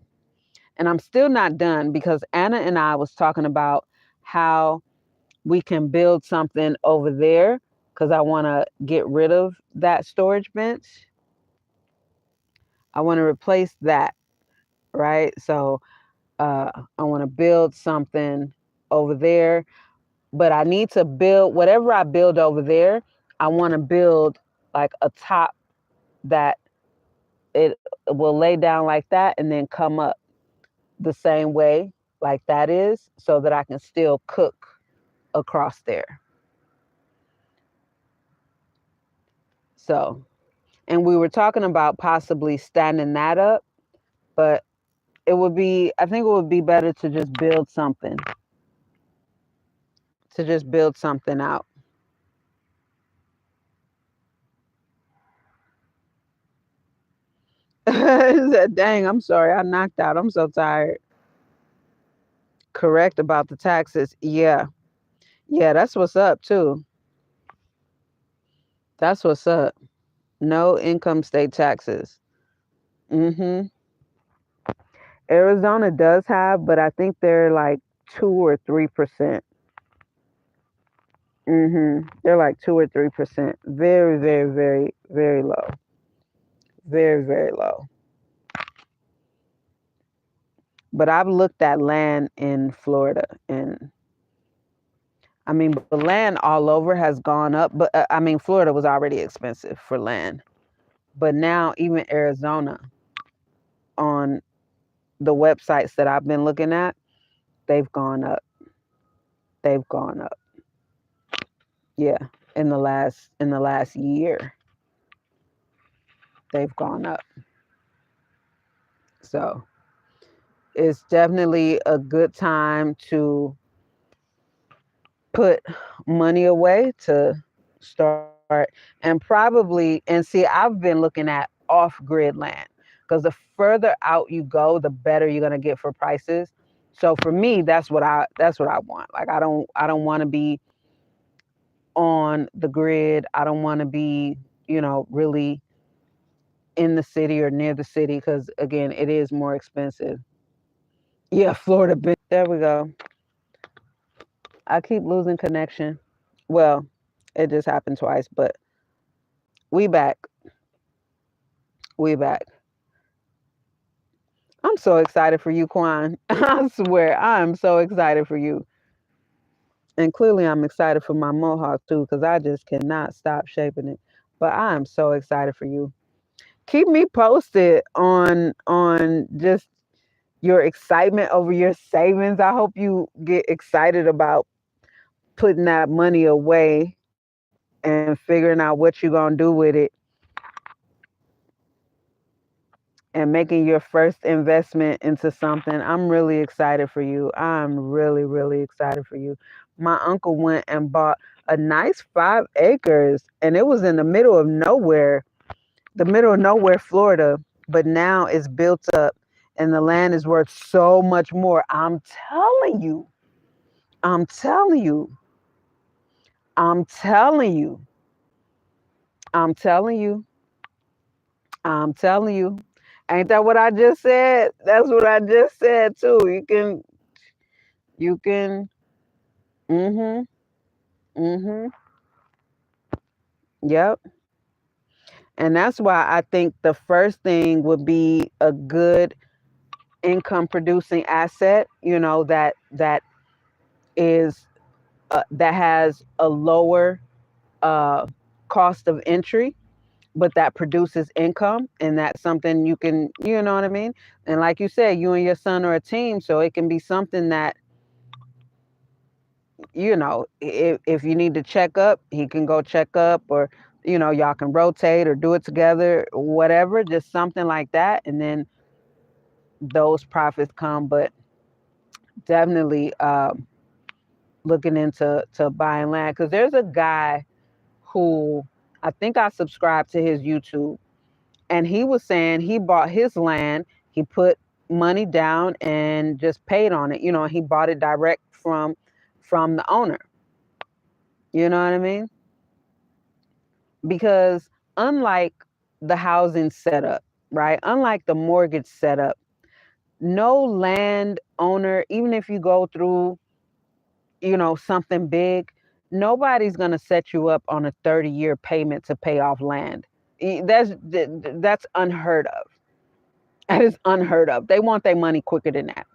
[SPEAKER 1] And I'm still not done because Anna and I was talking about how we can build something over there because I want to get rid of that storage bench. I want to replace that, right? So I want to build something over there, but I need to build whatever I build over there. I want to build like a top that it will lay down like that and then come up the same way like that is so that I can still cook across there. So, and we were talking about possibly standing that up, but I think it would be better to just build something out. He said, dang, I'm sorry, I knocked out. I'm so tired. Correct about the taxes. Yeah. Yeah, that's what's up too. That's what's up. No income state taxes. Mm-hmm. Arizona does have, but I think they're like 2 or 3%. They're like 2 or 3%. Very, very, very, very low. Very, very low. But I've looked at land in Florida, and I mean, the land all over has gone up. But I mean, Florida was already expensive for land, but now even Arizona, on the websites that I've been looking at, they've gone up. They've gone up. Yeah, in the last year, they've gone up. So it's definitely a good time to put money away to start and see, I've been looking at off grid land because the further out you go, the better you're going to get for prices. So for me, that's what I want. Like I don't want to be on the grid. I don't want to be, really in the city or near the city because, again, it is more expensive. Yeah, Florida. There we go. I keep losing connection. Well, it just happened twice, but we back. We back. I'm so excited for you, Quan. I swear, I'm so excited for you. And clearly, I'm excited for my mohawk too, because I just cannot stop shaping it. But I am so excited for you. Keep me posted on just your excitement over your savings. I hope you get excited about putting that money away and figuring out what you're gonna do with it and making your first investment into something. I'm really excited for you. I'm really, really excited for you. My uncle went and bought a nice 5 acres, and it was in the middle of nowhere, Florida, but now it's built up and the land is worth so much more. I'm telling you, I'm telling you, I'm telling you, I'm telling you, I'm telling you. Ain't that what I just said? That's what I just said too. You can, mm-hmm, mm-hmm, yep. And that's why I think the first thing would be a good income producing asset, that is that has a lower uh, cost of entry, but that produces income, and that's something you can, you know what I mean. And like you said, you and your son are a team, so it can be something that, if you need to check up, he can go check up, or y'all can rotate or do it together, whatever, just something like that, and then those profits come. But definitely looking into to buying land, because there's a guy who, I think I subscribed to his YouTube, and he was saying he bought his land, he put money down and just paid on it. He bought it direct from the owner. You know what I mean? Because unlike the housing setup, right? Unlike the mortgage setup, no land owner, even if you go through, something big, nobody's going to set you up on a 30-year payment to pay off land. That's unheard of. That is unheard of. They want their money quicker than that.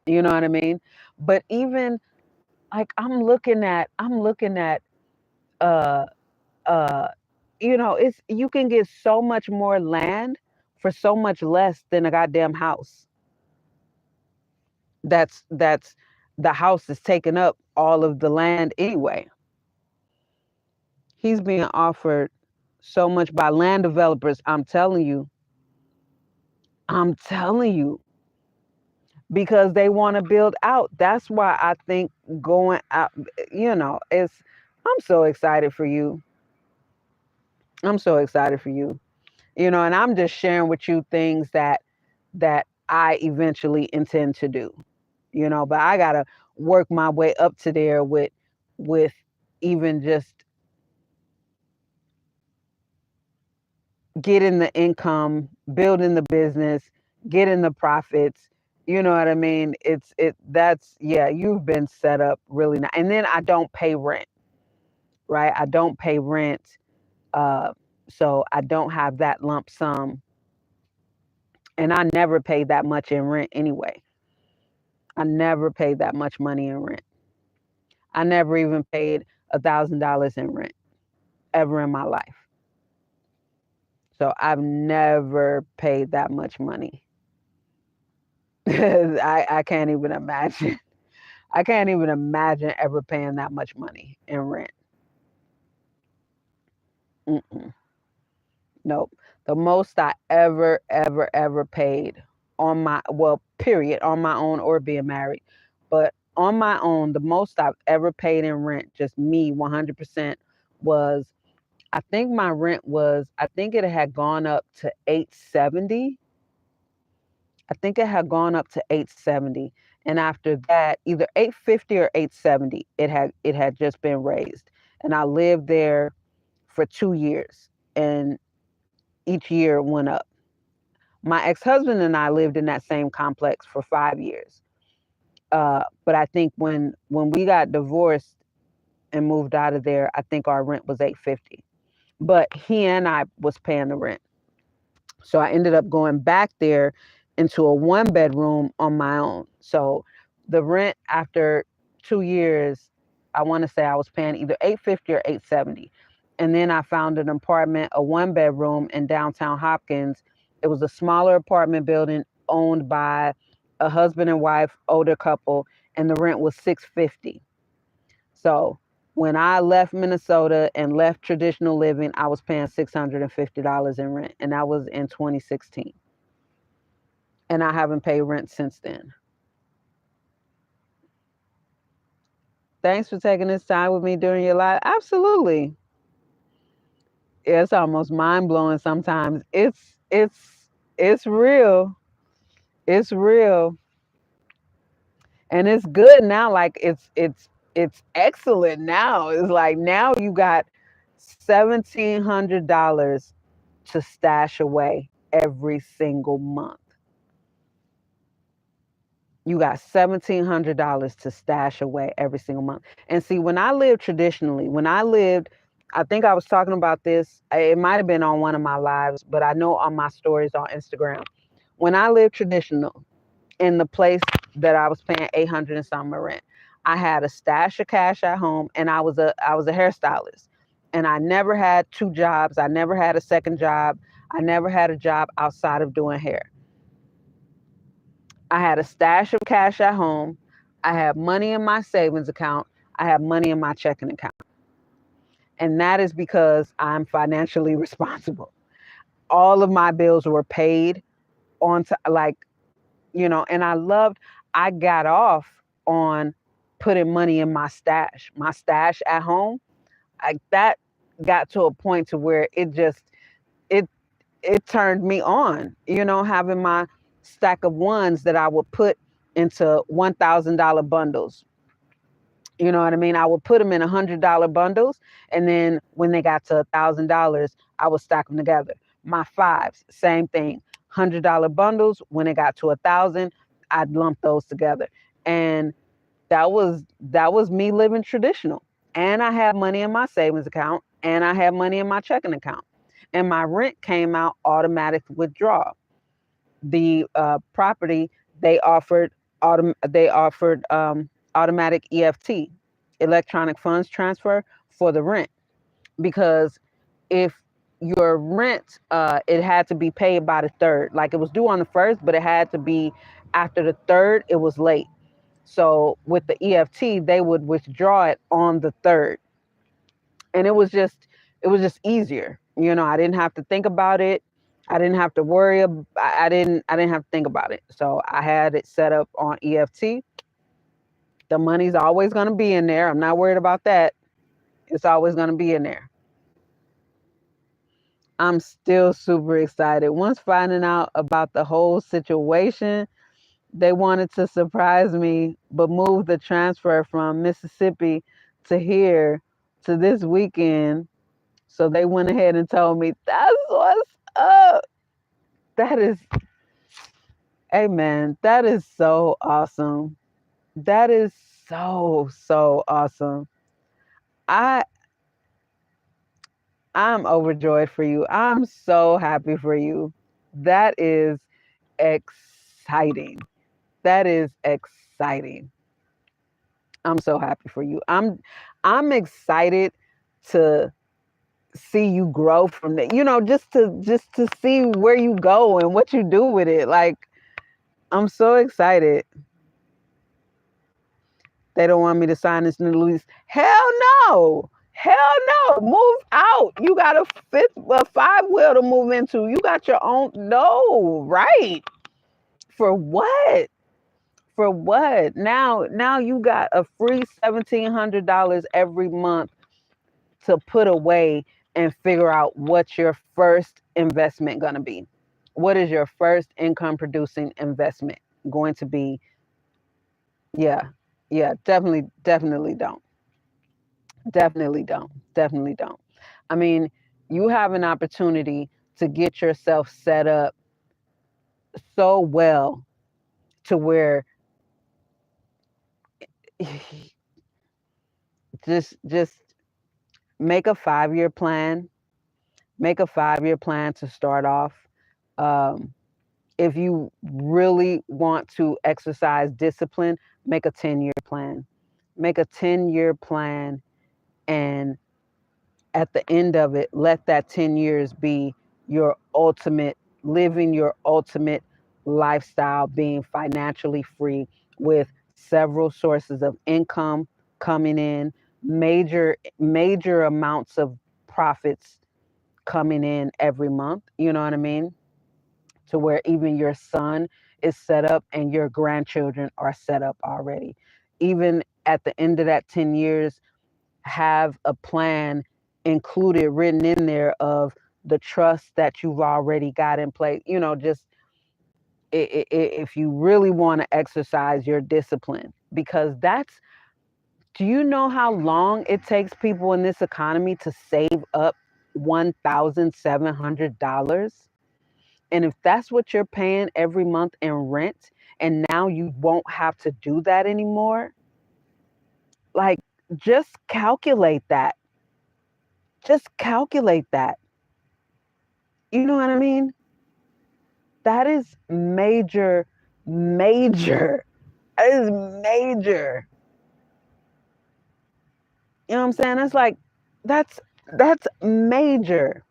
[SPEAKER 1] You know what I mean? But even like I'm looking at uh uh it's, you can get so much more land for so much less than a goddamn house. That's the house is taking up all of the land anyway. He's being offered so much by land developers. I'm telling you, because they want to build out. That's why I think going out, it's, I'm so excited for you. I'm so excited for you. And I'm just sharing with you things that I eventually intend to do. But I gotta work my way up to there with even just getting the income, building the business, getting the profits. You know what I mean? That's, yeah, you've been set up really nice. And then I don't pay rent, right? I don't pay rent. Uh, so I don't have that lump sum. And I never paid that much in rent anyway. I never paid that much money in rent. I never even paid $1,000 in rent ever in my life. So I've never paid that much money. I can't even imagine. I can't even imagine ever paying that much money in rent. Mm-mm. Nope. The most I ever paid on my, well, period, on my own or being married, but on my own, the most I've ever paid in rent, just me 100%, was, I think my rent was, I think it had gone up to 870. I think it had gone up to 870. And after that, either 850 or 870, it had just been raised. and I lived there for 2 years, and each year went up. My ex-husband and I lived in that same complex for 5 years. But I think when we got divorced and moved out of there, I think our rent was $850. But he and I was paying the rent. So I ended up going back there into a 1 bedroom on my own. So the rent after 2 years, I want to say I was paying either $850 or $870. And then I found an apartment, a 1 bedroom in downtown Hopkins. It was a smaller apartment building owned by a husband and wife, older couple, and the rent was $650. So when I left Minnesota and left traditional living, I was paying $650 in rent, and that was in 2016. And I haven't paid rent since then. Thanks for taking this time with me during your life. Absolutely. It's almost mind blowing sometimes. It's real. It's real. And it's good now. Like it's excellent now. It's like now you got $1,700 to stash away every single month. You got $1,700 to stash away every single month. And see, when I lived traditionally, I think I was talking about this. It might have been on one of my lives, but I know on my stories on Instagram. When I lived traditional in the place that I was paying 800 and something rent, I had a stash of cash at home, and I was a hairstylist, and I never had two jobs. I never had a second job. I never had a job outside of doing hair. I had a stash of cash at home. I had money in my savings account. I had money in my checking account. And that is because I'm financially responsible. All of my bills were paid on to and I got off on putting money in my stash. My stash at home, that got to a point to where it it turned me on, having my stack of ones that I would put into $1,000 bundles. You know what I mean? I would put them in $100 bundles, and then when they got to $1,000, I would stack them together. My fives, same thing, $100 bundles. When it got to 1,000, I'd lump those together, and that was me living traditional. And I had money in my savings account, and I had money in my checking account, and my rent came out automatic withdrawal. The property, they offered automatic EFT, electronic funds transfer, for the rent, because if your rent, it had to be paid by the third. Like, it was due on the first, but it had to be after the third. It was late. So with the EFT, they would withdraw it on the third, and it was just easier. I didn't have to think about it. I didn't have to worry. I didn't have to think about it. So I had it set up on EFT. The money's always going to be in there. I'm not worried about that. It's always going to be in there. I'm still super excited. Once finding out about the whole situation, they wanted to surprise me, but move the transfer from Mississippi to here to this weekend. So they went ahead and told me, that's what's up. That is, amen. That is so awesome. That is so, so awesome. I I'm overjoyed for you. I'm so happy for you. That is exciting. That is exciting. I'm so happy for you. I'm excited to see you grow from that. Just to see where you go and what you do with it. Like, I'm so excited. They don't want me to sign this new lease. Hell no. Hell no. Move out. You got a five wheel to move into. You got your own. No, right. For what? For what? Now you got a free $1,700 every month to put away and figure out what's your first investment going to be. What is your first income producing investment going to be? Yeah. Yeah, definitely don't. Definitely don't. Definitely don't. I mean, you have an opportunity to get yourself set up so well to where just make a 5-year plan. Make a 5-year plan to start off. Um, if you really want to exercise discipline, make a 10-year plan. Make a 10-year plan, and at the end of it, let that 10 years be your ultimate, living your ultimate lifestyle, being financially free with several sources of income coming in, major amounts of profits coming in every month. You know what I mean? To where even your son is set up and your grandchildren are set up already. Even at the end of that 10 years, have a plan included, written in there of the trust that you've already got in place. You know, just if you really want to exercise your discipline, because do you know how long it takes people in this economy to save up $1,700? And if that's what you're paying every month in rent, and now you won't have to do that anymore, like, just calculate that. Just calculate that. You know what I mean? That is major, major. That is major. You know what I'm saying? That's like, that's that's major.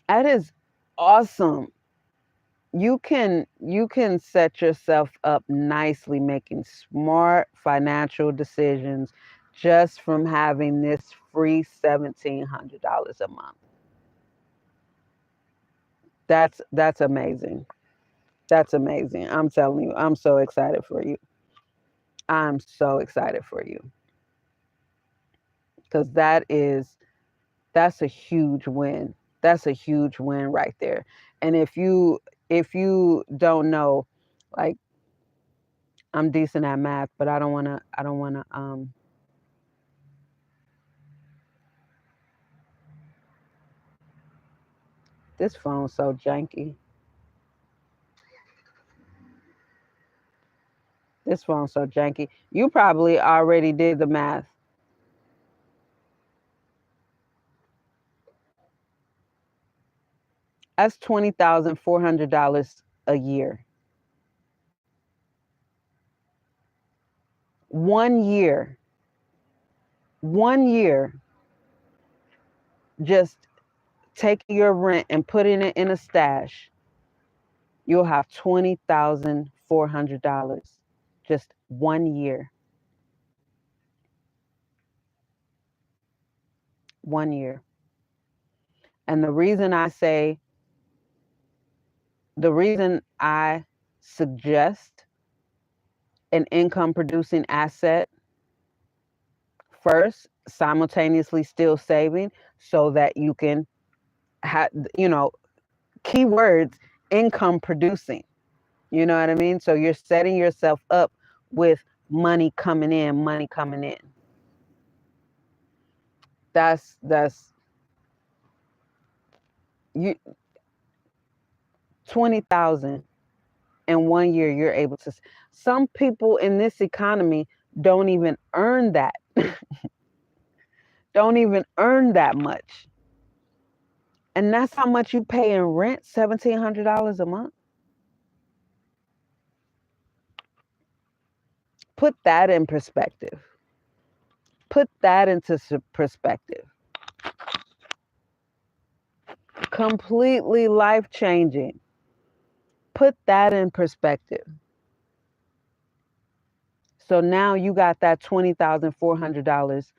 [SPEAKER 1] That is awesome. You can set yourself up nicely making smart financial decisions just from having this free $1,700 a month. That's amazing. That's amazing. I'm telling you, I'm so excited for you. I'm so excited for you because that's a huge win. That's a huge win right there. And if you don't know, like, I'm decent at math, but I don't wanna this phone's so janky. This phone's so janky. You probably already did the math. That's $20,400 a year. 1 year. 1 year just taking your rent and putting it in a stash, you'll have $20,400 just 1 year. 1 year. And the reason I suggest an income producing asset first, simultaneously still saving, so that you can have, you know, keywords, income producing. You know what I mean? So you're setting yourself up with money coming in, money coming in. That's you 20,000 in 1 year you're able to. Some people in this economy don't even earn that. Don't even earn that much. And that's how much you pay in rent, $1,700 a month. Put that in perspective. Put that into perspective. Completely life changing. Put that in perspective. So now you got that $20,400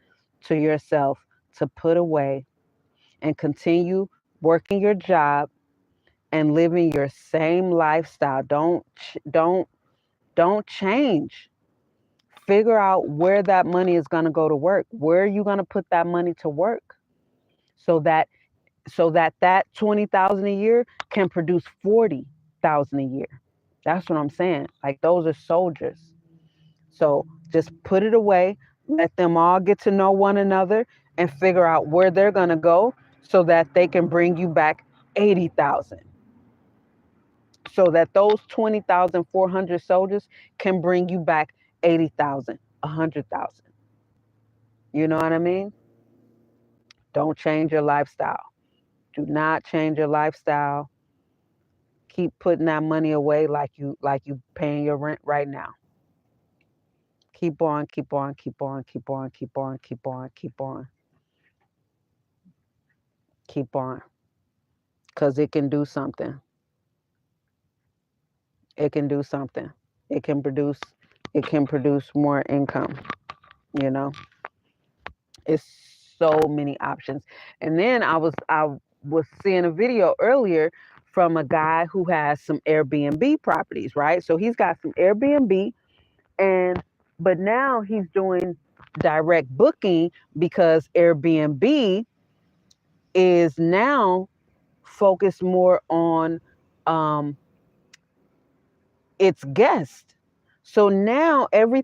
[SPEAKER 1] to yourself to put away and continue working your job and living your same lifestyle. Don't change. Figure out where that money is going to go to work. Where are you going to put that money to work so that that 20,000 a year can produce 40,000 a year. That's what I'm saying. Like, those are soldiers. So just put it away, Let them all get to know one another and figure out where they're going to go so that they can bring you back 80,000. So that those 20,400 soldiers can bring you back 80,000, 100,000. You know what I mean? Don't change your lifestyle. Do not change your lifestyle. Keep putting that money away like you paying your rent right now. Keep on, keep on, keep on, keep on, keep on, keep on, keep on, keep on. Cause it can do something. It can do something. It can produce it can produce more income, you know. It's so many options. And then I was seeing a video earlier from a guy who has some Airbnb properties, right? So he's got some Airbnb and but now he's doing direct booking because Airbnb is now focused more on um, its guest. So now every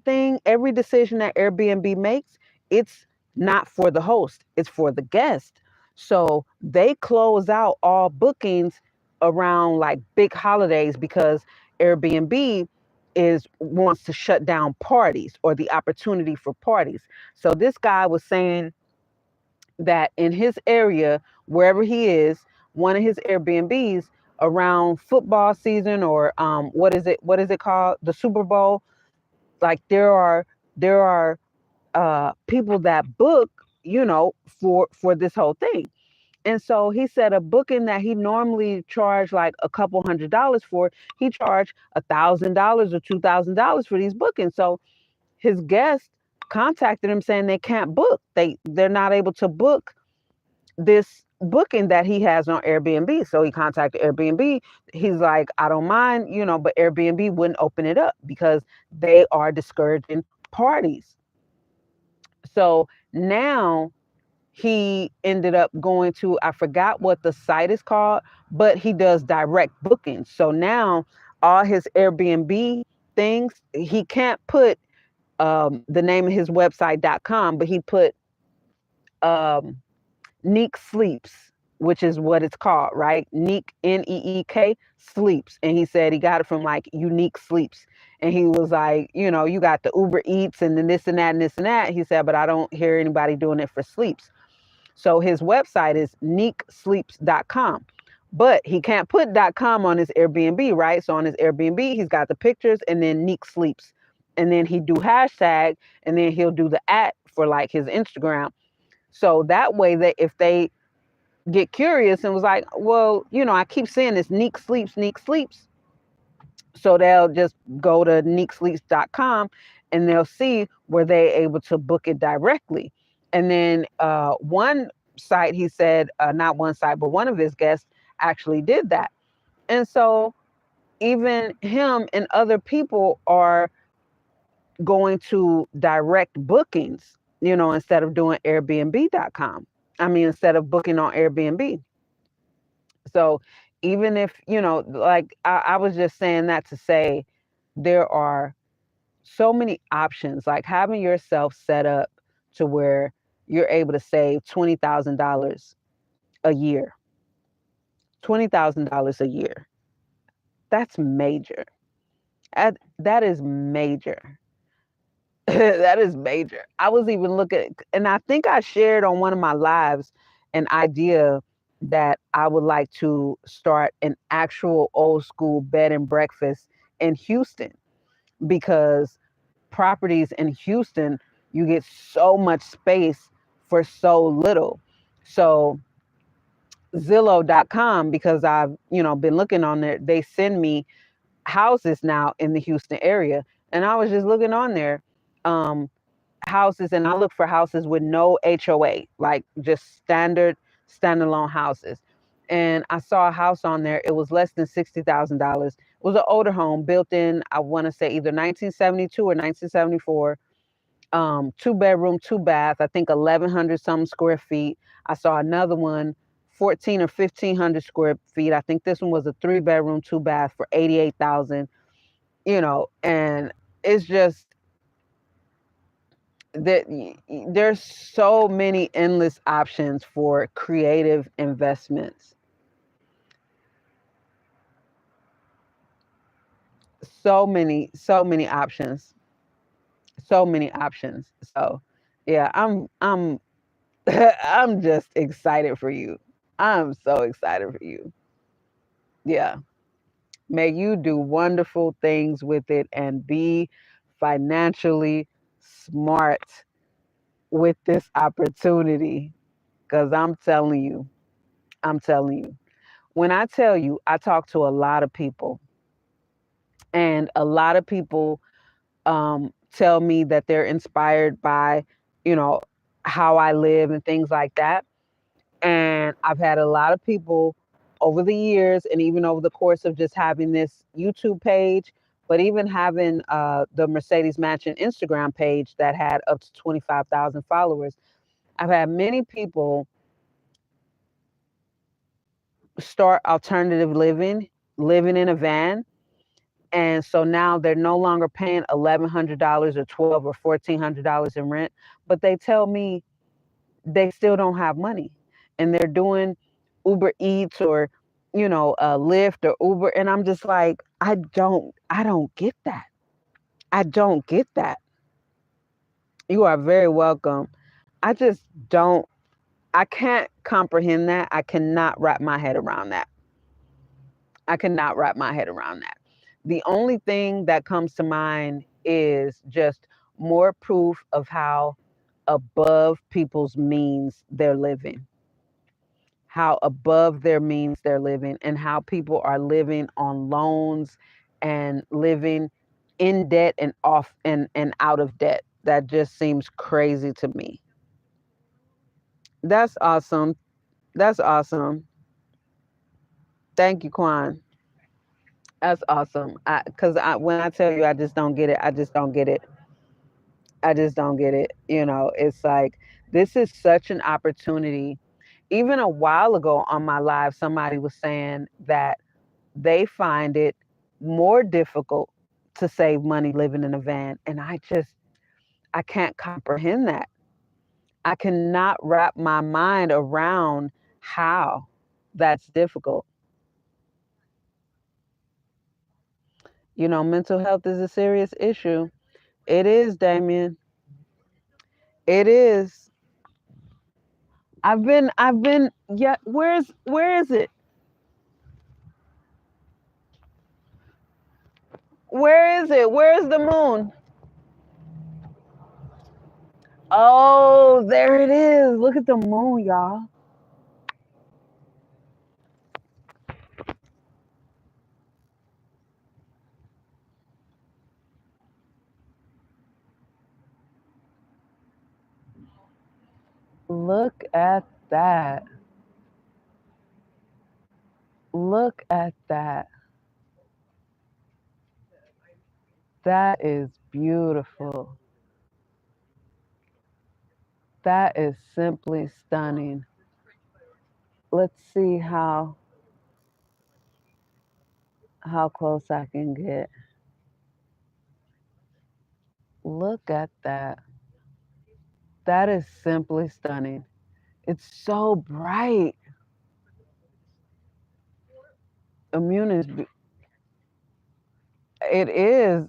[SPEAKER 1] decision that Airbnb makes, it's not for the host, it's for the guest. So they close out all bookings around like big holidays because Airbnb is wants to shut down parties or the opportunity for parties. So this guy was saying that in his area, wherever he is, one of his Airbnbs around football season or what is it called, the Super Bowl, like there are people that book, for this whole thing. And so he said a booking that he normally charged like a couple $100 for, he charged $1,000 or $2,000 for these bookings. So his guests contacted him saying they can't book, they're not able to book this booking that he has on Airbnb. So he contacted Airbnb. He's like, I don't mind, but Airbnb wouldn't open it up because they are discouraging parties. So now he ended up going to, I forgot what the site is called, but he does direct bookings. So now all his Airbnb things, he can't put the name of his website.com, but he put um, Neek Sleeps, which is what it's called, right? Neek, Neek Sleeps. And he said he got it from like Unique Sleeps. And he was like, you got the Uber Eats and then this and that and this and that. He said, but I don't hear anybody doing it for sleeps. So his website is neeksleeps.com. But he can't put .com on his Airbnb, right? So on his Airbnb, he's got the pictures and then Neek Sleeps. And then he do hashtag and then he'll do the @ for like his Instagram. So that way that if they get curious and was like, well, I keep seeing this Neek Sleeps, Neek Sleeps. So they'll just go to neeksleeps.com and they'll see where they're able to book it directly. And then one site, he said, not one site, but one of his guests actually did that. And so even him and other people are going to direct bookings, instead of doing Airbnb.com. I mean, instead of booking on Airbnb. So even if, like I was just saying that to say there are so many options, like having yourself set up to where you're able to save $20,000 a year. $20,000 a year. That's major. That is major. That is major. I was even looking, and I think I shared on one of my lives an idea that I would like to start an actual old school bed and breakfast in Houston because properties in Houston, you get so much space for so little. So Zillow.com, because I've, been looking on there, they send me houses now in the Houston area. And I was just looking on there. Um, Houses, and I look for houses with no HOA, like just standalone houses. And I saw a house on there. It was less than $60,000. It was an older home built in, I want to say either 1972 or 1974. 2 bedroom, 2 bath. I think 1,100 some square feet. I saw another one, 14 or 1,500 square feet. I think this one was a 3 bedroom, 2 bath for 88,000. And it's just there's so many endless options for creative investments. So many options. So many options. So yeah, I'm I'm just excited for you. I'm so excited for you. Yeah. May you do wonderful things with it and be financially smart with this opportunity. Because I'm telling you, when I tell you, I talk to a lot of people, and a lot of people tell me that they're inspired by, you know, how I live and things like that. And I've had a lot of people over the years, and even over the course of just having this YouTube page, but even having the Mercedes Mansion Instagram page that had up to 25,000 followers, I've had many people start alternative living, living in a van. And so now they're no longer paying $1,100 or $1,200 or $1,400 in rent, but they tell me they still don't have money, and they're doing Uber Eats or, Lyft or Uber, and I'm just like, I don't get that. I don't get that. You are very welcome. I just don't. I can't comprehend that. I cannot wrap my head around that. I cannot wrap my head around that. The only thing that comes to mind is just more proof of how above people's means they're living, how above their means they're living, and how people are living on loans and living in debt and off and out of debt. That just seems crazy to me. That's awesome. That's awesome. Thank you, Quan. That's awesome. Because when I tell you, I just don't get it. I just don't get it. I just don't get it. It's like this is such an opportunity. Even a while ago on my live, somebody was saying that they find it more difficult to save money living in a van. And I can't comprehend that. I cannot wrap my mind around how that's difficult. Mental health is a serious issue. It is, Damien. It is. Yeah, where is it? Where is it? Where is the moon? Oh, there it is. Look at the moon, y'all. Look at that. Look at that. That is beautiful. That is simply stunning. Let's see how close I can get. Look at that. That is simply stunning. It's so bright. Immune is it is.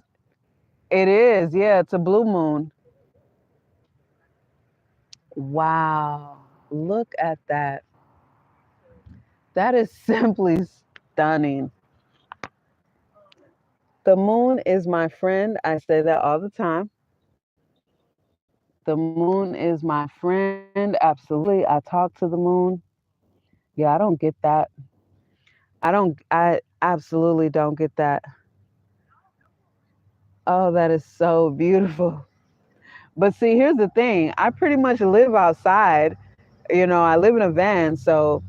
[SPEAKER 1] It is. Yeah, it's a blue moon. Wow. Look at that. That is simply stunning. The moon is my friend. I say that all the time. The moon is my friend. Absolutely. I talk to the moon. Yeah, I don't get that. I absolutely don't get that. Oh, that is so beautiful. But see, here's the thing. I pretty much live outside. I live in a van, so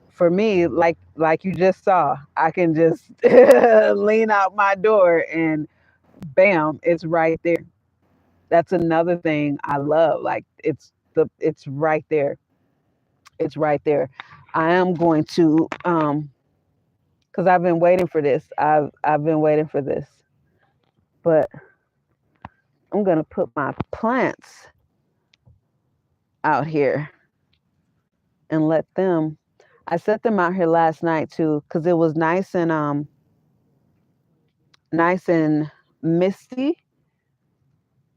[SPEAKER 1] for me, like you just saw, I can just lean out my door and bam, it's right there. That's another thing I love. Like it's right there. It's right there. I am going to because I've been waiting for this. I've been waiting for this. But I'm gonna put my plants. out here and let them. I set them out here last night too because it was nice and misty,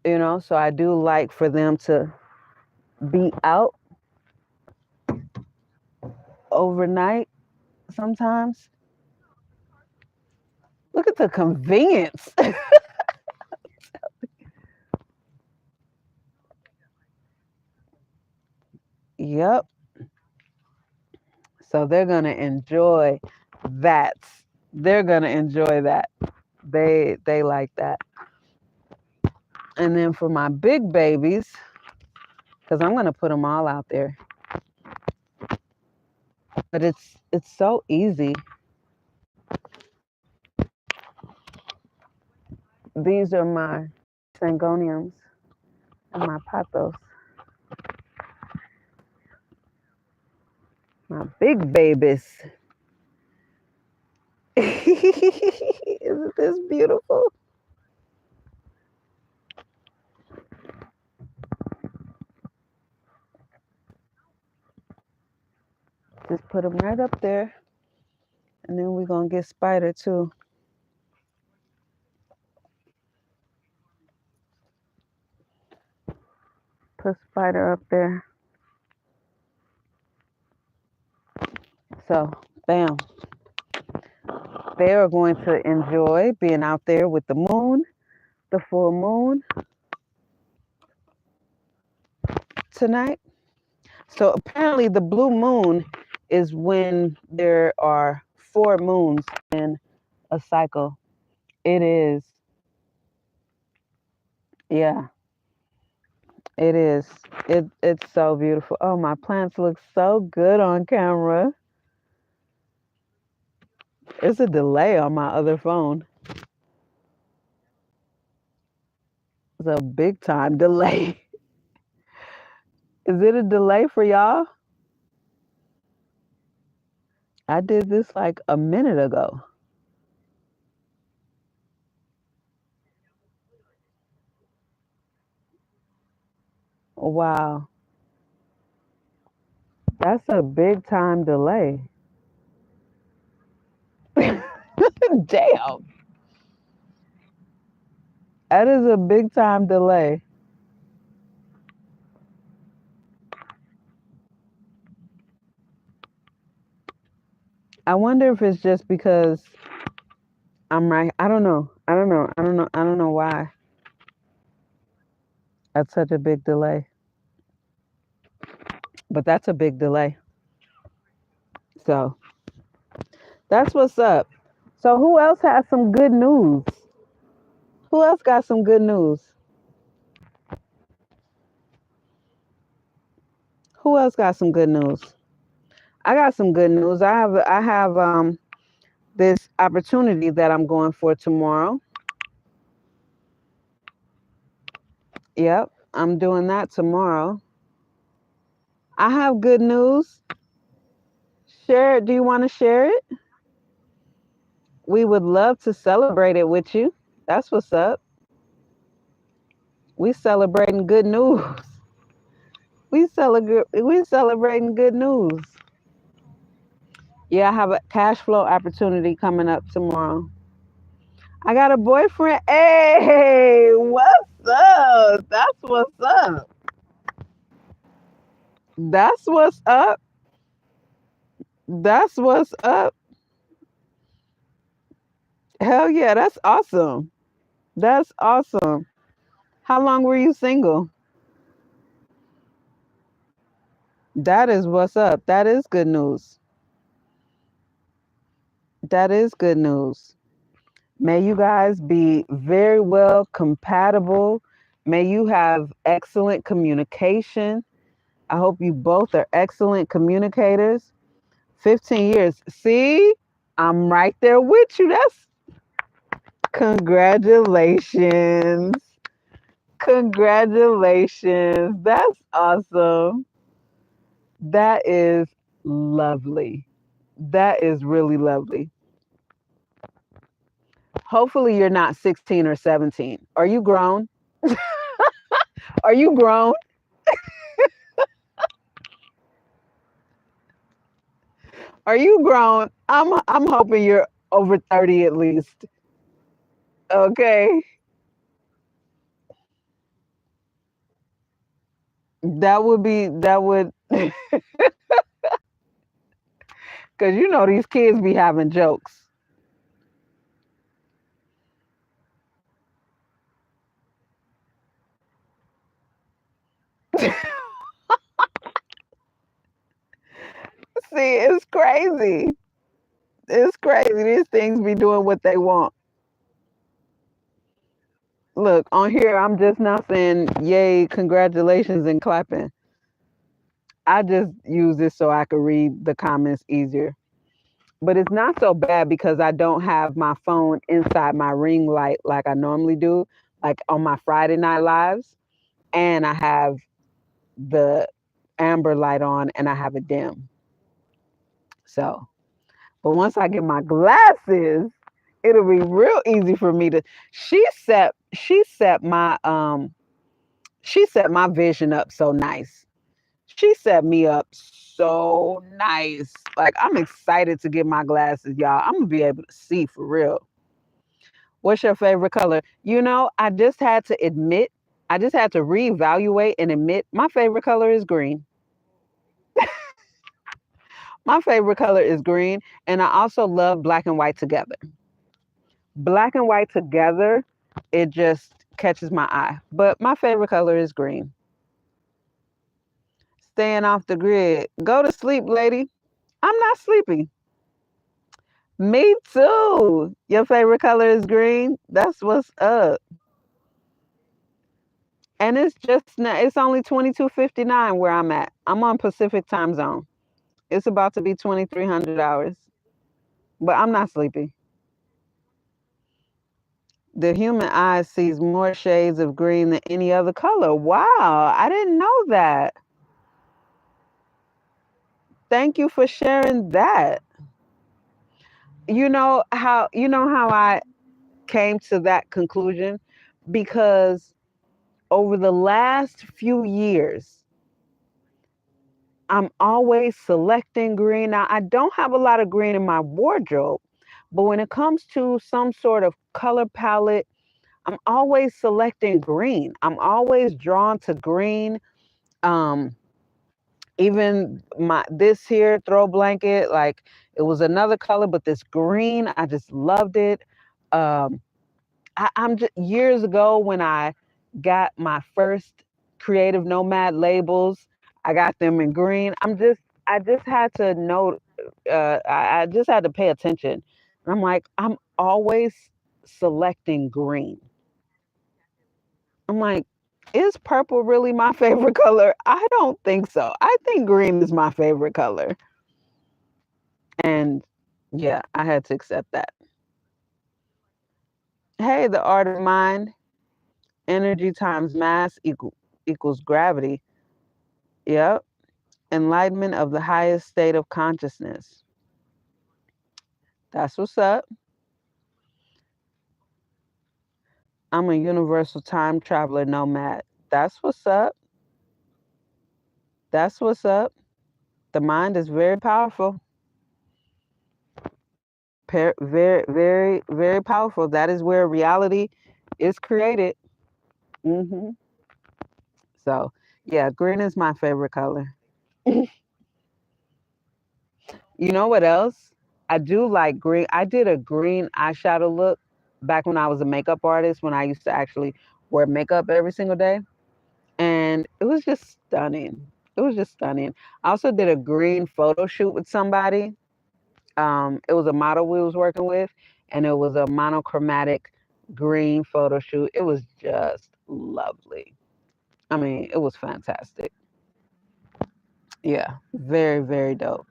[SPEAKER 1] so I do like for them to be out overnight sometimes. Look at the convenience. Yep. So they're going to enjoy that. They're going to enjoy that. They like that. And then for my big babies, because I'm going to put them all out there. But it's so easy. These are my Sangoniums and my Patos. My big babies. Isn't this beautiful? Just put them right up there. And then we're going to get Spider too. Put Spider up there. So, bam. They are going to enjoy being out there with the moon, the full moon tonight. So apparently the blue moon is when there are 4 moons in a cycle. It is. Yeah, it is. It's so beautiful. Oh, my plants look so good on camera. It's a delay on my other phone. It's a big time delay. Is it a delay for y'all? I did this like a minute ago. Wow. That's a big time delay. Damn. That is a big time delay. I wonder if it's just because I'm right. I don't know. I don't know. I don't know. I don't know why that's such a big delay. But that's a big delay. So that's what's up. So who else has some good news? Who else got some good news? Who else got some good news? I got some good news. I have this opportunity that I'm going for tomorrow. Yep, I'm doing that tomorrow. I have good news. Share it. Do you want to share it? We would love to celebrate it with you. That's what's up. We celebrating good news. We celebrating good news. Yeah, I have a cash flow opportunity coming up tomorrow. I got a boyfriend. Hey, what's up? That's what's up. That's what's up. That's what's up. Hell yeah, that's awesome. That's awesome. How long were you single? That is what's up. That is good news. That is good news. May you guys be very well compatible. May you have excellent communication. I hope you both are excellent communicators. 15 years. See, I'm right there with you. That's congratulations. Congratulations. That's awesome. That is lovely. That is really lovely. Hopefully you're not 16 or 17. Are you grown? Are you grown? Are you grown? I'm hoping you're over 30 at least. Okay. That would cuz you know these kids be having jokes. See, it's crazy. It's crazy. These things be doing what they want. Look, on here I'm just now saying yay, congratulations and clapping. I just use this so I could read the comments easier. But it's not so bad because I don't have my phone inside my ring light like I normally do, like on my Friday night lives. And I have the amber light on and I have it dim. So, but once I get my glasses, it'll be real easy for me to. She set my vision up so nice. She set me up so nice. Like I'm excited to get my glasses, y'all. I'm gonna be able to see for real. What's your favorite color? You know, I just had to reevaluate and admit my favorite color is green. My favorite color is green, and I also love black and white together. Black and white together, it just catches my eye. But my favorite color is green. Staying off the grid. Go to sleep, lady. I'm not sleepy. Me too. Your favorite color is green? That's what's up. And it's only 22:59 where I'm at. I'm on Pacific time zone. It's about to be 2300 hours. But I'm not sleepy. The human eye sees more shades of green than any other color. Wow, I didn't know that. Thank you for sharing that. You know how I came to that conclusion because over the last few years I'm always selecting green. Now I don't have a lot of green in my wardrobe, but when it comes to some sort of color palette, I'm always selecting green. I'm always drawn to green. Um Even my this here throw blanket, like it was another color, but this green, I just loved it. Um, I'm just years ago when I got my first creative nomad labels, I got them in green. I just had to know, I just had to pay attention. And I'm like, I'm always selecting green. I'm like, is purple really my favorite color? I don't think so. I think green is my favorite color. And yeah, I had to accept that. Hey, the art of mind, energy times mass equals gravity. Yep. Enlightenment of the highest state of consciousness. That's what's up. I'm a universal time traveler nomad. That's what's up. That's what's up. The mind is very powerful. Very, very, very powerful. That is where reality is created. hmm So, yeah, green is my favorite color. You know what else? I do like green. I did a green eyeshadow look back when I was a makeup artist, when I used to actually wear makeup every single day. And it was just stunning. It was just stunning. I also did a green photo shoot with somebody. It was a model we was working with, and it was a monochromatic green photo shoot. It was just lovely. I mean, it was fantastic. Yeah, very, very dope.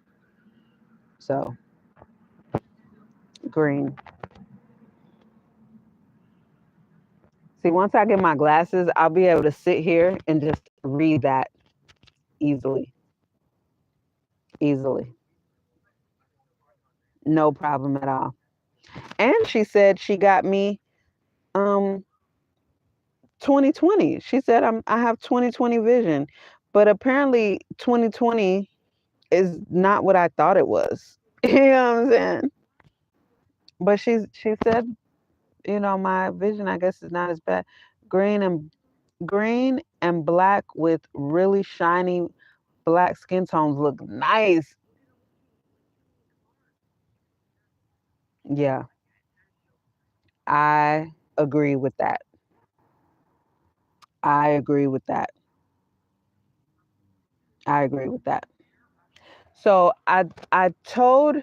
[SPEAKER 1] So green. See, once I get my glasses, I'll be able to sit here and just read that easily, easily. No problem at all. And she said she got me um 2020. She said I have 2020 vision. But apparently 2020 is not what I thought it was. You know what I'm saying? But she said, my vision I guess is not as bad. Green and green and black with really shiny black skin tones look nice. Yeah, I agree with that. I agree with that. I agree with that. So I told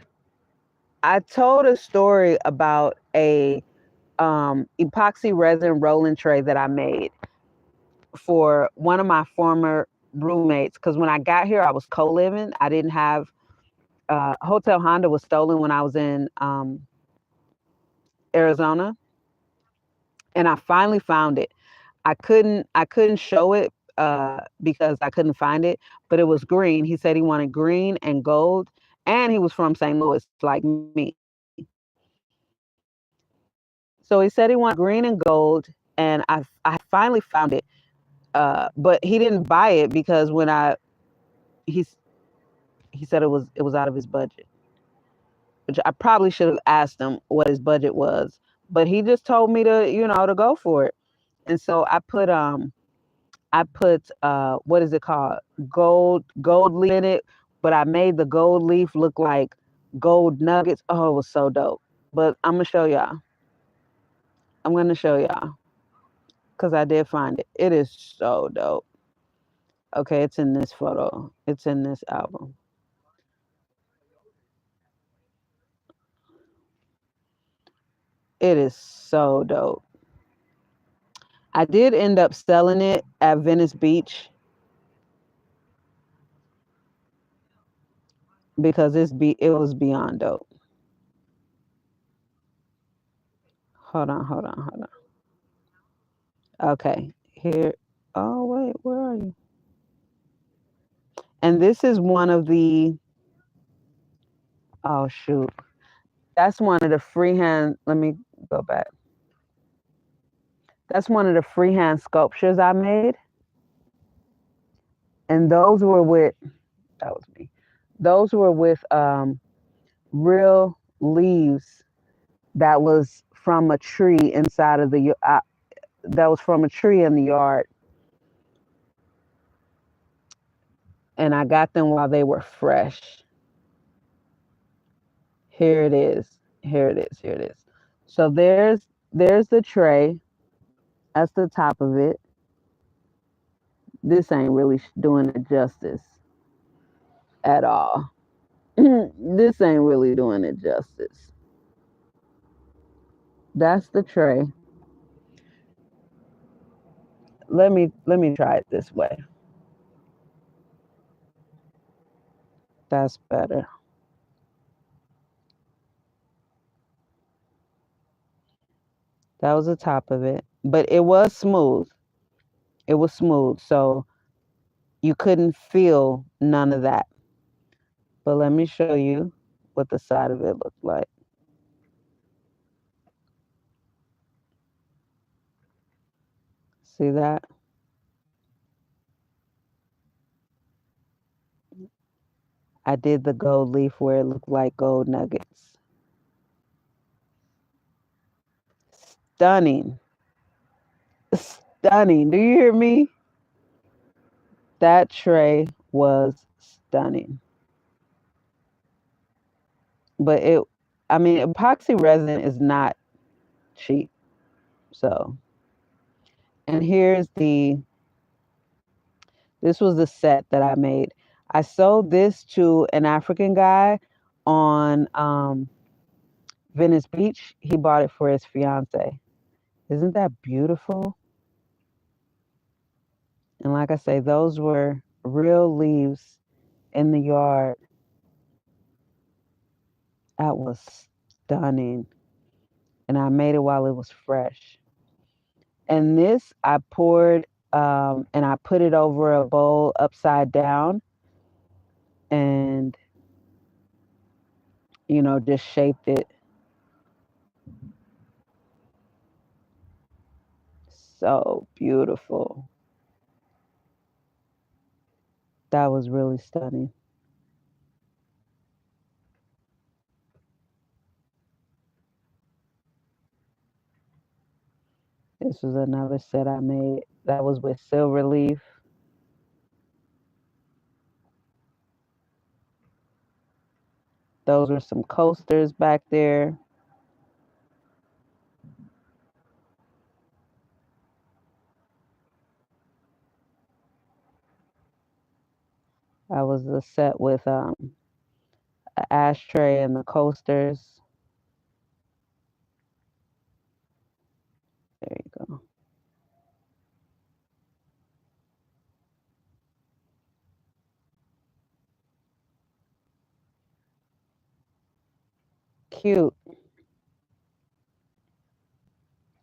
[SPEAKER 1] I told a story about a epoxy resin rolling tray that I made for one of my former roommates. Because when I got here, I was co-living. I didn't have Hotel Honda was stolen when I was in Arizona, and I finally found it. I couldn't show it because I couldn't find it, but it was green. He said he wanted green and gold, and he was from St. Louis like me. So he said he wanted green and gold, and I finally found it. But he didn't buy it because when he he said it was out of his budget, which I probably should have asked him what his budget was, but he just told me to go for it. And so I put what is it called? Gold leaf in it, but I made the gold leaf look like gold nuggets. Oh, it was so dope. But I'm gonna show y'all. I'm gonna show y'all because I did find it. It is so dope. Okay, it's in this photo. It's in this album. It is so dope. I did end up selling it at Venice Beach because it was beyond dope. Hold on. Okay, here. Oh wait, where are you? And this is one of the. Oh shoot, that's one of the freehand. Let me go back. That's one of the freehand sculptures I made, and those were with. That was me. Those were with real leaves that was from a tree inside of the. That was from a tree in the yard, and I got them while they were fresh. Here it is. Here it is. Here it is. So there's the tray. That's the top of it. This ain't really doing it justice at all. This ain't really doing it justice. That's the tray. Let me try it this way. That's better. That was the top of it. But it was smooth. It was smooth. So you couldn't feel none of that. But let me show you what the side of it looked like. See that? I did the gold leaf where it looked like gold nuggets. Stunning. Stunning. Do you hear me? That tray was stunning. But I mean, epoxy resin is not cheap. So, and this was the set that I made. I sold this to an African guy on Venice Beach. He bought it for his fiance. Isn't that beautiful? And like I say, those were real leaves in the yard. That was stunning. And I made it while it was fresh. And this I poured and I put it over a bowl upside down and, just shaped it. So beautiful. That was really stunning. This was another set I made. That was with silver leaf. Those were some coasters back there. That was the set with an ashtray and the coasters. There you go. Cute.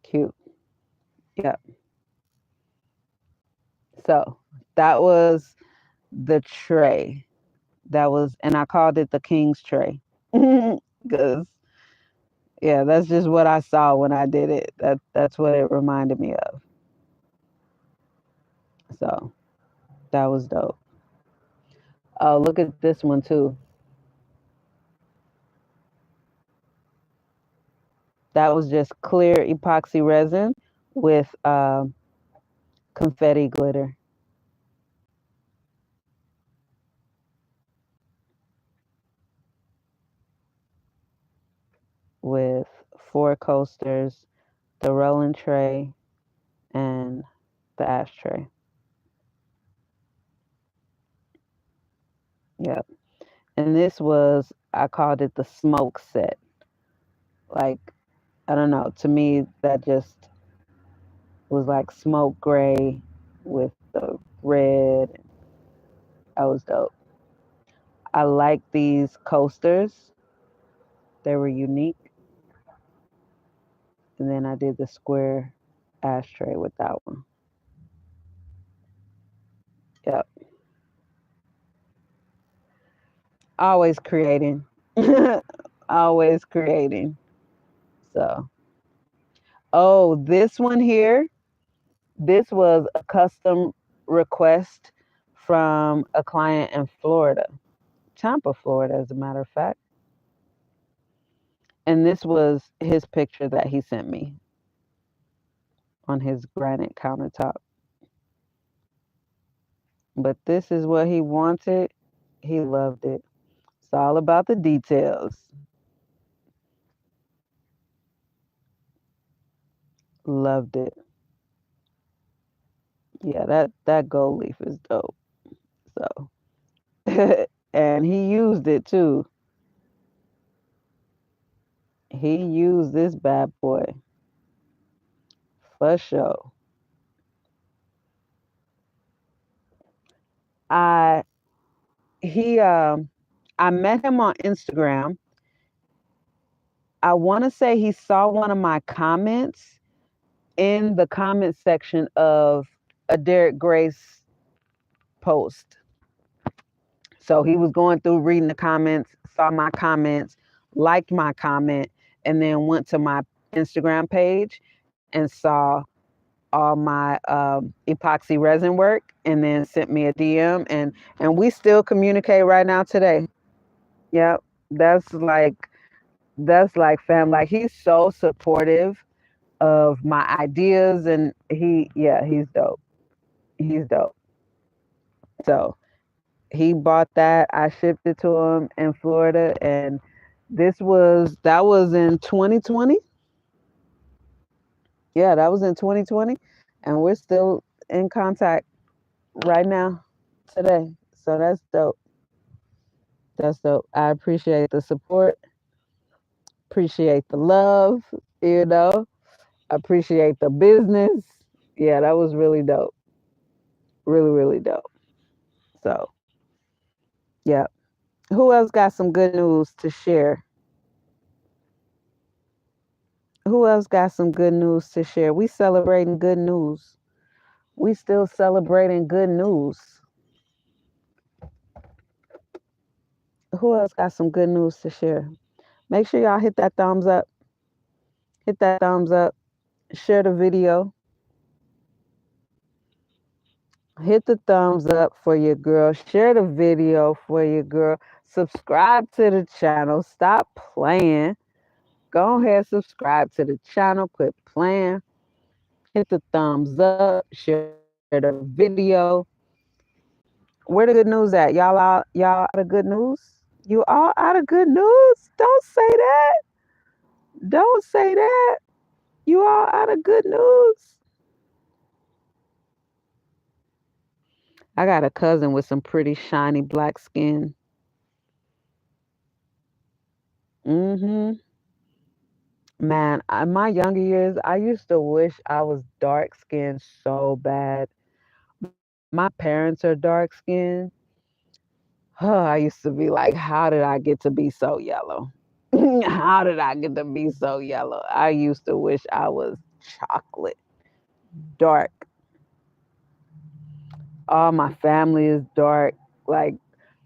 [SPEAKER 1] Cute. Yep. So that was the tray. That was, and I called it the King's tray. Because, yeah, that's just what I saw when I did it. That's what it reminded me of. So that was dope. Oh, look at this one too. That was just clear epoxy resin with confetti glitter. With 4 coasters, the rolling tray, and the ashtray. Yep. And this was, I called it the smoke set. Like, I don't know, to me, that just was like smoke gray with the red. That was dope. I like these coasters, they were unique. And then I did the square ashtray with that one. Yep. Always creating. Always creating. So, oh, this one here, this was a custom request from a client in Florida, Tampa, Florida, as a matter of fact. And this was his picture that he sent me on his granite countertop. But this is what he wanted. He loved it. It's all about the details. Loved it. Yeah, that gold leaf is dope. So, and he used it too. He used this bad boy for sure. I he I met him on Instagram. I want to say he saw one of my comments in the comment section of a Derek Grace post. So he was going through reading the comments, saw my comments, liked my comment, and then went to my Instagram page and saw all my epoxy resin work, and then sent me a DM, and we still communicate right now today. Yep, that's like that's like fam. Like he's so supportive of my ideas, and he's dope. He's dope. So he bought that. I shipped it to him in Florida, and that was in 2020. Yeah, that was in 2020, and we're still in contact right now today. So that's dope. That's dope. I appreciate the support, appreciate the love, you know, appreciate the business. Yeah, that was really dope. Really, really dope. So, yeah. Who else got some good news to share? Who else got some good news to share? We celebrating good news. We still celebrating good news. Who else got some good news to share? Make sure y'all hit that thumbs up. Hit that thumbs up. Share the video. Hit the thumbs up for your girl. Share the video for your girl. Subscribe to the channel. Stop playing. Go ahead, subscribe to the channel. Quit playing. Hit the thumbs up, share the video. Where the good news at? Y'all out of good news? You all out of good news? Don't say that. Don't say that. You all out of good news. I got a cousin with some pretty shiny black skin. Mm-hmm. Man, in my younger years, I used to wish I was dark skinned so bad. My parents are dark skinned. I used to be like, how did I get to be so yellow? How did I get to be so yellow? I used to wish I was chocolate, dark. All my family is dark. Like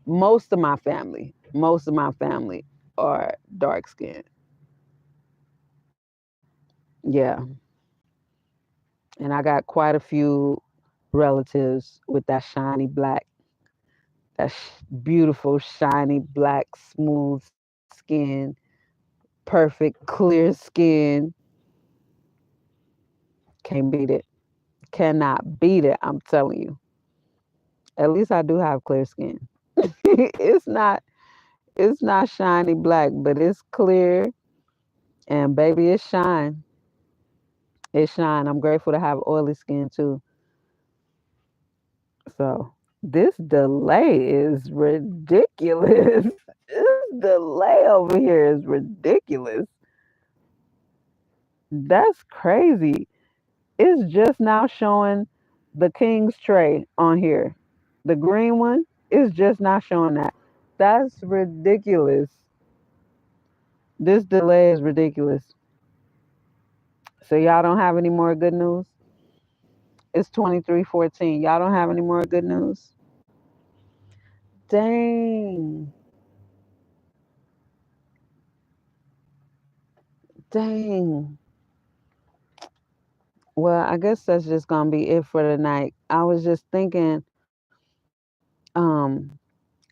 [SPEAKER 1] most of my family are dark skinned. Yeah. And I got quite a few relatives with that shiny black, that beautiful, shiny black, smooth skin, perfect, clear skin. Can't beat it. Cannot beat it. I'm telling you. At least I do have clear skin. it's not it's not shiny black, but it's clear and baby it's shine. It's shine. I'm grateful to have oily skin too. So this delay is ridiculous. This delay over here is ridiculous. That's crazy. It's just now showing the king's tray on here. The green one is just not showing that. That's ridiculous. This delay is ridiculous. So y'all don't have any more good news? It's 23:14. Y'all don't have any more good news? Dang. Dang. Well, I guess that's just gonna be it for tonight. I was just thinking um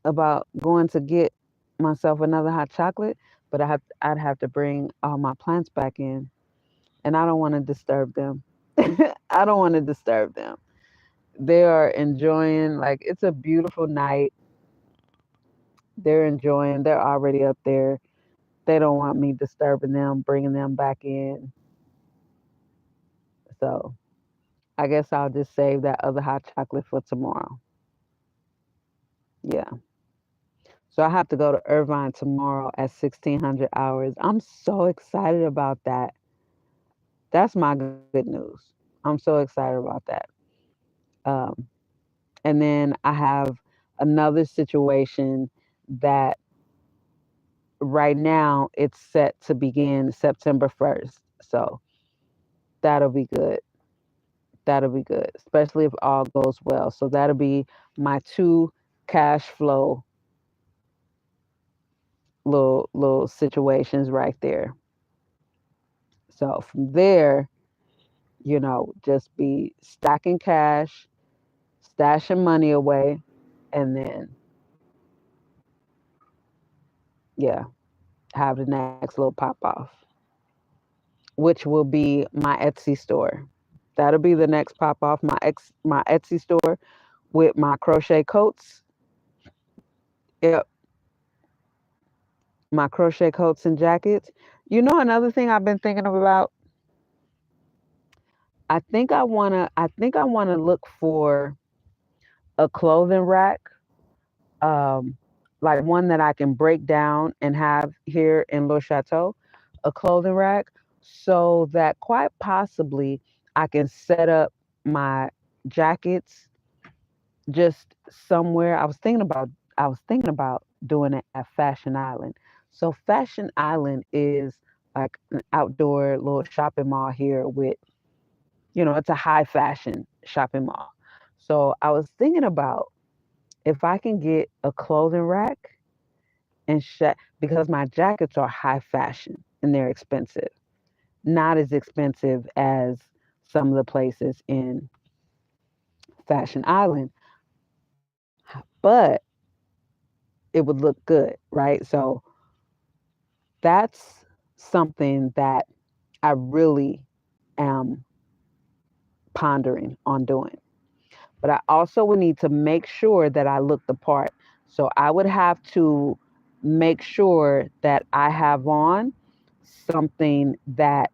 [SPEAKER 1] about going to get myself another hot chocolate, but I'd have to bring all my plants back in, and I don't want to disturb them. I don't want to disturb them. They are enjoying, like, it's a beautiful night. They're enjoying. They're already up there. They don't want me disturbing them, bringing them back in. So I guess I'll just save that other hot chocolate for tomorrow. Yeah. So I have to go to Irvine tomorrow at 1600 hours. I'm so excited about that. That's my good news. I'm so excited about that. Um, and then I have another situation that right now it's set to begin September 1st. So that'll be good. That'll be good, especially if all goes well. So that'll be my two cash flow little situations right there. So from there, just be stacking cash, stashing money away, and then yeah, have the next little pop off, which will be my Etsy store. That'll be the next pop off, my Etsy store with my crochet coats. Yep, my crochet coats and jackets. Another thing I've been thinking about. I think I wanna look for a clothing rack, um, like one that I can break down and have here in Le Château, a clothing rack, so that quite possibly I can set up my jackets just somewhere. I was thinking about doing it at Fashion Island. So Fashion Island is like an outdoor little shopping mall here with, it's a high fashion shopping mall. So I was thinking about if I can get a clothing rack and because my jackets are high fashion and they're expensive, not as expensive as some of the places in Fashion Island, but it would look good, right? So that's something that I really am pondering on doing. But I also would need to make sure that I look the part. So I would have to make sure that I have on something that,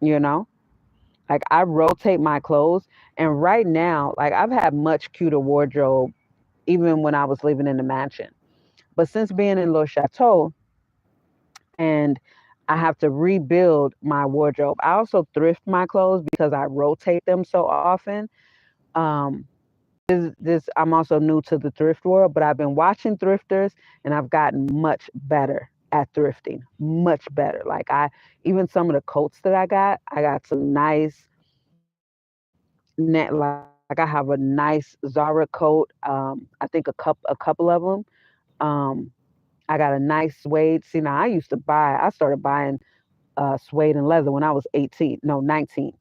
[SPEAKER 1] you know, like I rotate my clothes. And right now, like I've had much cuter wardrobe even when I was living in the mansion. But since being in Le Château, and I have to rebuild my wardrobe. I also thrift my clothes because I rotate them so often. Um, this I'm also new to the thrift world, but I've been watching thrifters and I've gotten much better at thrifting. Much better. Like I even some of the coats that I got some nice net like I have a nice Zara coat. I think a couple of them. Um, I got a nice suede. See now I started buying suede and leather when I was 18, no 19.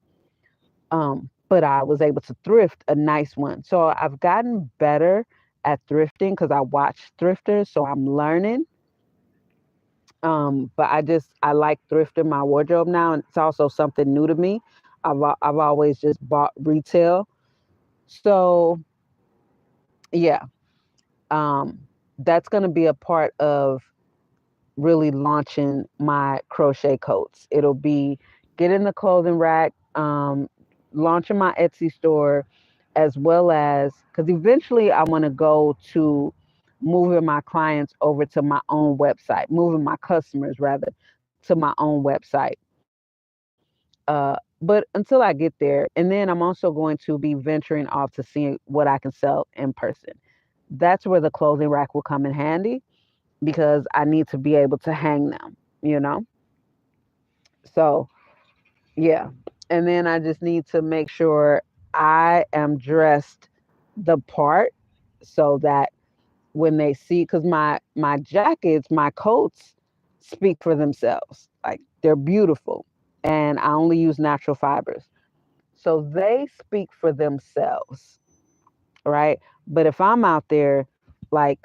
[SPEAKER 1] But I was able to thrift a nice one. So I've gotten better at thrifting because I watch thrifters, so I'm learning. But I like thrifting my wardrobe now, and it's also something new to me. I've always just bought retail, so yeah, um, that's going to be a part of really launching my crochet coats. It'll be getting the clothing rack, launching my Etsy store, as well as because eventually I want to go to moving my clients over to my own website, moving my customers rather to my own website. But until I get there, and then I'm also going to be venturing off to see what I can sell in person. That's where the clothing rack will come in handy because I need to be able to hang them, you know? So, yeah. And then I just need to make sure I am dressed the part so that when they see cuz my jackets, my coats speak for themselves. Like they're beautiful and I only use natural fibers. So they speak for themselves, right? But if I'm out there like,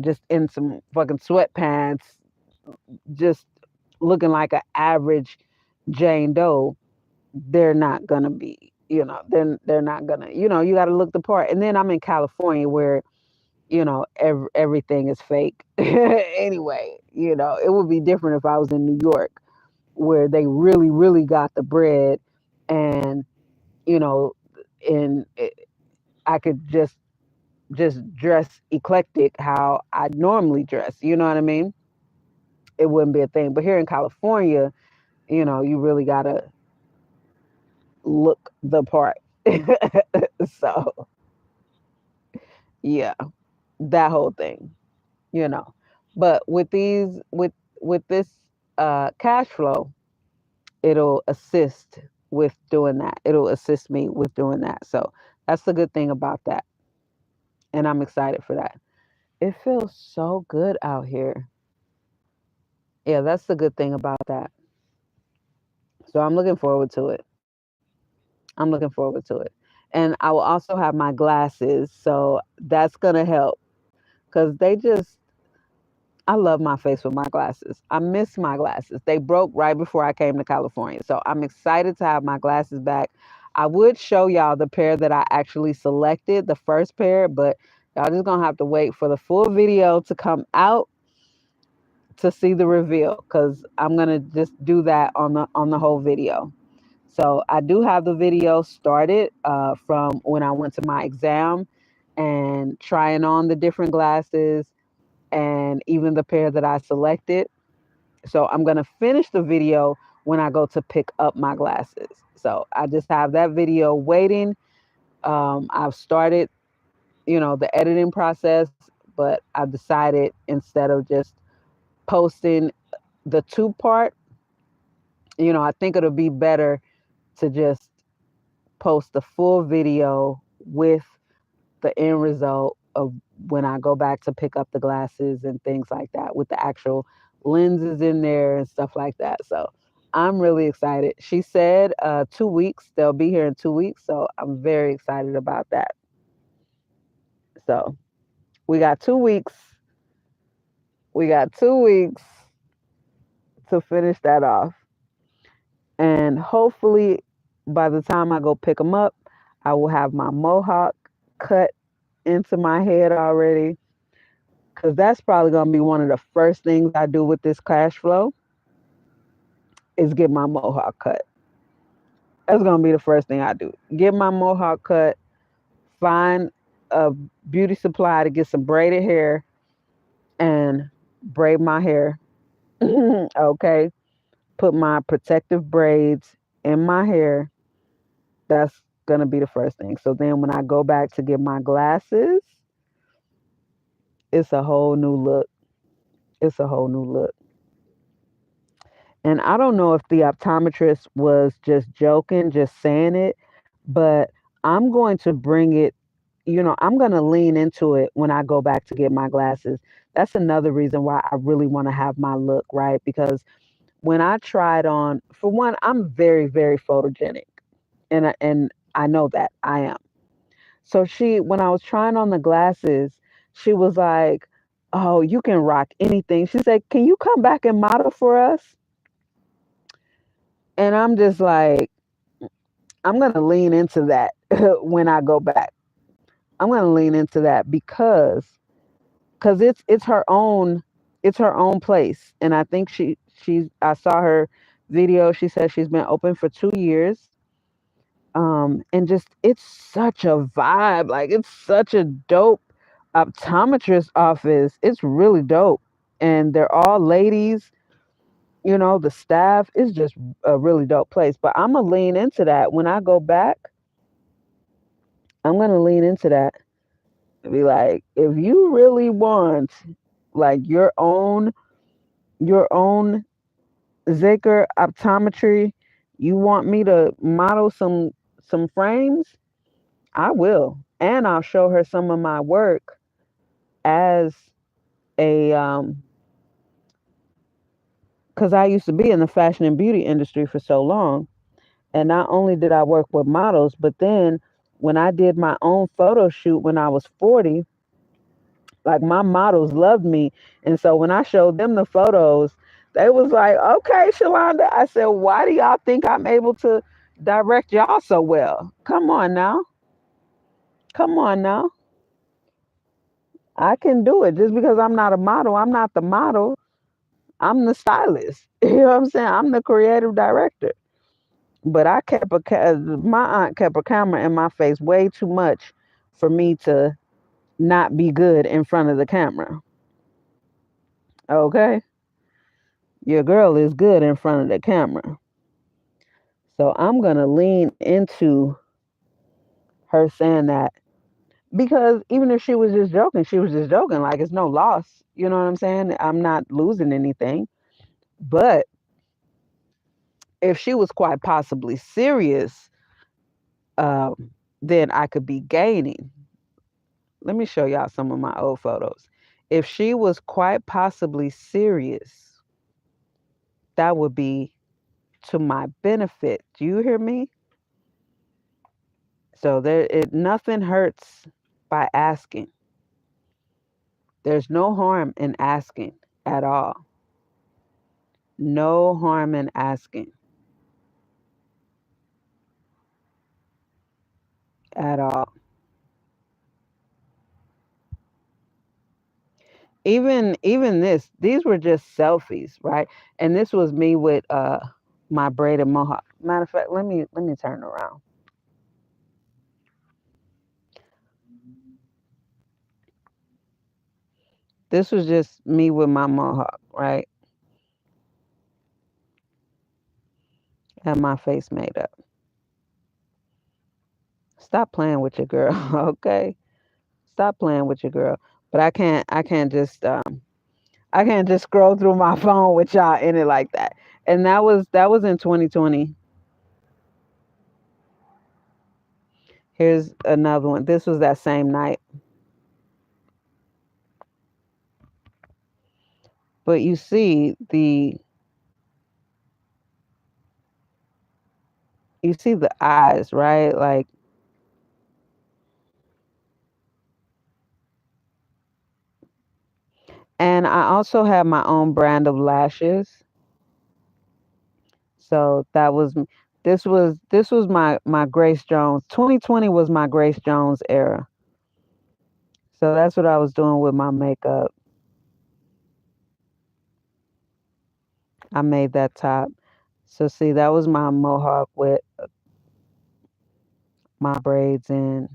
[SPEAKER 1] just in some fucking sweatpants, just looking like an average Jane Doe, they're not gonna be, they're not gonna, you got to look the part. And then I'm in California where, everything is fake. Anyway, it would be different if I was in New York where they really, really got the bread and, you know, and I could just dress eclectic how I normally dress. You know what I mean? It wouldn't be a thing. But here in California, you really gotta look the part. So yeah, that whole thing, you know. But with this cash flow, it'll assist with doing that. It'll assist me with doing that. So that's the good thing about that. And I'm excited for that. It feels so good out here. Yeah, that's the good thing about that. So I'm looking forward to it. I'm looking forward to it. And I will also have my glasses. So that's going to help because I love my face with my glasses. I miss my glasses. They broke right before I came to California. So I'm excited to have my glasses back. I would show y'all the pair that I actually selected, the first pair, but y'all just going to have to wait for the full video to come out to see the reveal because I'm going to just do that on the whole video. So I do have the video started from when I went to my exam and trying on the different glasses and even the pair that I selected. So I'm going to finish the video when I go to pick up my glasses. So I just have that video waiting. I've started, the editing process, but I've decided instead of just posting the two part, I think it'll be better to just post the full video with the end result of when I go back to pick up the glasses and things like that with the actual lenses in there and stuff like that. So I'm really excited. She said 2 weeks, they'll be here in 2 weeks. So I'm very excited about that. So we got 2 weeks. We got 2 weeks to finish that off. And hopefully by the time I go pick them up, I will have my mohawk cut into my head already. Because that's probably going to be one of the first things I do with this cash flow is get my mohawk cut. That's going to be the first thing I do. Get my mohawk cut, find a beauty supply to get some braided hair and braid my hair. Okay. Put my protective braids in my hair. That's going to be the first thing. So then when I go back to get my glasses, it's a whole new look. It's a whole new look. And I don't know if the optometrist was just joking, just saying it, but I'm going to bring it, I'm going to lean into it when I go back to get my glasses. That's another reason why I really want to have my look, right? Because when I tried on, for one, I'm very, very photogenic. And I know that I am. So when I was trying on the glasses, she was like, "Oh, you can rock anything." She said, "Can you come back and model for us?" And I'm just like, I'm gonna lean into that when I go back. I'm gonna lean into that because it's her own place, and I think I saw her video. She said she's been open for 2 years, and just it's such a vibe. Like it's such a dope optometrist office. It's really dope, and they're all ladies. The staff is just a really dope place. But I'm gonna lean into that when I go back. I'm gonna lean into that and be like, if you really want like your own Zaker optometry, you want me to model some frames, I will. And I'll show her some of my work as a because I used to be in the fashion and beauty industry for so long. And not only did I work with models, but then when I did my own photo shoot when I was 40, like my models loved me. And so when I showed them the photos, they was like, "Okay, Shalanda." I said, "Why do y'all think I'm able to direct y'all so well? Come on now. Come on now. I can do it. Just because I'm not a model, I'm not the model. I'm the stylist." You know what I'm saying? I'm the creative director. But my aunt kept a camera in my face way too much for me to not be good in front of the camera. Okay? Your girl is good in front of the camera. So I'm going to lean into her saying that because even if she was just joking, she was just joking. Like it's no loss. You know what I'm saying? I'm not losing anything. But if she was quite possibly serious, then I could be gaining. Let me show y'all some of my old photos. If she was quite possibly serious, that would be to my benefit. Do you hear me? So nothing hurts by asking. There's no harm in asking at all. No harm in asking at all. Even these were just selfies, right? And this was me with my braided mohawk. Matter of fact, let me turn around. This was just me with my mohawk, right? And my face made up. Stop playing with your girl, okay? Stop playing with your girl. But I can't just scroll through my phone with y'all in it like that. And that was in 2020. Here's another one. This was that same night. But you see the eyes, right? Like, and I also have my own brand of lashes. So that was This was my Grace Jones. 2020 was my Grace Jones era. So that's what I was doing with my makeup. I made that top. So see, that was my mohawk with my braids in.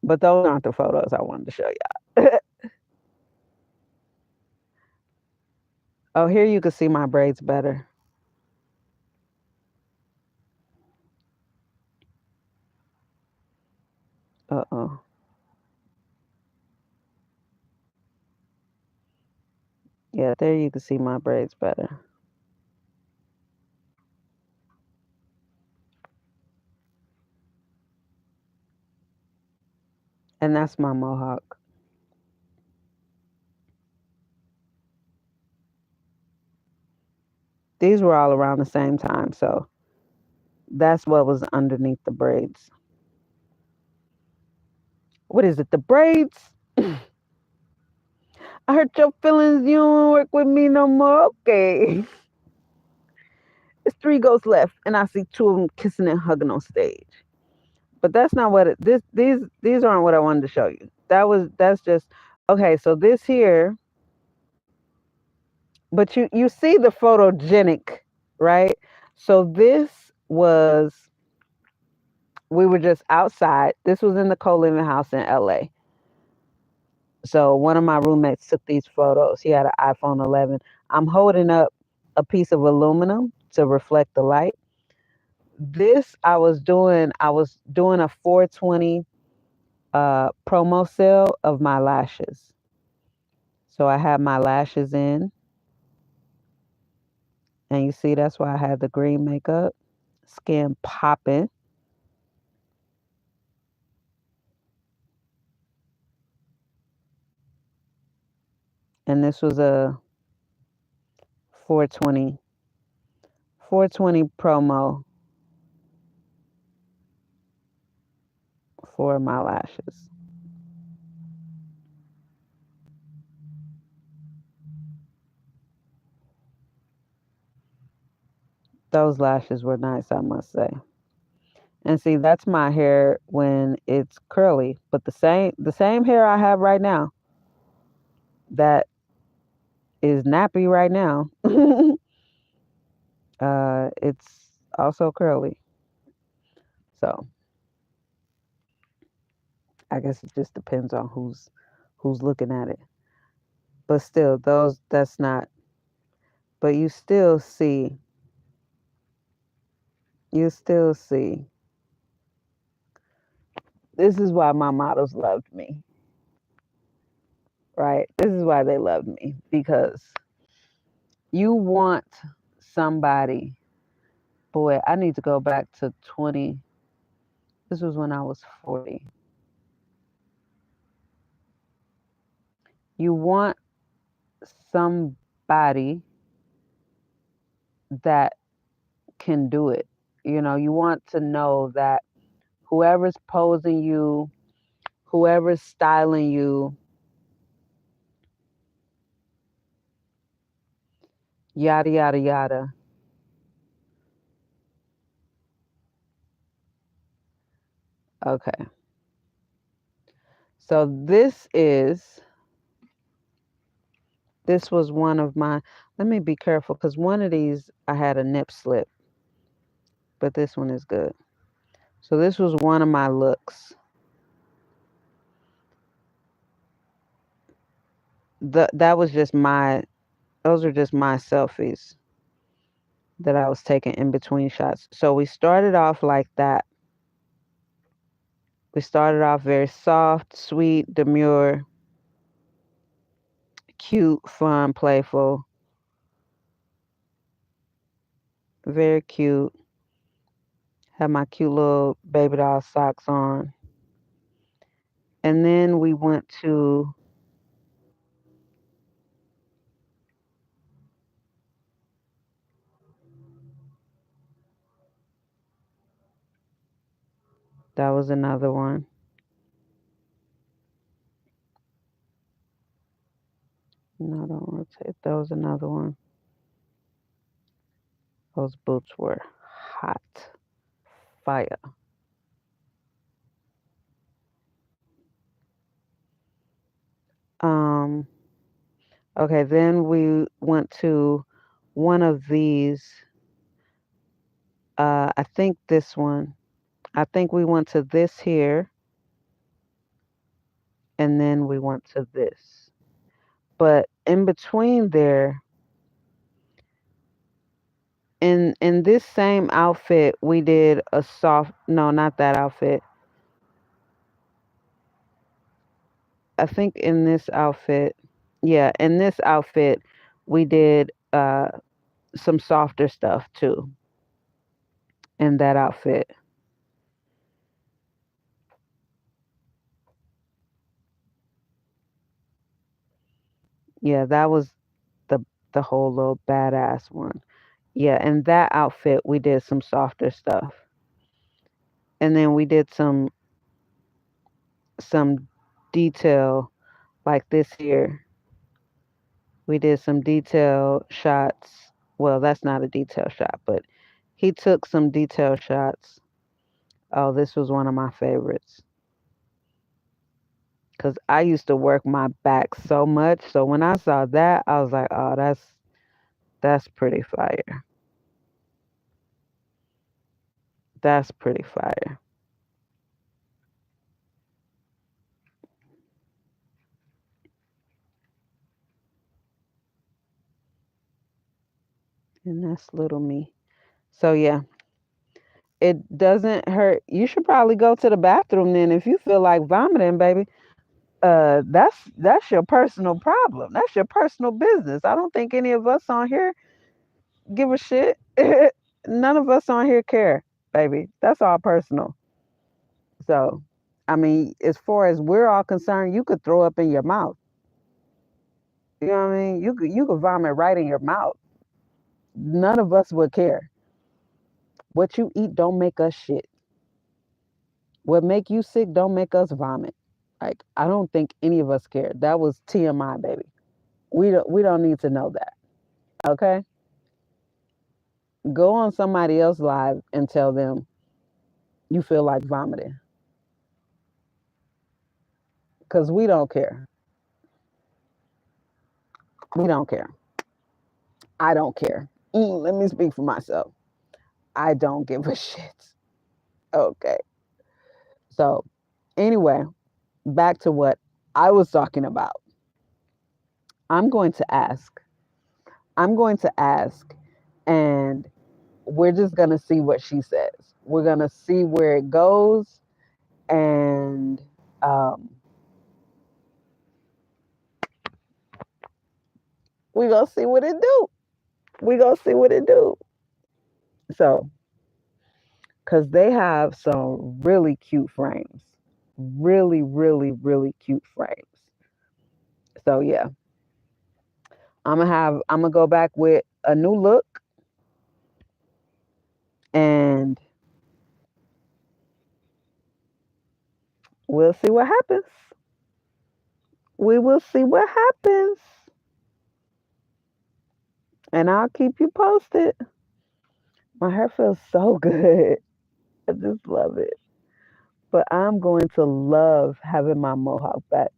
[SPEAKER 1] But those aren't the photos I wanted to show y'all. Oh, here you can see my braids better. Uh-oh. Yeah, there you can see my braids better. And that's my mohawk. These were all around the same time, so that's what was underneath the braids. What is it? The braids? I hurt your feelings. You don't work with me no more. Okay. It's three ghosts left, and I see two of them kissing and hugging on stage. But that's not what it. These aren't what I wanted to show you. That's just okay. So this here, but you see the photogenic, right? So this was we were just outside. This was in the co-living house in LA. So one of my roommates took these photos. He had an iPhone 11. I'm holding up a piece of aluminum to reflect the light. This I was doing a 420 promo sale of my lashes. So I had my lashes in, and you see that's why I had the green makeup, skin popping. And this was a 420 420 promo for my lashes. Those lashes were nice, I must say. And see, that's my hair when it's curly, but the same hair I have right now that is nappy right now. It's also curly. So I guess it just depends on who's looking at it. But still, those that's not. But you still see. This is why my models loved me, right? This is why they loved me because you want somebody. Boy, I need to go back to 20. This was when I was 40. You want somebody that can do it. You want to know that whoever's posing you, whoever's styling you, yada, yada, yada. Okay. So this was one of my, let me be careful because one of these I had a nip slip, but this one is good. So this was one of my looks. That was just those are just my selfies that I was taking in between shots. So we started off like that. We started off very soft, sweet, demure, cute, fun, playful, very cute. Had my cute little baby doll socks on. And then we went to, that was another one. No, don't There was another one. Those boots were hot fire. Um, okay, then we went to one of these. I think this one. I think we went to this here, and then we went to this. But in between there, in this same outfit, we did a soft. No, not that outfit. I think in this outfit, yeah, in this outfit, we did some softer stuff too. In that outfit, yeah, that was the the whole little badass one. Yeah, in that outfit, we did some softer stuff, and then we did some detail like this here. We did some detail shots. Well, that's not a detail shot, but he took some detail shots. Oh, this was one of my favorites because I used to work my back so much. So when I saw that, I was like, oh, that's pretty fire. That's pretty fire. And that's little me. So yeah, it doesn't hurt. You should probably go to the bathroom then if you feel like vomiting, baby. That's your personal problem. That's your personal business. I don't think any of us on here give a shit. None of us on here care, baby. That's all personal. So, I mean, as far as we're all concerned, you could throw up in your mouth. You know what I mean? You could vomit right in your mouth. None of us would care. What you eat don't make us shit. What make you sick don't make us vomit. Like I don't think any of us care. That was TMI, baby. We don't need to know that. Okay? Go on somebody else live and tell them you feel like vomiting. Cause we don't care. We don't care. I don't care. Let me speak for myself. I don't give a shit. Okay. So anyway, back to what I was talking about. I'm going to ask. I'm going to ask, and we're just going to see what she says. We're going to see where it goes, and um, we're going to see what it do. We're going to see what it do. So, because they have some really cute frames. Really, really, really cute frames. So, yeah, I'm going to go back with a new look, and we'll see what happens. We will see what happens. And I'll keep you posted. My hair feels so good. I just love it. But I'm going to love having my mohawk back.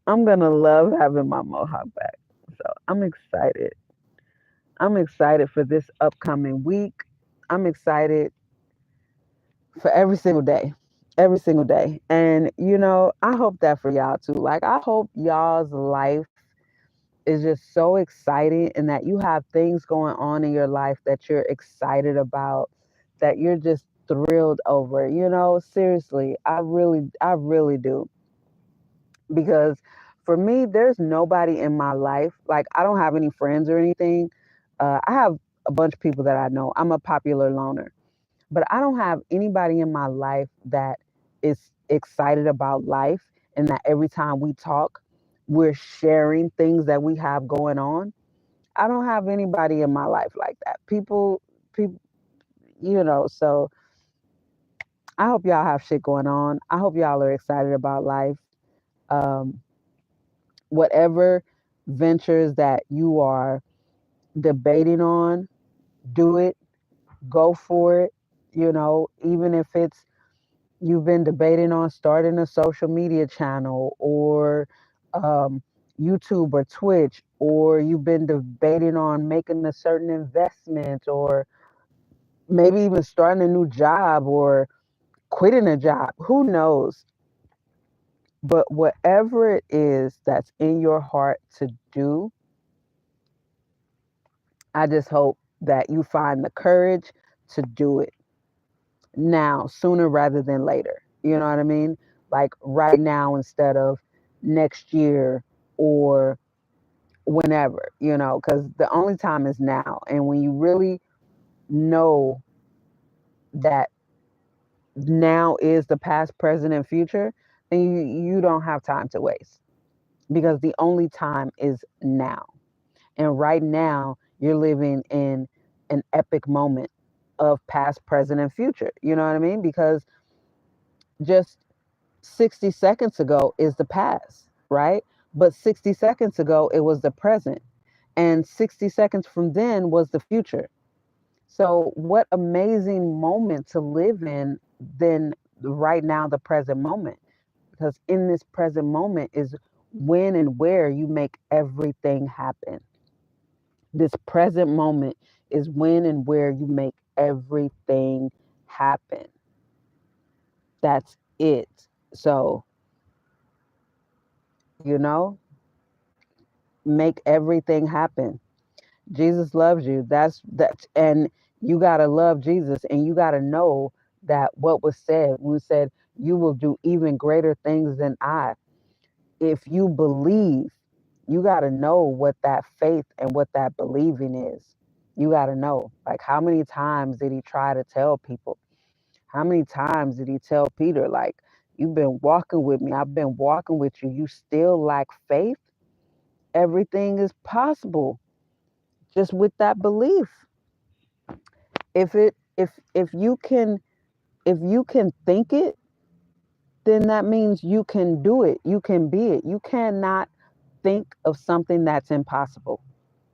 [SPEAKER 1] I'm going to love having my mohawk back. So I'm excited. I'm excited for this upcoming week. I'm excited for every single day. Every single day. And, I hope that for y'all too. Like, I hope y'all's life is just so exciting and that you have things going on in your life that you're excited about, that you're just thrilled over. Seriously, I really do. Because for me, there's nobody in my life, like I don't have any friends or anything. I have a bunch of people that I know. I'm a popular loner, but I don't have anybody in my life that is excited about life and that every time we talk, we're sharing things that we have going on. I don't have anybody in my life like that. People, so I hope y'all have shit going on. I hope y'all are excited about life. Um, whatever ventures that you are debating on, do it, go for it. Even if it's you've been debating on starting a social media channel or um, YouTube or Twitch, or you've been debating on making a certain investment, or maybe even starting a new job or quitting a job. Who knows? But whatever it is that's in your heart to do, I just hope that you find the courage to do it now, sooner rather than later. You know what I mean? Like right now instead of next year or whenever, because the only time is now. And when you really know that now is the past, present, and future, then you don't have time to waste, because the only time is now. And right now, you're living in an epic moment of past, present, and future. You know what I mean? Because just 60 seconds ago is the past, right? But 60 seconds ago, it was the present. And 60 seconds from then was the future. So, what amazing moment to live in than right now, the present moment? Because in this present moment is when and where you make everything happen. This present moment is when and where you make everything happen. That's it. So, you know, make everything happen. Jesus loves you. And you got to love Jesus, and you got to know that what was said, when we said, you will do even greater things than I. If you believe, you got to know what that faith and what that believing is. You got to know, like, how many times did he try to tell people? How many times did he tell Peter, like, you've been walking with me, I've been walking with you, you still lack faith? Everything is possible just with that belief. If you can think it, then that means you can do it. You can be it. You cannot think of something that's impossible.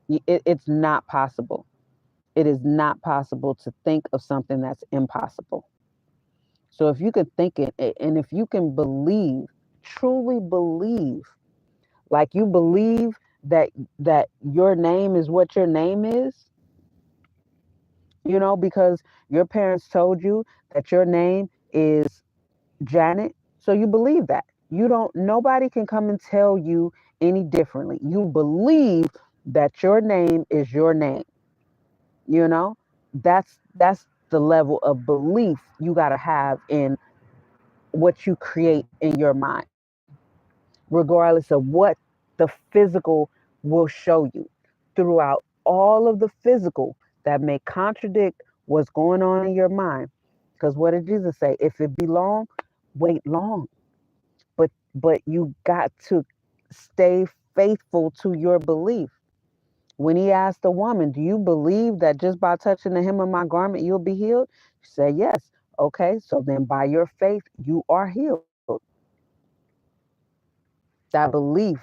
[SPEAKER 1] It's not possible. It is not possible to think of something that's impossible. So if you can think it, and if you can believe, truly believe, like you believe that your name is what your name is, because your parents told you that your name is Janet. So you believe that. Nobody can come and tell you any differently. You believe that your name is your name. You know, that's the level of belief you got to have in what you create in your mind, regardless of what the physical will show you. Throughout all of the physical that may contradict what's going on in your mind. Because what did Jesus say? If it be long, wait long. But you got to stay faithful to your belief. When he asked the woman, do you believe that just by touching the hem of my garment you'll be healed? She said yes. Okay, so then by your faith you are healed. That belief,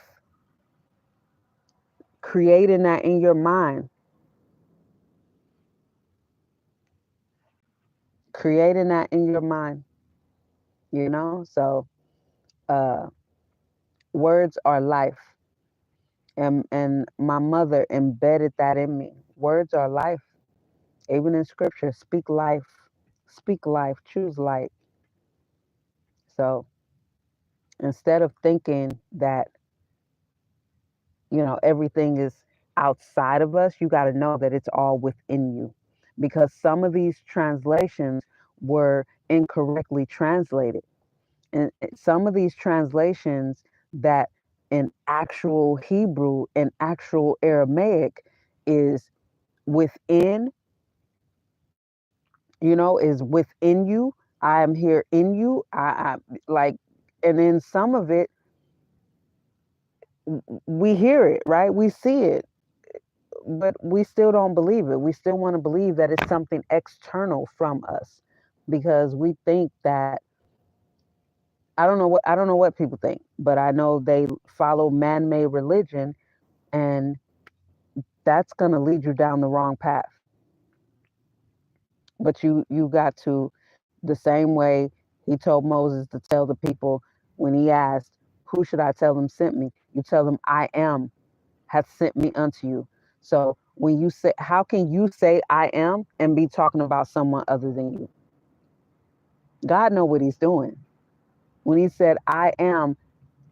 [SPEAKER 1] creating that in your mind, creating that in your mind, so uh words are life. And my mother embedded that in me. Words are life. Even in scripture, speak life, choose life. So instead of thinking that, everything is outside of us, you got to know that it's all within you. Because some of these translations were incorrectly translated. And some of these translations that in actual Hebrew and actual Aramaic is within, is within you. I am here in you. I like, and then some of it, we hear it, right? We see it, but we still don't believe it. We still want to believe that it's something external from us, because we think that I don't know what people think, but I know they follow man-made religion, and that's going to lead you down the wrong path. But you got to, the same way he told Moses to tell the people when he asked, "Who should I tell them sent me?" You tell them, "I am hath sent me unto you." So when you say, how can you say "I am" and be talking about someone other than you? God know what He's doing. When He said, "I am,"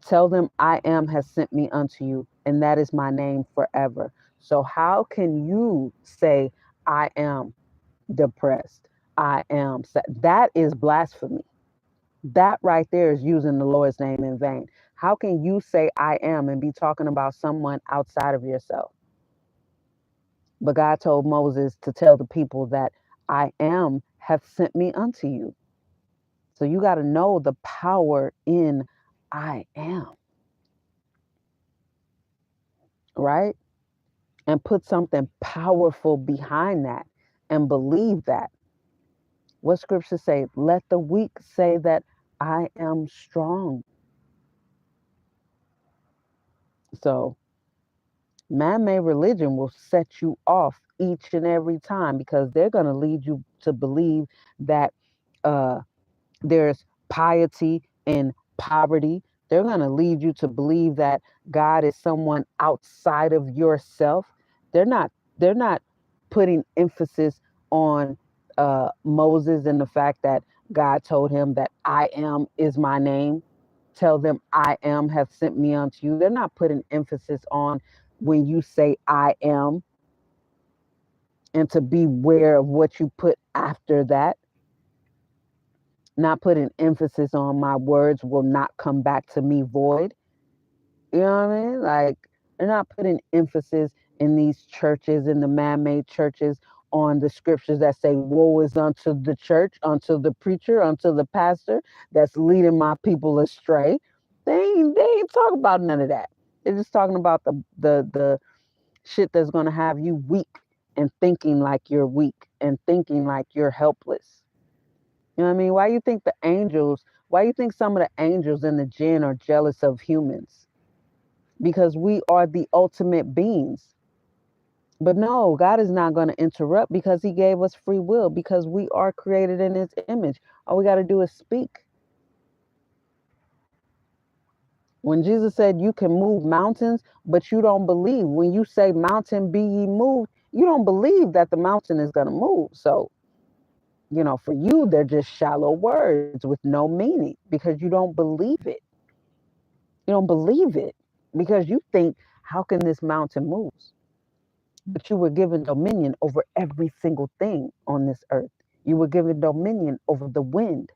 [SPEAKER 1] tell them, "I am has sent me unto you, and that is my name forever." So how can you say, "I am depressed"? I am sad. That is blasphemy. That right there is using the Lord's name in vain. How can you say "I am" and be talking about someone outside of yourself? But God told Moses to tell the people that "I am have sent me unto you." So you got to know the power in "I am," right? And put something powerful behind that and believe that. What scriptures say? Let the weak say that I am strong. So man-made religion will set you off each and every time because they're going to lead you to believe that uh, there's piety in poverty. They're going to lead you to believe that God is someone outside of yourself. They're not putting emphasis on Moses and the fact that God told him that "I am is my name." Tell them, "I am have sent me unto you." They're not putting emphasis on when you say "I am" and to beware of what you put after that. Not putting emphasis on "my words will not come back to me void." You know what I mean? Like, they're not putting emphasis in these churches, in the man-made churches, on the scriptures that say, "Woe is unto the church, unto the preacher, unto the pastor that's leading my people astray." They ain't talking about none of that. They're just talking about the shit that's gonna have you weak and thinking like you're weak and thinking like you're helpless. You know what I mean? Why you think some of the angels and the jinn are jealous of humans? Because we are the ultimate beings. But no, God is not going to interrupt because He gave us free will, because we are created in His image. All we got to do is speak. When Jesus said you can move mountains, but you don't believe, when you say "Mountain, be ye moved," you don't believe that the mountain is going to move. So, for you, they're just shallow words with no meaning because you don't believe it. You don't believe it because you think, "How can this mountain move?" But you were given dominion over every single thing on this earth. You were given dominion over the wind.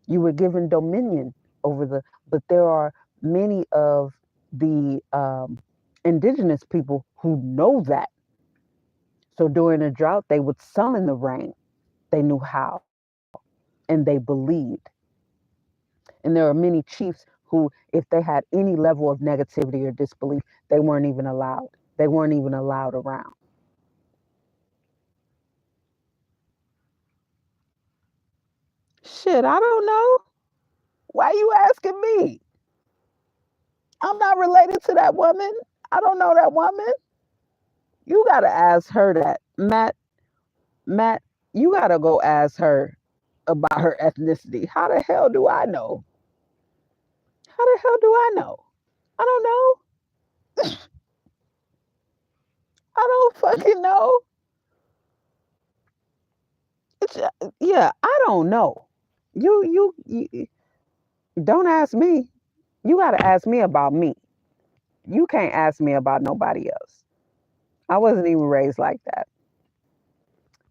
[SPEAKER 1] You were given dominion over but there are many of the indigenous people who know that. So during a drought, they would summon the rain. They knew how and they believed. And there are many chiefs who, if they had any level of negativity or disbelief, they weren't even allowed. They weren't even allowed around. Shit, I don't know. Why you asking me? I'm not related to that woman. I don't know that woman. You gotta ask her that. Matt, you gotta go ask her about her ethnicity. How the hell do I know? How the hell do I know? I don't know. I don't fucking know. It's, yeah, I don't know. You don't ask me. You gotta ask me about me. You can't ask me about nobody else. I wasn't even raised like that.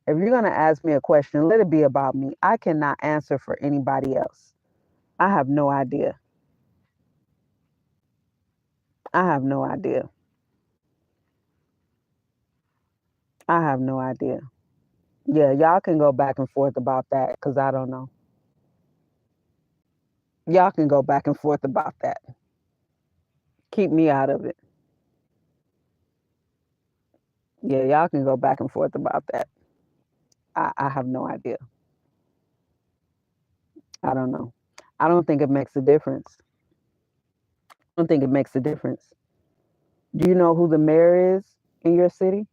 [SPEAKER 1] If you're going to ask me a question, let it be about me. I cannot answer for anybody else. I have no idea. I have no idea. I have no idea. Yeah, y'all can go back and forth about that because I don't know. Y'all can go back and forth about that. Keep me out of it. Yeah, y'all can go back and forth about that. I have no idea. I don't know. I don't think it makes a difference. I don't think it makes a difference. Do you know who the mayor is in your city?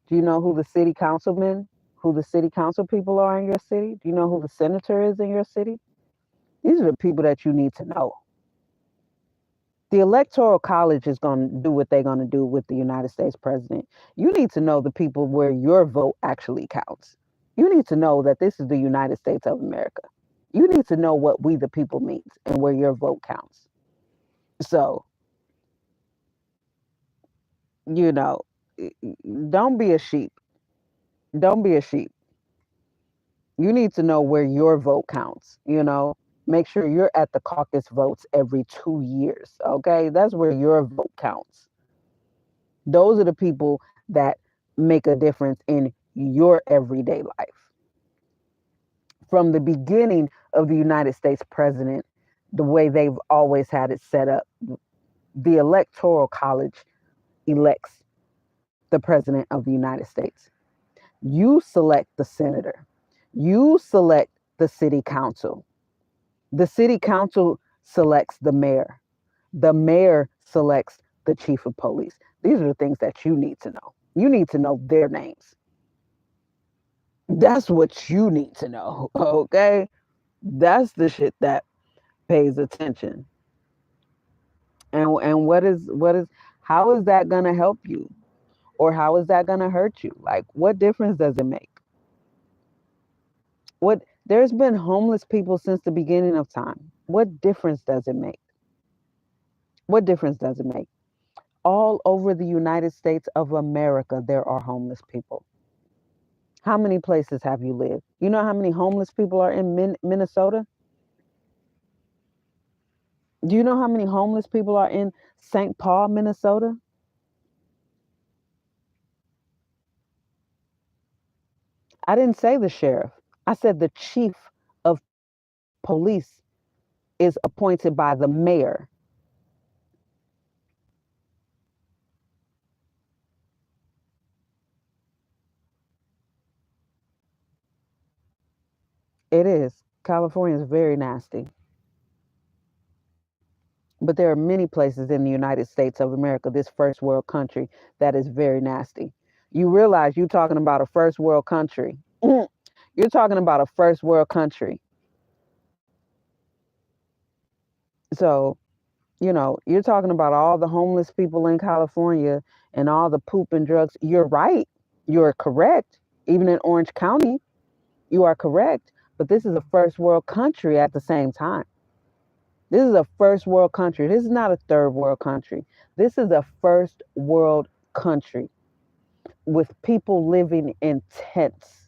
[SPEAKER 1] Do you know who the city councilman, who the city council people are in your city? Do you know who the senator is in your city? These are the people that you need to know. The electoral college is going to do what they're going to do with the United States president. You need to know the people where your vote actually counts. You need to know that this is the United States of America. You need to know what we the people means and where your vote counts. So, you know, don't be a sheep. Don't be a sheep. You need to know where your vote counts, Make sure you're at the caucus votes every 2 years, okay? That's where your vote counts. Those are the people that make a difference in your everyday life. From the beginning of the United States president, the way they've always had it set up, the Electoral College elects the president of the United States. You select the senator. You select the city council. The city council selects the mayor. The mayor selects the chief of police. These are the things that you need to know. You need to know their names. That's what you need to know, okay? That's the shit that pays attention. And what is how is that going to help you, or how is that going to hurt you? Like, what difference does it make? What There's been homeless people since the beginning of time. What difference does it make? What difference does it make? All over the United States of America, there are homeless people. How many places have you lived? You know how many homeless people are in Minnesota? Do you know how many homeless people are in St. Paul, Minnesota? I didn't say the sheriff. I said the chief of police is appointed by the mayor. It is. California is very nasty. But there are many places in the United States of America, this first world country, that is very nasty. You realize you're talking about a first world country. You're talking about a first world country. So, you're talking about all the homeless people in California and all the poop and drugs. You're right. You're correct. Even in Orange County, you are correct. But this is a first world country at the same time. This is a first world country. This is not a third world country. This is a first world country with people living in tents.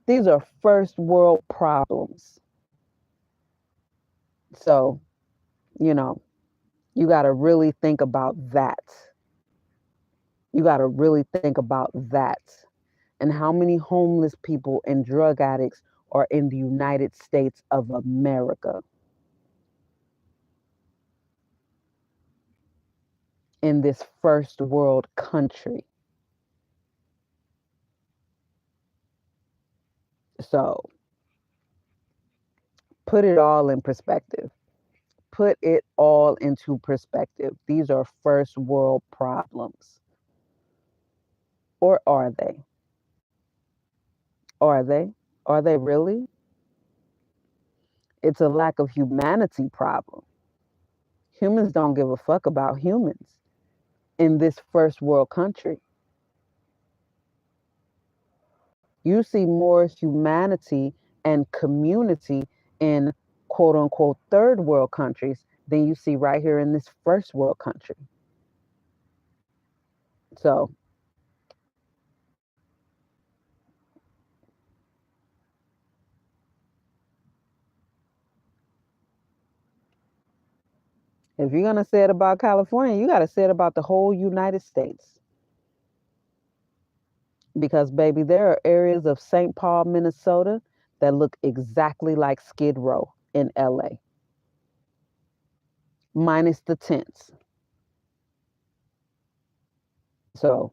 [SPEAKER 1] These are first world problems. So, you know, you got to really think about that. You got to really think about that. And how many homeless people and drug addicts are in the United States of America, in this first world country. So, put it all in perspective. Put it all into perspective. These are first world problems. Or are they? Are they? Are they really? It's a lack of humanity problem. Humans don't give a fuck about humans in this first world country. You see more humanity and community in quote unquote third world countries than you see right here in this first world country. So, if you're going to say it about California, you got to say it about the whole United States. Because, baby, there are areas of St. Paul, Minnesota that look exactly like Skid Row in LA, minus the tents. So,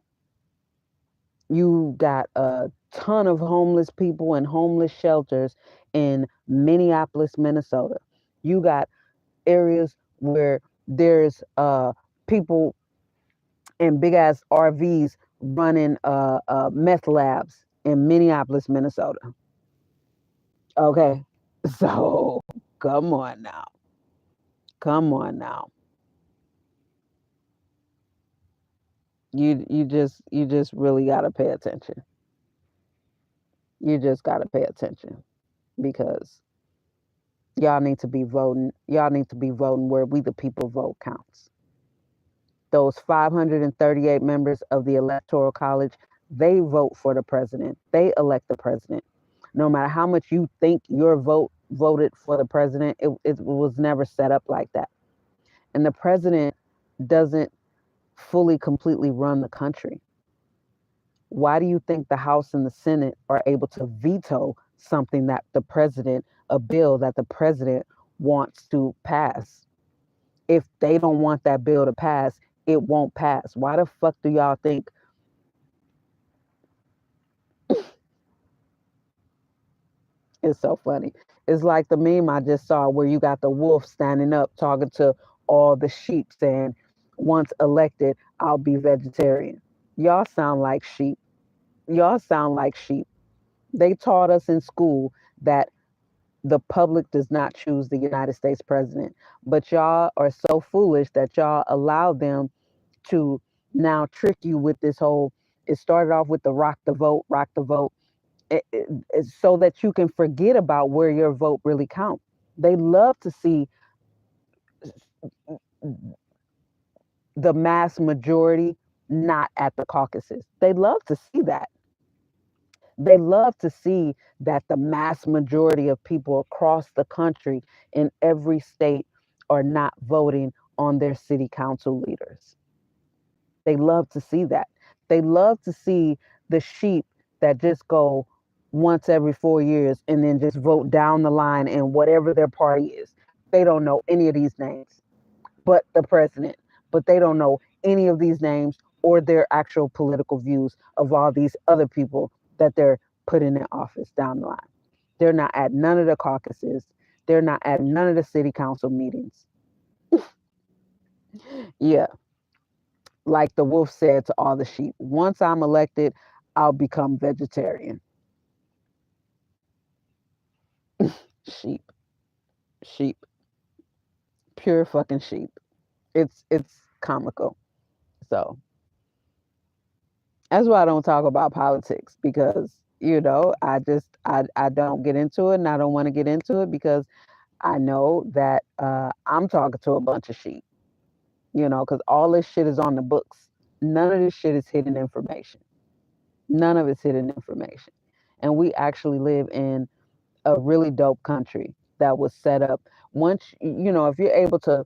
[SPEAKER 1] You got a ton of homeless people and homeless shelters in Minneapolis, Minnesota. You got areas where there's people in big ass RVs running meth labs in Minneapolis, Minnesota. Okay, so come on now, come on now. You just really gotta pay attention. You just gotta pay attention because y'all need to be voting. Y'all need to be voting where we the people vote counts. Those 538 members of the Electoral College, they vote for the president. They elect the president. No matter how much you think your vote voted for the president, it was never set up like that. And the president doesn't fully, completely run the country. Why do you think the House and the Senate are able to veto something that the president, a bill that the president wants to pass? If they don't want that bill to pass, it won't pass. Why the fuck do y'all think? It's so funny. It's like the meme I just saw where you got the wolf standing up talking to all the sheep saying, once elected, I'll be vegetarian. Y'all sound like sheep. Y'all sound like sheep. They taught us in school that the public does not choose the United States president, but y'all are so foolish that y'all allow them to now trick you with this whole. It started off with the rock the vote, so that you can forget about where your vote really counts. They love to see the mass majority not at the caucuses. They love to see that. They love to see that the mass majority of people across the country in every state are not voting on their city council leaders. They love to see that. They love to see the sheep that just go once every 4 years and then just vote down the line in whatever their party is. They don't know any of these names but the president, but they don't know any of these names or their actual political views of all these other people that they're putting in office down the line. They're not at none of the caucuses. They're not at none of the city council meetings. Yeah, like the wolf said to all the sheep, once I'm elected, I'll become vegetarian. Sheep, sheep, pure fucking sheep. It's comical. So that's why I don't talk about politics because I don't get into it and I don't want to get into it because I know that I'm talking to a bunch of sheep. Because all this shit is on the books. None of this shit is hidden information. None of it's hidden information. And we actually live in a really dope country that was set up. Once, if you're able to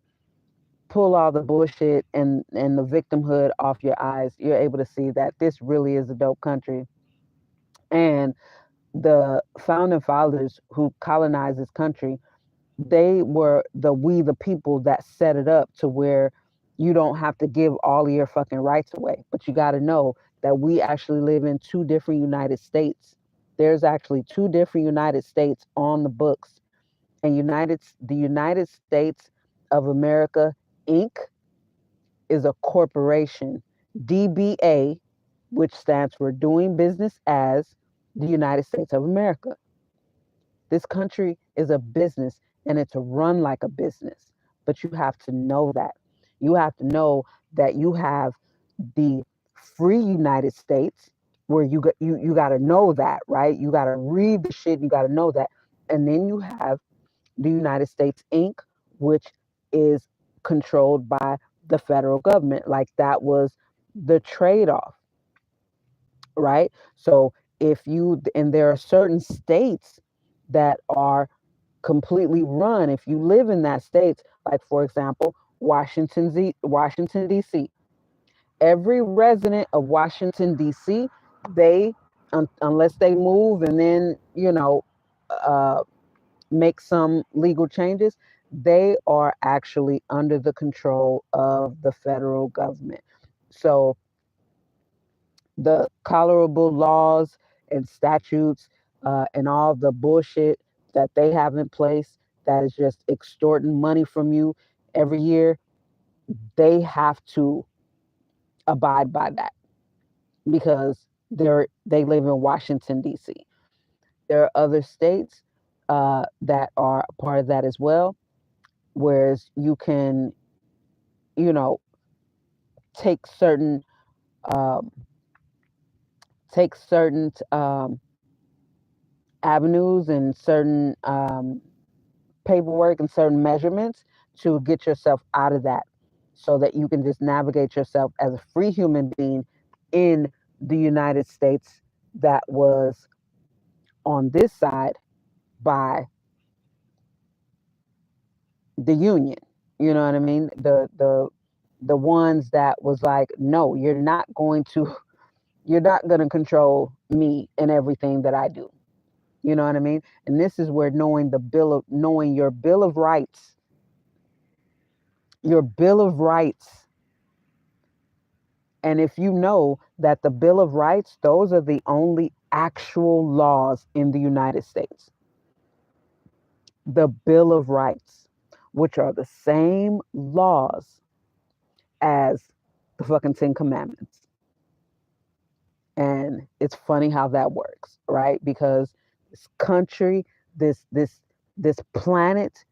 [SPEAKER 1] pull all the bullshit and the victimhood off your eyes, you're able to see that this really is a dope country. And the founding fathers who colonized this country, they were we the people that set it up to where you don't have to give all of your fucking rights away. But you got to know that we actually live in two different United States. There's actually two different United States on the books. And the United States of America Inc. is a corporation. DBA, which stands for Doing Business as the United States of America. This country is a business and it's run like a business. But you have to know that. You have to know that you have the free United States where you got to know that, right? You got to read the shit, you got to know that. And then you have the United States Inc., which is controlled by the federal government. Like that was the trade off, right? So and there are certain states that are completely run. If you live in that state, like for example, Washington, D.C., every resident of Washington, D.C., they, unless they move and then, uh, make some legal changes, they are actually under the control of the federal government. So The colorable laws and statutes and all the bullshit that they have in place that is just extorting money from you every year, they have to abide by that because they live in Washington D.C. There are other states that are a part of that as well, whereas you can, you know, take certain um, take certain avenues and certain paperwork and certain measurements to get yourself out of that so that you can just navigate yourself as a free human being in the United States that was on this side by the union. You know what I mean? The ones that was like, no, you're not going to control me and everything that I do. You know what I mean? And this is where knowing your bill of rights. And if you know that the Bill of Rights, those are the only actual laws in the United States. The Bill of Rights, which are the same laws as the fucking Ten Commandments. And it's funny how that works, right? Because this country, this planet,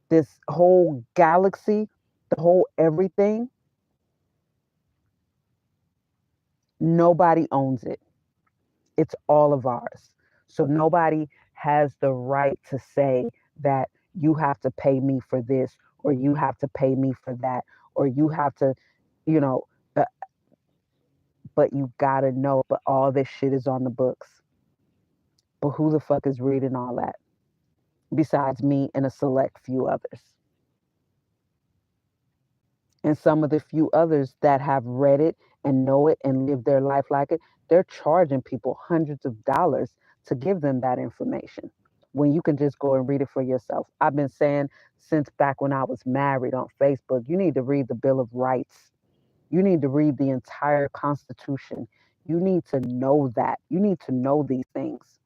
[SPEAKER 1] this whole galaxy, the whole everything, nobody owns it. It's all of ours. So nobody has the right to say that you have to pay me for this or you have to pay me for that or you have to, you know, uh, but you gotta know, but all this shit is on the books. But who the fuck is reading all that besides me and a select few others? And some of the few others that have read it and know it and live their life like it, they're charging people hundreds of dollars to give them that information when you can just go and read it for yourself. I've been saying since back when I was married on Facebook, you need to read the Bill of Rights. You need to read the entire Constitution. You need to know that. You need to know these things.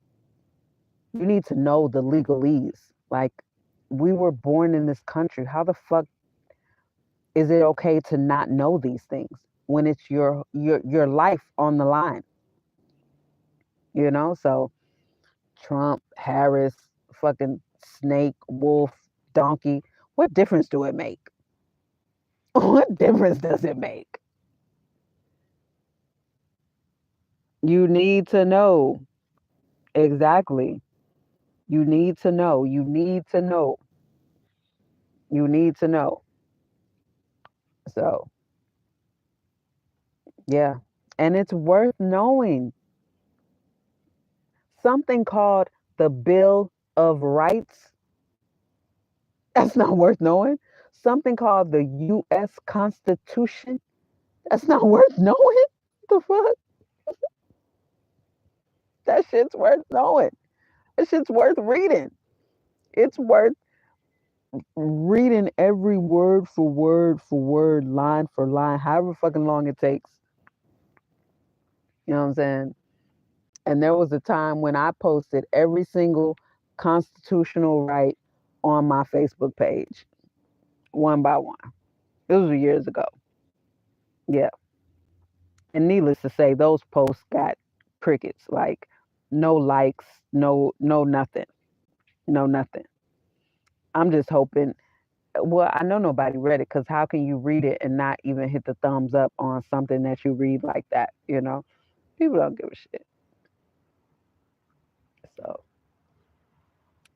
[SPEAKER 1] You need to know the legalese. Like, we were born in this country. How the fuck is it okay to not know these things when it's your life on the line? You know, so Trump, Harris, fucking snake, wolf, donkey, what difference do it make? What difference does it make? You need to know. Exactly. You need to know. You need to know. You need to know. So, yeah. And it's worth knowing something called the Bill of Rights. That's not worth knowing. Something called the U.S. Constitution. That's not worth knowing. The fuck? That shit's worth knowing. That shit's worth reading. It's worth reading every word for word, line for line, however fucking long it takes. You know what I'm saying? And there was a time when I posted every single constitutional right on my Facebook page, one by one. It was years ago. Yeah. And needless to say, those posts got crickets. Like, no likes, no nothing. No nothing. I'm just hoping. Well, I know nobody read it because how can you read it and not even hit the thumbs up on something that you read like that? You know, people don't give a shit. So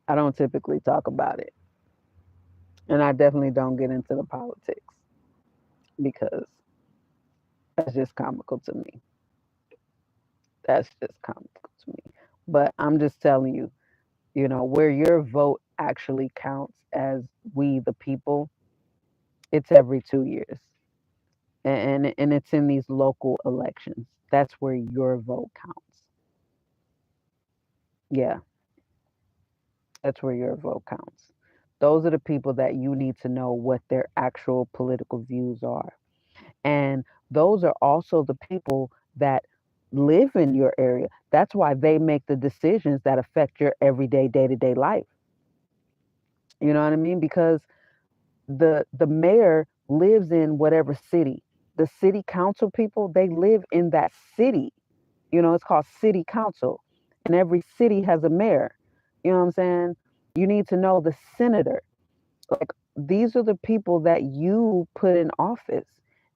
[SPEAKER 1] I don't typically talk about it, and I definitely don't get into the politics because that's just comical to me. That's just comical to me. But I'm just telling you, where your vote actually counts as we the people, it's every 2 years. And it's in these local elections. That's where your vote counts. Yeah, that's where your vote counts. Those are the people that you need to know what their actual political views are. And those are also the people that live in your area. That's why they make the decisions that affect your everyday, day-to-day life. You know what I mean? Because the mayor lives in whatever city. The city council people, they live in that city. It's called city council. And every city has a mayor. You know what I'm saying? You need to know the senator. Like, these are the people that you put in office.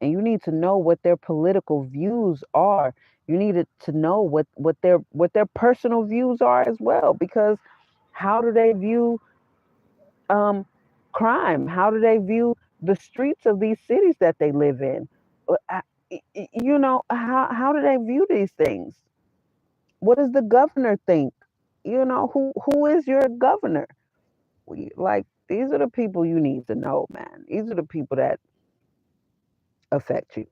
[SPEAKER 1] And you need to know what their political views are. You need to know what their personal views are as well. Because how do they view um, crime? How do they view the streets of these cities that they live in? How do they view these things? What does the governor think? Who is your governor? Like, these are the people you need to know, man. These are the people that affect you,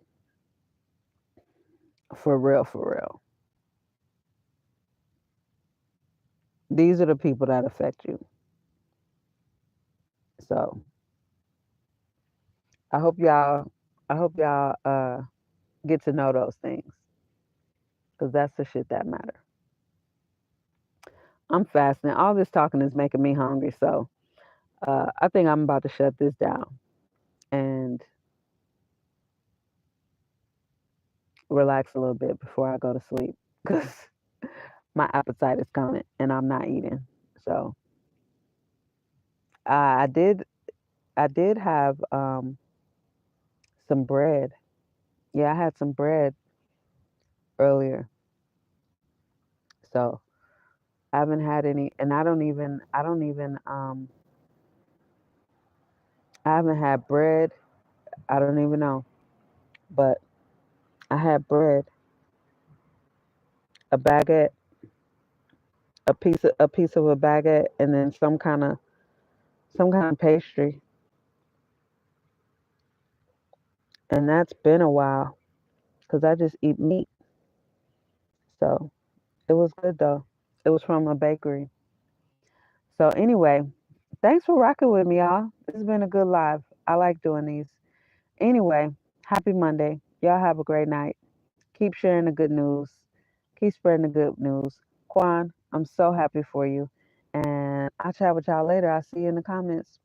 [SPEAKER 1] for real, for real. These are the people that affect you. So I hope y'all, I hope y'all get to know those things, because that's the shit that matter. I'm fasting. All this talking is making me hungry, so I think I'm about to shut this down and relax a little bit before I go to sleep, because my appetite is coming and I'm not eating. So I did have some bread. Yeah, I had some bread earlier. So I haven't had any, and I haven't had bread. I don't even know, but I had bread, a baguette, a piece of a baguette, and then some kind of pastry, and that's been a while because I just eat meat. So it was good though. It was from a bakery. So anyway, thanks for rocking with me, y'all. This has been a good live. I like doing these. Anyway, happy Monday. Y'all have a great night. Keep sharing the good news. Keep spreading the good news. Quan, I'm so happy for you. And I'll chat with y'all later. I'll see you in the comments.